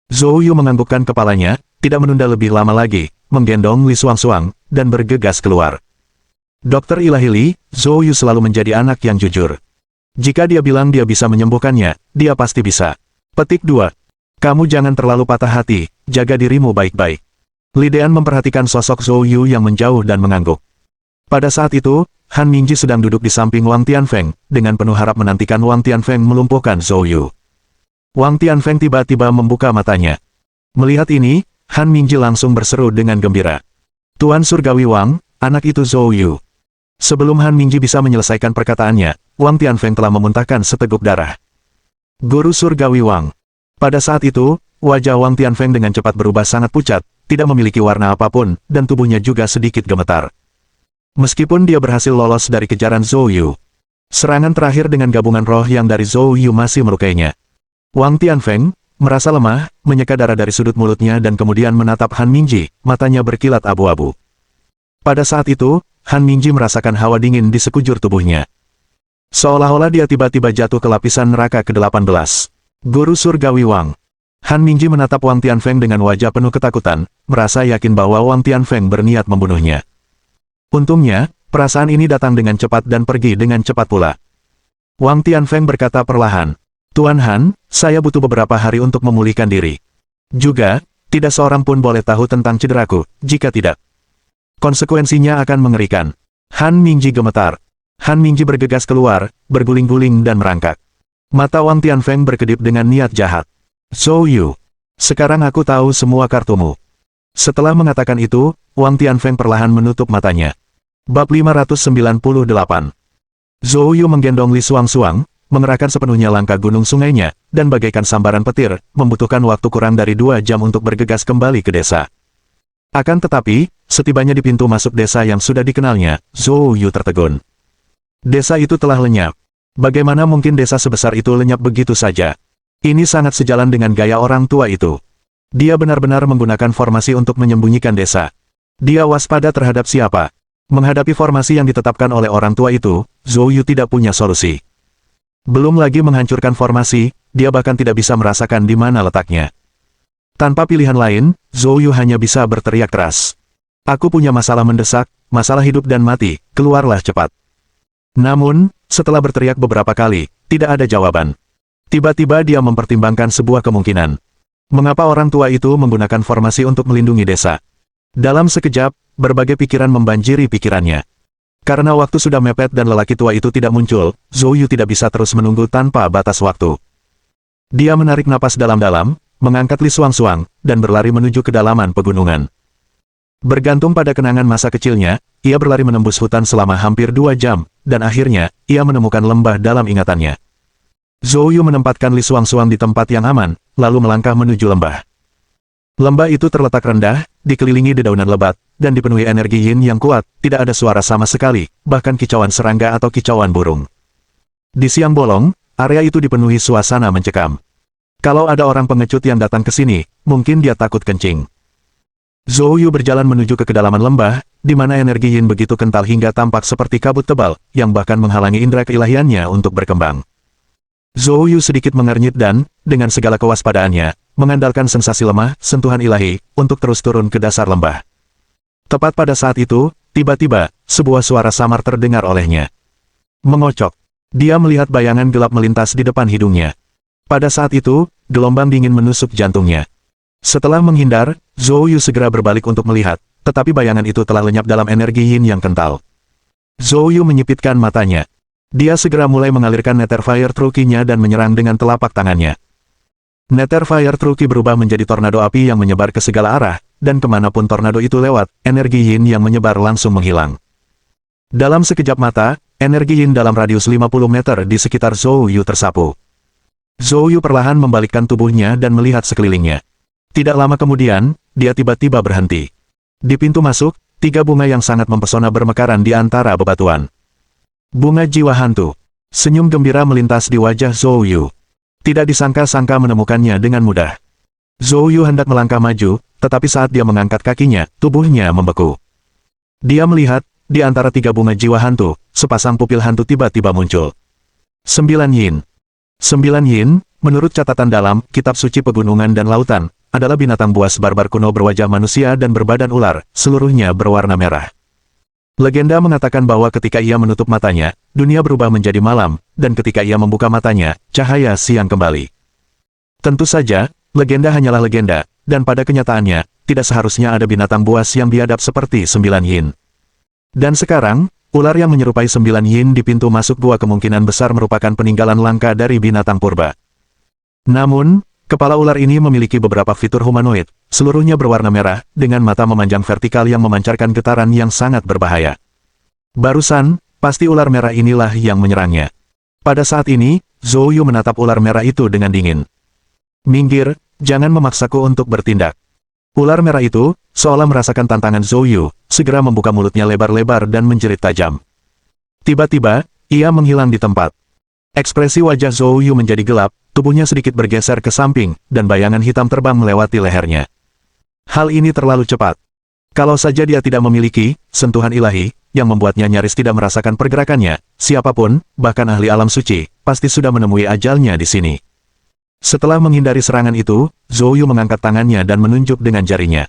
Zhou Yu menganggukkan kepalanya, tidak menunda lebih lama lagi, menggendong Li Xuangxuang, dan bergegas keluar. Dokter Ilahi Li, Zhou Yu selalu menjadi anak yang jujur. Jika dia bilang dia bisa menyembuhkannya, dia pasti bisa. Petik 2. Kamu jangan terlalu patah hati, jaga dirimu baik-baik. Li Dean memperhatikan sosok Zhou Yu yang menjauh dan mengangguk. Pada saat itu, Han Mingji sedang duduk di samping Wang Tianfeng, dengan penuh harap menantikan Wang Tianfeng melumpuhkan Zhou Yu. Wang Tianfeng tiba-tiba membuka matanya. Melihat ini, Han Mingji langsung berseru dengan gembira. Tuan Surgawi Wang, anak itu Zhou Yu. Sebelum Han Mingji bisa menyelesaikan perkataannya, Wang Tianfeng telah memuntahkan seteguk darah. Guru Surgawi Wang. Pada saat itu, wajah Wang Tianfeng dengan cepat berubah sangat pucat, tidak memiliki warna apapun, dan tubuhnya juga sedikit gemetar. Meskipun dia berhasil lolos dari kejaran Zhou Yu, serangan terakhir dengan gabungan roh yang dari Zhou Yu masih melukainya. Wang Tianfeng merasa lemah, menyeka darah dari sudut mulutnya dan kemudian menatap Han Mingji, matanya berkilat abu-abu. Pada saat itu, Han Mingji merasakan hawa dingin di sekujur tubuhnya. Seolah-olah dia tiba-tiba jatuh ke lapisan neraka ke-18. Guru Surgawi Wang. Han Mingji menatap Wang Tianfeng dengan wajah penuh ketakutan, merasa yakin bahwa Wang Tianfeng berniat membunuhnya. Untungnya, perasaan ini datang dengan cepat dan pergi dengan cepat pula. Wang Tianfeng berkata perlahan, Tuan Han, saya butuh beberapa hari untuk memulihkan diri. Juga, tidak seorang pun boleh tahu tentang cederaku, jika tidak, konsekuensinya akan mengerikan. Han Mingji gemetar. Han Mingji bergegas keluar, berguling-guling dan merangkak. Mata Wang Tianfeng berkedip dengan niat jahat. Zhou Yu, sekarang aku tahu semua kartumu. Setelah mengatakan itu, Wang Tianfeng perlahan menutup matanya. Bab 598. Zhou Yu menggendong Li Xuangxuang, mengerahkan sepenuhnya langkah gunung sungainya, dan bagaikan sambaran petir, membutuhkan waktu kurang dari 2 jam untuk bergegas kembali ke desa. Akan tetapi, setibanya di pintu masuk desa yang sudah dikenalnya, Zhou Yu tertegun. Desa itu telah lenyap. Bagaimana mungkin desa sebesar itu lenyap begitu saja? Ini sangat sejalan dengan gaya orang tua itu. Dia benar-benar menggunakan formasi untuk menyembunyikan desa. Dia waspada terhadap siapa? Menghadapi formasi yang ditetapkan oleh orang tua itu, Zhou Yu tidak punya solusi. Belum lagi menghancurkan formasi, dia bahkan tidak bisa merasakan di mana letaknya. Tanpa pilihan lain, Zhou Yu hanya bisa berteriak keras. Aku punya masalah mendesak, masalah hidup dan mati, keluarlah cepat. Namun, setelah berteriak beberapa kali, tidak ada jawaban. Tiba-tiba dia mempertimbangkan sebuah kemungkinan. Mengapa orang tua itu menggunakan formasi untuk melindungi desa? Dalam sekejap, berbagai pikiran membanjiri pikirannya. Karena waktu sudah mepet dan lelaki tua itu tidak muncul, Zhou Yu tidak bisa terus menunggu tanpa batas waktu. Dia menarik napas dalam-dalam, mengangkat Li Xuangxuang, dan berlari menuju kedalaman pegunungan. Bergantung pada kenangan masa kecilnya, ia berlari menembus hutan selama hampir 2 jam, dan akhirnya, ia menemukan lembah dalam ingatannya. Zhou Yu menempatkan Li Xuangxuang di tempat yang aman, lalu melangkah menuju lembah. Lembah itu terletak rendah, dikelilingi dedaunan lebat, dan dipenuhi energi yin yang kuat, tidak ada suara sama sekali, bahkan kicauan serangga atau kicauan burung. Di siang bolong, area itu dipenuhi suasana mencekam. Kalau ada orang pengecut yang datang ke sini, mungkin dia takut kencing. Zhou Yu berjalan menuju ke kedalaman lembah, di mana energi yin begitu kental hingga tampak seperti kabut tebal, yang bahkan menghalangi indera keilahiannya untuk berkembang. Zhou Yu sedikit mengernyit dan, dengan segala kewaspadaannya, mengandalkan sensasi lemah, sentuhan ilahi, untuk terus turun ke dasar lembah. Tepat pada saat itu, tiba-tiba, sebuah suara samar terdengar olehnya. Mengocok. Dia melihat bayangan gelap melintas di depan hidungnya. Pada saat itu, gelombang dingin menusuk jantungnya. Setelah menghindar, Zhou Yu segera berbalik untuk melihat, tetapi bayangan itu telah lenyap dalam energi yin yang kental. Zhou Yu menyipitkan matanya. Dia segera mulai mengalirkan Nether Fire Truki-nya dan menyerang dengan telapak tangannya. Nether Fire Truck berubah menjadi tornado api yang menyebar ke segala arah, dan kemanapun tornado itu lewat, energi yin yang menyebar langsung menghilang. Dalam sekejap mata, energi yin dalam radius 50 meter di sekitar Zhou Yu tersapu. Zhou Yu perlahan membalikkan tubuhnya dan melihat sekelilingnya. Tidak lama kemudian, dia tiba-tiba berhenti. Di pintu masuk, 3 bunga yang sangat mempesona bermekaran di antara bebatuan. Bunga jiwa hantu. Senyum gembira melintas di wajah Zhou Yu. Tidak disangka-sangka menemukannya dengan mudah. Zhou Yu hendak melangkah maju, tetapi saat dia mengangkat kakinya, tubuhnya membeku. Dia melihat, di antara 3 bunga jiwa hantu, sepasang pupil hantu tiba-tiba muncul. 9 yin. 9 yin, menurut catatan dalam Kitab Suci Pegunungan dan Lautan, adalah binatang buas barbar kuno berwajah manusia dan berbadan ular, seluruhnya berwarna merah. Legenda mengatakan bahwa ketika ia menutup matanya, dunia berubah menjadi malam, dan ketika ia membuka matanya, cahaya siang kembali. Tentu saja, legenda hanyalah legenda, dan pada kenyataannya, tidak seharusnya ada binatang buas yang biadab seperti 9 yin. Dan sekarang, ular yang menyerupai 9 yin di pintu masuk gua kemungkinan besar merupakan peninggalan langka dari binatang purba. Namun, kepala ular ini memiliki beberapa fitur humanoid, seluruhnya berwarna merah, dengan mata memanjang vertikal yang memancarkan getaran yang sangat berbahaya. Barusan, pasti ular merah inilah yang menyerangnya. Pada saat ini, Zhou Yu menatap ular merah itu dengan dingin. Minggir, jangan memaksaku untuk bertindak. Ular merah itu, seolah merasakan tantangan Zhou Yu, segera membuka mulutnya lebar-lebar dan menjerit tajam. Tiba-tiba, ia menghilang di tempat. Ekspresi wajah Zhou Yu menjadi gelap, tubuhnya sedikit bergeser ke samping, dan bayangan hitam terbang melewati lehernya. Hal ini terlalu cepat. Kalau saja dia tidak memiliki sentuhan ilahi, yang membuatnya nyaris tidak merasakan pergerakannya, siapapun, bahkan ahli alam suci, pasti sudah menemui ajalnya di sini. Setelah menghindari serangan itu, Zhou Yu mengangkat tangannya dan menunjuk dengan jarinya.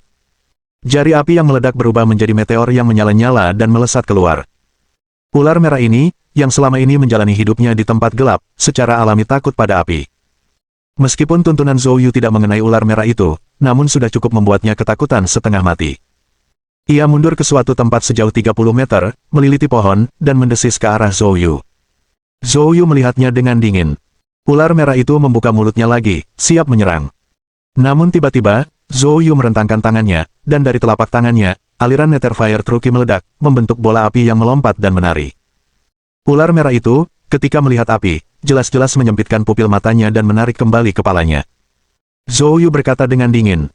Jari api yang meledak berubah menjadi meteor yang menyala-nyala dan melesat keluar. Ular merah ini, yang selama ini menjalani hidupnya di tempat gelap, secara alami takut pada api. Meskipun tuntunan Zhou Yu tidak mengenai ular merah itu, namun sudah cukup membuatnya ketakutan setengah mati. Ia mundur ke suatu tempat sejauh 30 meter, meliliti pohon, dan mendesis ke arah Zhou Yu. Zhou Yu melihatnya dengan dingin. Ular merah itu membuka mulutnya lagi, siap menyerang. Namun tiba-tiba, Zhou Yu merentangkan tangannya, dan dari telapak tangannya, aliran Nether Fire Truck meledak, membentuk bola api yang melompat dan menari. Ular merah itu, ketika melihat api, jelas-jelas menyempitkan pupil matanya dan menarik kembali kepalanya. Zhou Yu berkata dengan dingin,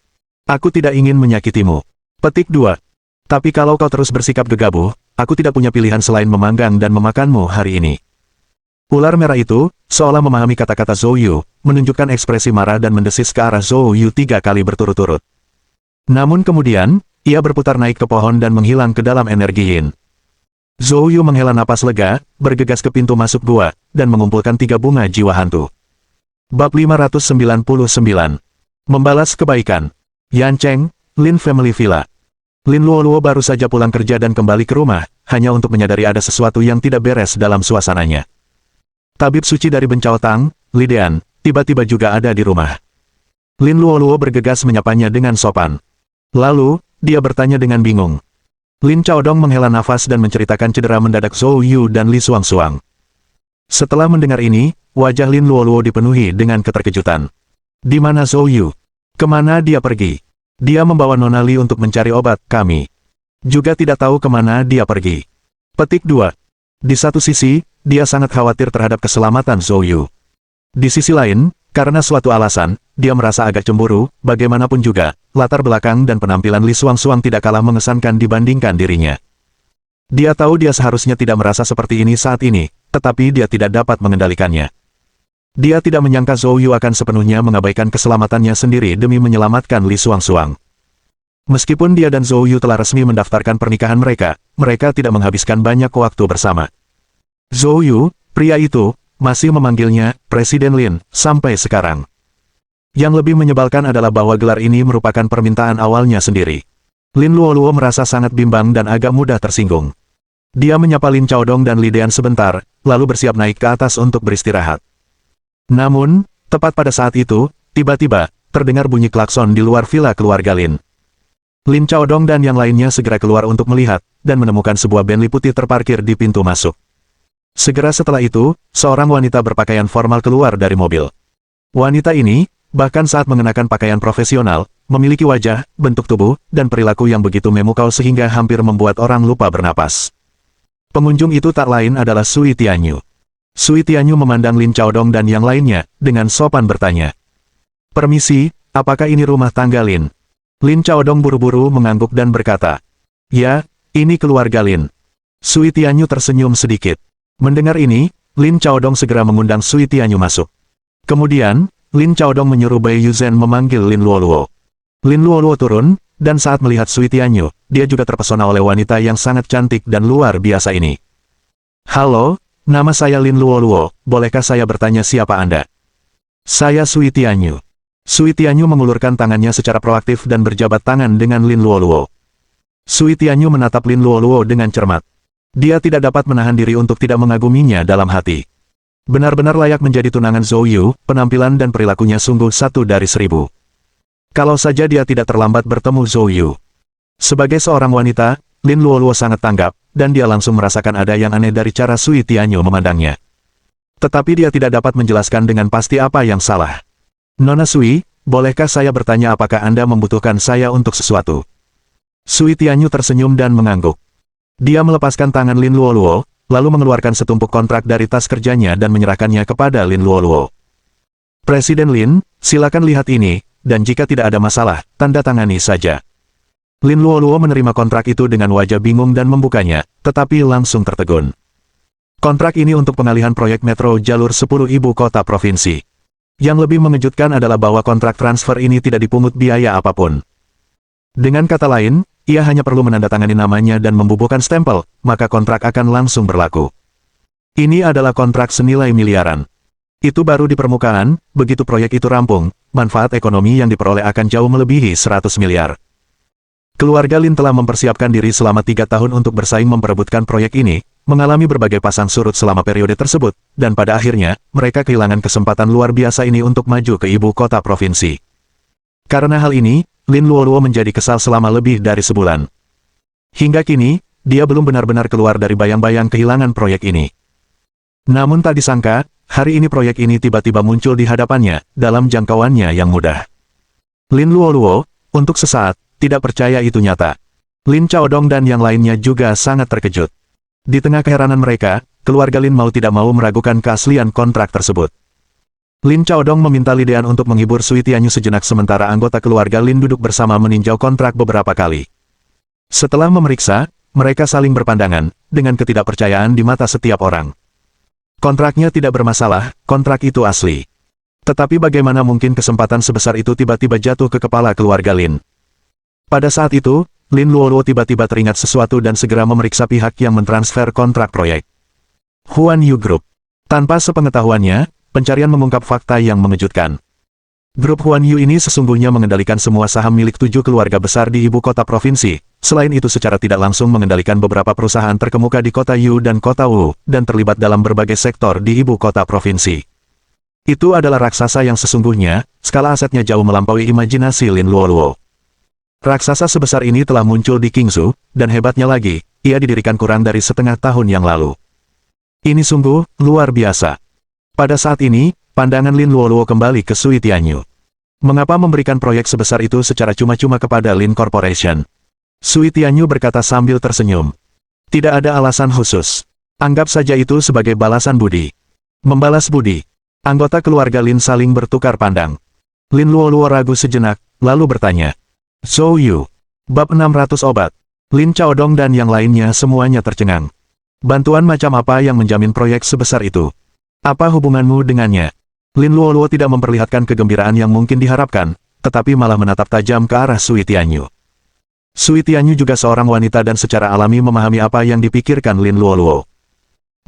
"Aku tidak ingin menyakitimu." Petik 2. Tapi kalau kau terus bersikap gegabah, aku tidak punya pilihan selain memanggang dan memakanmu hari ini. Ular merah itu, seolah memahami kata-kata Zhou Yu, menunjukkan ekspresi marah dan mendesis ke arah Zhou Yu 3 kali berturut-turut. Namun kemudian, ia berputar naik ke pohon dan menghilang ke dalam energi yin. Zhou Yu menghela napas lega, bergegas ke pintu masuk gua, dan mengumpulkan 3 bunga jiwa hantu. Bab 599. Membalas kebaikan. Yan Cheng, Lin Family Villa. Lin Luoluo baru saja pulang kerja dan kembali ke rumah, hanya untuk menyadari ada sesuatu yang tidak beres dalam suasananya. Tabib suci dari Bencao Tang, Li Dean, tiba-tiba juga ada di rumah. Lin Luoluo bergegas menyapanya dengan sopan. Lalu, dia bertanya dengan bingung. Lin Chaodong menghela nafas dan menceritakan cedera mendadak Zhou Yu dan Li Suang-Suang. Setelah mendengar ini, wajah Lin Luoluo dipenuhi dengan keterkejutan. Di mana Zhou Yu? Kemana dia pergi? Dia membawa Nona Li untuk mencari obat, kami juga tidak tahu kemana dia pergi. Petik 2. Di satu sisi, dia sangat khawatir terhadap keselamatan Zhou Yu. Di sisi lain, karena suatu alasan, dia merasa agak cemburu, bagaimanapun juga, latar belakang dan penampilan Li Suang-Suang tidak kalah mengesankan dibandingkan dirinya. Dia tahu dia seharusnya tidak merasa seperti ini saat ini, tetapi dia tidak dapat mengendalikannya. Dia tidak menyangka Zhou Yu akan sepenuhnya mengabaikan keselamatannya sendiri demi menyelamatkan Li Suang-Suang. Meskipun dia dan Zhou Yu telah resmi mendaftarkan pernikahan mereka, mereka tidak menghabiskan banyak waktu bersama. Zhou Yu, pria itu, masih memanggilnya Presiden Lin, sampai sekarang. Yang lebih menyebalkan adalah bahwa gelar ini merupakan permintaan awalnya sendiri. Lin Luoluo merasa sangat bimbang dan agak mudah tersinggung. Dia menyapa Lin Chaodong dan Li Dean sebentar, lalu bersiap naik ke atas untuk beristirahat. Namun, tepat pada saat itu, tiba-tiba, terdengar bunyi klakson di luar villa keluarga Lin. Lin Chaodong dan yang lainnya segera keluar untuk melihat, dan menemukan sebuah Bentley putih terparkir di pintu masuk. Segera setelah itu, seorang wanita berpakaian formal keluar dari mobil. Wanita ini, Bahkan saat mengenakan pakaian profesional, memiliki wajah, bentuk tubuh, dan perilaku yang begitu memukau sehingga hampir membuat orang lupa bernapas. Pengunjung itu tak lain adalah Sui Tianyu. Sui Tianyu memandang Lin Chaodong dan yang lainnya, dengan sopan bertanya. "Permisi, apakah ini rumah tangga Lin?" Lin Chaodong buru-buru mengangguk dan berkata, "Ya, ini keluarga Lin." Sui Tianyu tersenyum sedikit. Mendengar ini, Lin Chaodong segera mengundang Sui Tianyu masuk. Kemudian, Lin Chaodong menyuruh Bai Yuzhen memanggil Lin Luoluo. Lin Luoluo turun, dan saat melihat Sui Tianyu, dia juga terpesona oleh wanita yang sangat cantik dan luar biasa ini. "Halo, nama saya Lin Luoluo, bolehkah saya bertanya siapa Anda?" "Saya Sui Tianyu." Sui Tianyu mengulurkan tangannya secara proaktif dan berjabat tangan dengan Lin Luoluo. Sui Tianyu menatap Lin Luoluo dengan cermat. Dia tidak dapat menahan diri untuk tidak mengaguminya dalam hati. Benar-benar layak menjadi tunangan Zhou Yu, penampilan dan perilakunya sungguh 1 dari 1000. Kalau saja dia tidak terlambat bertemu Zhou Yu. Sebagai seorang wanita, Lin Luoluo sangat tanggap, dan dia langsung merasakan ada yang aneh dari cara Sui Tianyu memandangnya. Tetapi dia tidak dapat menjelaskan dengan pasti apa yang salah. "Nona Sui, bolehkah saya bertanya apakah Anda membutuhkan saya untuk sesuatu?" Sui Tianyu tersenyum dan mengangguk. Dia melepaskan tangan Lin Luoluo, lalu mengeluarkan setumpuk kontrak dari tas kerjanya dan menyerahkannya kepada Lin Luoluo. "Presiden Lin, silakan lihat ini, dan jika tidak ada masalah, tanda tangani saja." Lin Luoluo menerima kontrak itu dengan wajah bingung dan membukanya, tetapi langsung tertegun. Kontrak ini untuk pengalihan proyek metro jalur 10 ibu kota provinsi. Yang lebih mengejutkan adalah bahwa kontrak transfer ini tidak dipungut biaya apapun. Dengan kata lain, ia hanya perlu menandatangani namanya dan membubuhkan stempel, maka kontrak akan langsung berlaku. Ini adalah kontrak senilai miliaran. Itu baru di permukaan, begitu proyek itu rampung, manfaat ekonomi yang diperoleh akan jauh melebihi 100 miliar. Keluarga Lin telah mempersiapkan diri selama 3 tahun untuk bersaing memperebutkan proyek ini, mengalami berbagai pasang surut selama periode tersebut, dan pada akhirnya, mereka kehilangan kesempatan luar biasa ini untuk maju ke ibu kota provinsi. Karena hal ini, Lin Luoluo menjadi kesal selama lebih dari sebulan. Hingga kini, dia belum benar-benar keluar dari bayang-bayang kehilangan proyek ini. Namun tak disangka, hari ini proyek ini tiba-tiba muncul di hadapannya, dalam jangkauannya yang mudah. Lin Luoluo, untuk sesaat, tidak percaya itu nyata. Lin Chaodong dan yang lainnya juga sangat terkejut. Di tengah keheranan mereka, keluarga Lin mau tidak mau meragukan keaslian kontrak tersebut. Lin Chaodong meminta Lidean untuk menghibur Sui Tianyu sejenak sementara anggota keluarga Lin duduk bersama meninjau kontrak beberapa kali. Setelah memeriksa, mereka saling berpandangan, dengan ketidakpercayaan di mata setiap orang. Kontraknya tidak bermasalah, kontrak itu asli. Tetapi bagaimana mungkin kesempatan sebesar itu tiba-tiba jatuh ke kepala keluarga Lin? Pada saat itu, Lin Luoluo tiba-tiba teringat sesuatu dan segera memeriksa pihak yang mentransfer kontrak proyek. Huan Yu Group. Tanpa sepengetahuannya, pencarian mengungkap fakta yang mengejutkan. Grup Huan Yu ini sesungguhnya mengendalikan semua saham milik 7 keluarga besar di ibu kota provinsi. Selain itu secara tidak langsung mengendalikan beberapa perusahaan terkemuka di kota Yu dan kota Wu, dan terlibat dalam berbagai sektor di ibu kota provinsi. Itu adalah raksasa yang sesungguhnya, skala asetnya jauh melampaui imajinasi Lin Luoluo. Raksasa sebesar ini telah muncul di Qingzhou, dan hebatnya lagi, ia didirikan kurang dari setengah tahun yang lalu. Ini sungguh luar biasa. Pada saat ini, pandangan Lin Luoluo kembali ke Sui Tianyu. Mengapa memberikan proyek sebesar itu secara cuma-cuma kepada Lin Corporation? Sui Tianyu berkata sambil tersenyum. Tidak ada alasan khusus. Anggap saja itu sebagai balasan budi. Membalas budi. Anggota keluarga Lin saling bertukar pandang. Lin Luoluo ragu sejenak, lalu bertanya. Zhou Yu. Bab 600 obat. Lin Chaodong dan yang lainnya semuanya tercengang. Bantuan macam apa yang menjamin proyek sebesar itu? Apa hubunganmu dengannya? Lin Luoluo tidak memperlihatkan kegembiraan yang mungkin diharapkan, tetapi malah menatap tajam ke arah Sui Tianyu. Sui Tianyu juga seorang wanita dan secara alami memahami apa yang dipikirkan Lin Luoluo.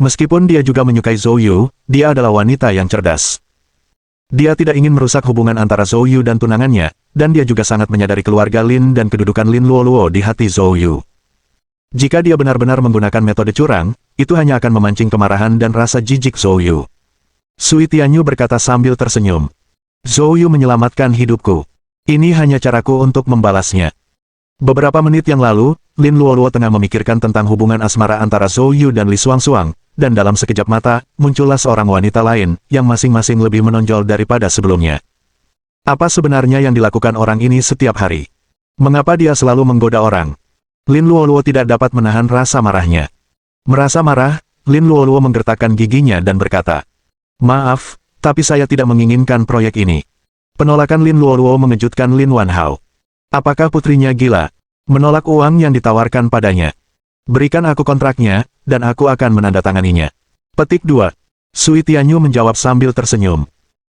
Meskipun dia juga menyukai Zhou Yu, dia adalah wanita yang cerdas. Dia tidak ingin merusak hubungan antara Zhou Yu dan tunangannya, dan dia juga sangat menyadari keluarga Lin dan kedudukan Lin Luoluo di hati Zhou Yu. Jika dia benar-benar menggunakan metode curang, itu hanya akan memancing kemarahan dan rasa jijik Zhou Yu. Sui Tianyu berkata sambil tersenyum. Zhou Yu menyelamatkan hidupku. Ini hanya caraku untuk membalasnya. Beberapa menit yang lalu, Lin Luoluo tengah memikirkan tentang hubungan asmara antara Zhou Yu dan Li Xuangxuang, dan dalam sekejap mata, muncullah seorang wanita lain, yang masing-masing lebih menonjol daripada sebelumnya. Apa sebenarnya yang dilakukan orang ini setiap hari? Mengapa dia selalu menggoda orang? Lin Luoluo tidak dapat menahan rasa marahnya. Merasa marah, Lin Luoluo menggertakkan giginya dan berkata, "Maaf, tapi saya tidak menginginkan proyek ini." Penolakan Lin Luoluo mengejutkan Lin Wanhao. Apakah putrinya gila? Menolak uang yang ditawarkan padanya. Berikan aku kontraknya, dan aku akan menandatanganinya. Petik 2. Sui Tianyu menjawab sambil tersenyum.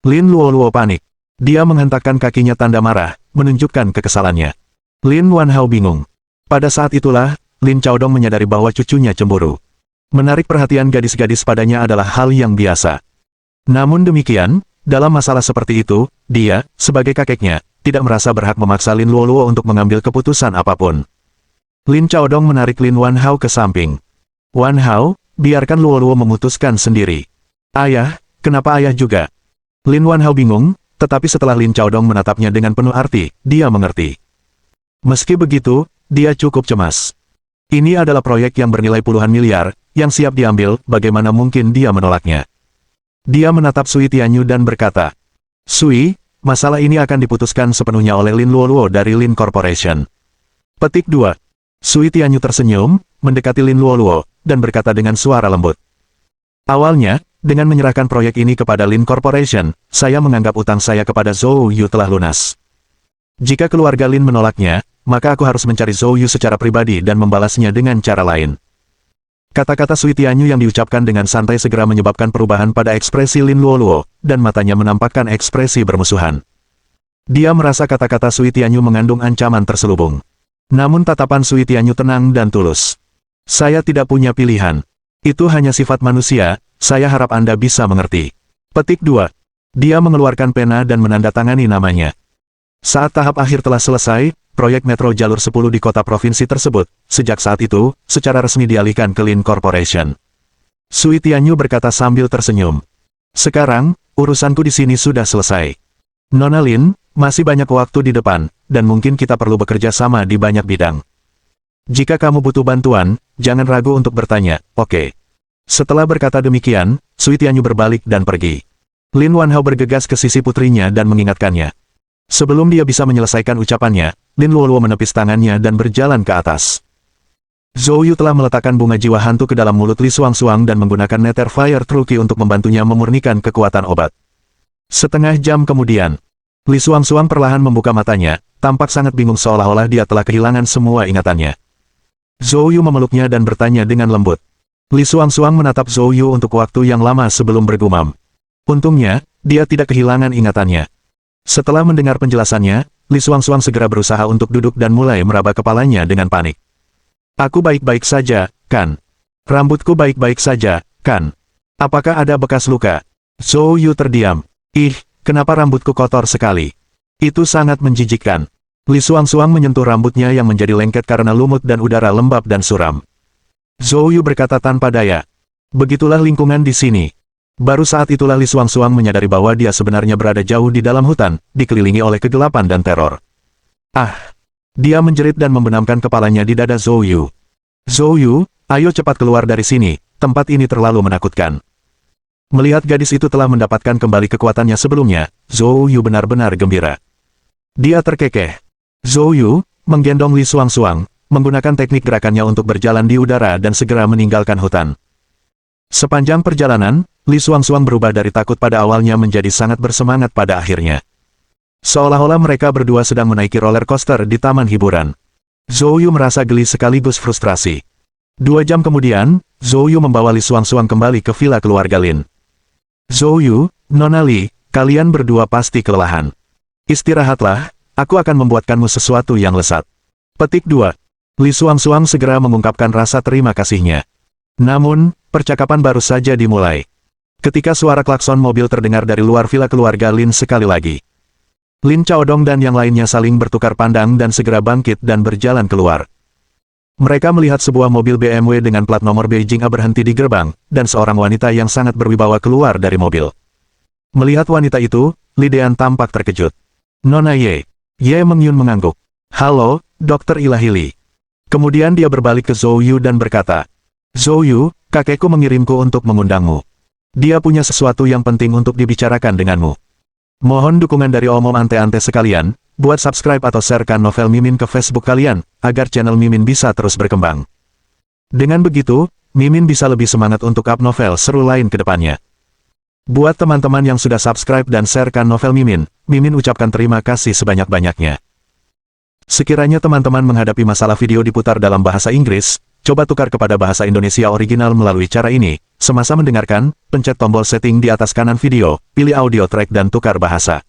Lin Luoluo panik. Dia menghentakkan kakinya tanda marah, menunjukkan kekesalannya. Lin Wanhao bingung. Pada saat itulah, Lin Chaodong menyadari bahwa cucunya cemburu. Menarik perhatian gadis-gadis padanya adalah hal yang biasa. Namun demikian, dalam masalah seperti itu, dia, sebagai kakeknya, tidak merasa berhak memaksa Lin Luoluo untuk mengambil keputusan apapun. Lin Chaodong menarik Lin Wanhao ke samping. "Wanhao, biarkan Luoluo memutuskan sendiri." "Ayah, kenapa ayah juga?" Lin Wanhao bingung, tetapi setelah Lin Chaodong menatapnya dengan penuh arti, dia mengerti. Meski begitu, dia cukup cemas. Ini adalah proyek yang bernilai puluhan miliar, yang siap diambil, bagaimana mungkin dia menolaknya. Dia menatap Sui Tianyu dan berkata, "Sui, masalah ini akan diputuskan sepenuhnya oleh Lin Luoluo dari Lin Corporation." Petik 2. Sui Tianyu tersenyum, mendekati Lin Luoluo, dan berkata dengan suara lembut. "Awalnya, dengan menyerahkan proyek ini kepada Lin Corporation, saya menganggap utang saya kepada Zhou Yu telah lunas. Jika keluarga Lin menolaknya, maka aku harus mencari Zhou Yu secara pribadi dan membalasnya dengan cara lain." Kata-kata Sui Tianyu yang diucapkan dengan santai segera menyebabkan perubahan pada ekspresi Lin Luoluo, dan matanya menampakkan ekspresi bermusuhan. Dia merasa kata-kata Sui Tianyu mengandung ancaman terselubung. Namun tatapan Sui Tianyu tenang dan tulus. "Saya tidak punya pilihan. Itu hanya sifat manusia, saya harap Anda bisa mengerti." Petik 2. Dia mengeluarkan pena dan menandatangani namanya. Saat tahap akhir telah selesai, proyek metro jalur 10 di kota provinsi tersebut, sejak saat itu, secara resmi dialihkan ke Lin Corporation. Sui Tianyu berkata sambil tersenyum. "Sekarang, urusanku di sini sudah selesai. Nona Lin, masih banyak waktu di depan, dan mungkin kita perlu bekerja sama di banyak bidang. Jika kamu butuh bantuan, jangan ragu untuk bertanya, oke?" Setelah berkata demikian, Sui Tianyu berbalik dan pergi. Lin Wanhao bergegas ke sisi putrinya dan mengingatkannya. Sebelum dia bisa menyelesaikan ucapannya, Lin Luoluo menepis tangannya dan berjalan ke atas. Zhou Yu telah meletakkan bunga jiwa hantu ke dalam mulut Li Xuangxuang dan menggunakan Nether Fire Truki untuk membantunya memurnikan kekuatan obat. Setengah jam kemudian, Li Xuangxuang perlahan membuka matanya, tampak sangat bingung seolah-olah dia telah kehilangan semua ingatannya. Zhou Yu memeluknya dan bertanya dengan lembut. Li Xuangxuang menatap Zhou Yu untuk waktu yang lama sebelum bergumam. Untungnya, dia tidak kehilangan ingatannya. Setelah mendengar penjelasannya, Li Xuangxuang segera berusaha untuk duduk dan mulai meraba kepalanya dengan panik. "Aku baik-baik saja, kan? Rambutku baik-baik saja, kan? Apakah ada bekas luka?" Zhou Yu terdiam. "Ih, kenapa rambutku kotor sekali? Itu sangat menjijikkan." Li Xuangxuang menyentuh rambutnya yang menjadi lengket karena lumut dan udara lembab dan suram. Zhou Yu berkata tanpa daya. "Begitulah lingkungan di sini." Baru saat itulah Li Xuangxuang menyadari bahwa dia sebenarnya berada jauh di dalam hutan, dikelilingi oleh kegelapan dan teror. "Ah!" Dia menjerit dan membenamkan kepalanya di dada Zhou Yu. "Zhou Yu, ayo cepat keluar dari sini, tempat ini terlalu menakutkan." Melihat gadis itu telah mendapatkan kembali kekuatannya sebelumnya, Zhou Yu benar-benar gembira. Dia terkekeh. Zhou Yu menggendong Li Xuangxuang, menggunakan teknik gerakannya untuk berjalan di udara dan segera meninggalkan hutan. Sepanjang perjalanan, Li Xuangxuang berubah dari takut pada awalnya menjadi sangat bersemangat pada akhirnya. Seolah-olah mereka berdua sedang menaiki roller coaster di taman hiburan. Zhou Yu merasa geli sekaligus frustrasi. 2 jam kemudian, Zhou Yu membawa Li Xuangxuang kembali ke villa keluarga Lin. "Zhou Yu, Nona Li, kalian berdua pasti kelelahan. Istirahatlah, aku akan membuatkanmu sesuatu yang lezat." Petik 2. Li Xuangxuang segera mengungkapkan rasa terima kasihnya. Namun, percakapan baru saja dimulai. Ketika suara klakson mobil terdengar dari luar villa keluarga Lin sekali lagi. Lin Chaodong dan yang lainnya saling bertukar pandang dan segera bangkit dan berjalan keluar. Mereka melihat sebuah mobil BMW dengan plat nomor Beijing A berhenti di gerbang, dan seorang wanita yang sangat berwibawa keluar dari mobil. Melihat wanita itu, Li Dean tampak terkejut. "Nona Ye." Ye Mengyun mengangguk. "Halo, Dokter Ilahi Li." Kemudian dia berbalik ke Zhou Yu dan berkata, "Zhou Yu, kakekku mengirimku untuk mengundangmu. Dia punya sesuatu yang penting untuk dibicarakan denganmu." Mohon dukungan dari omom ante-ante sekalian, buat subscribe atau sharekan novel Mimin ke Facebook kalian, agar channel Mimin bisa terus berkembang. Dengan begitu, Mimin bisa lebih semangat untuk up novel seru lain ke depannya. Buat teman-teman yang sudah subscribe dan sharekan novel Mimin, Mimin ucapkan terima kasih sebanyak-banyaknya. Sekiranya teman-teman menghadapi masalah video diputar dalam bahasa Inggris, coba tukar kepada bahasa Indonesia original melalui cara ini. Semasa mendengarkan, pencet tombol setting di atas kanan video, pilih audio track dan tukar bahasa.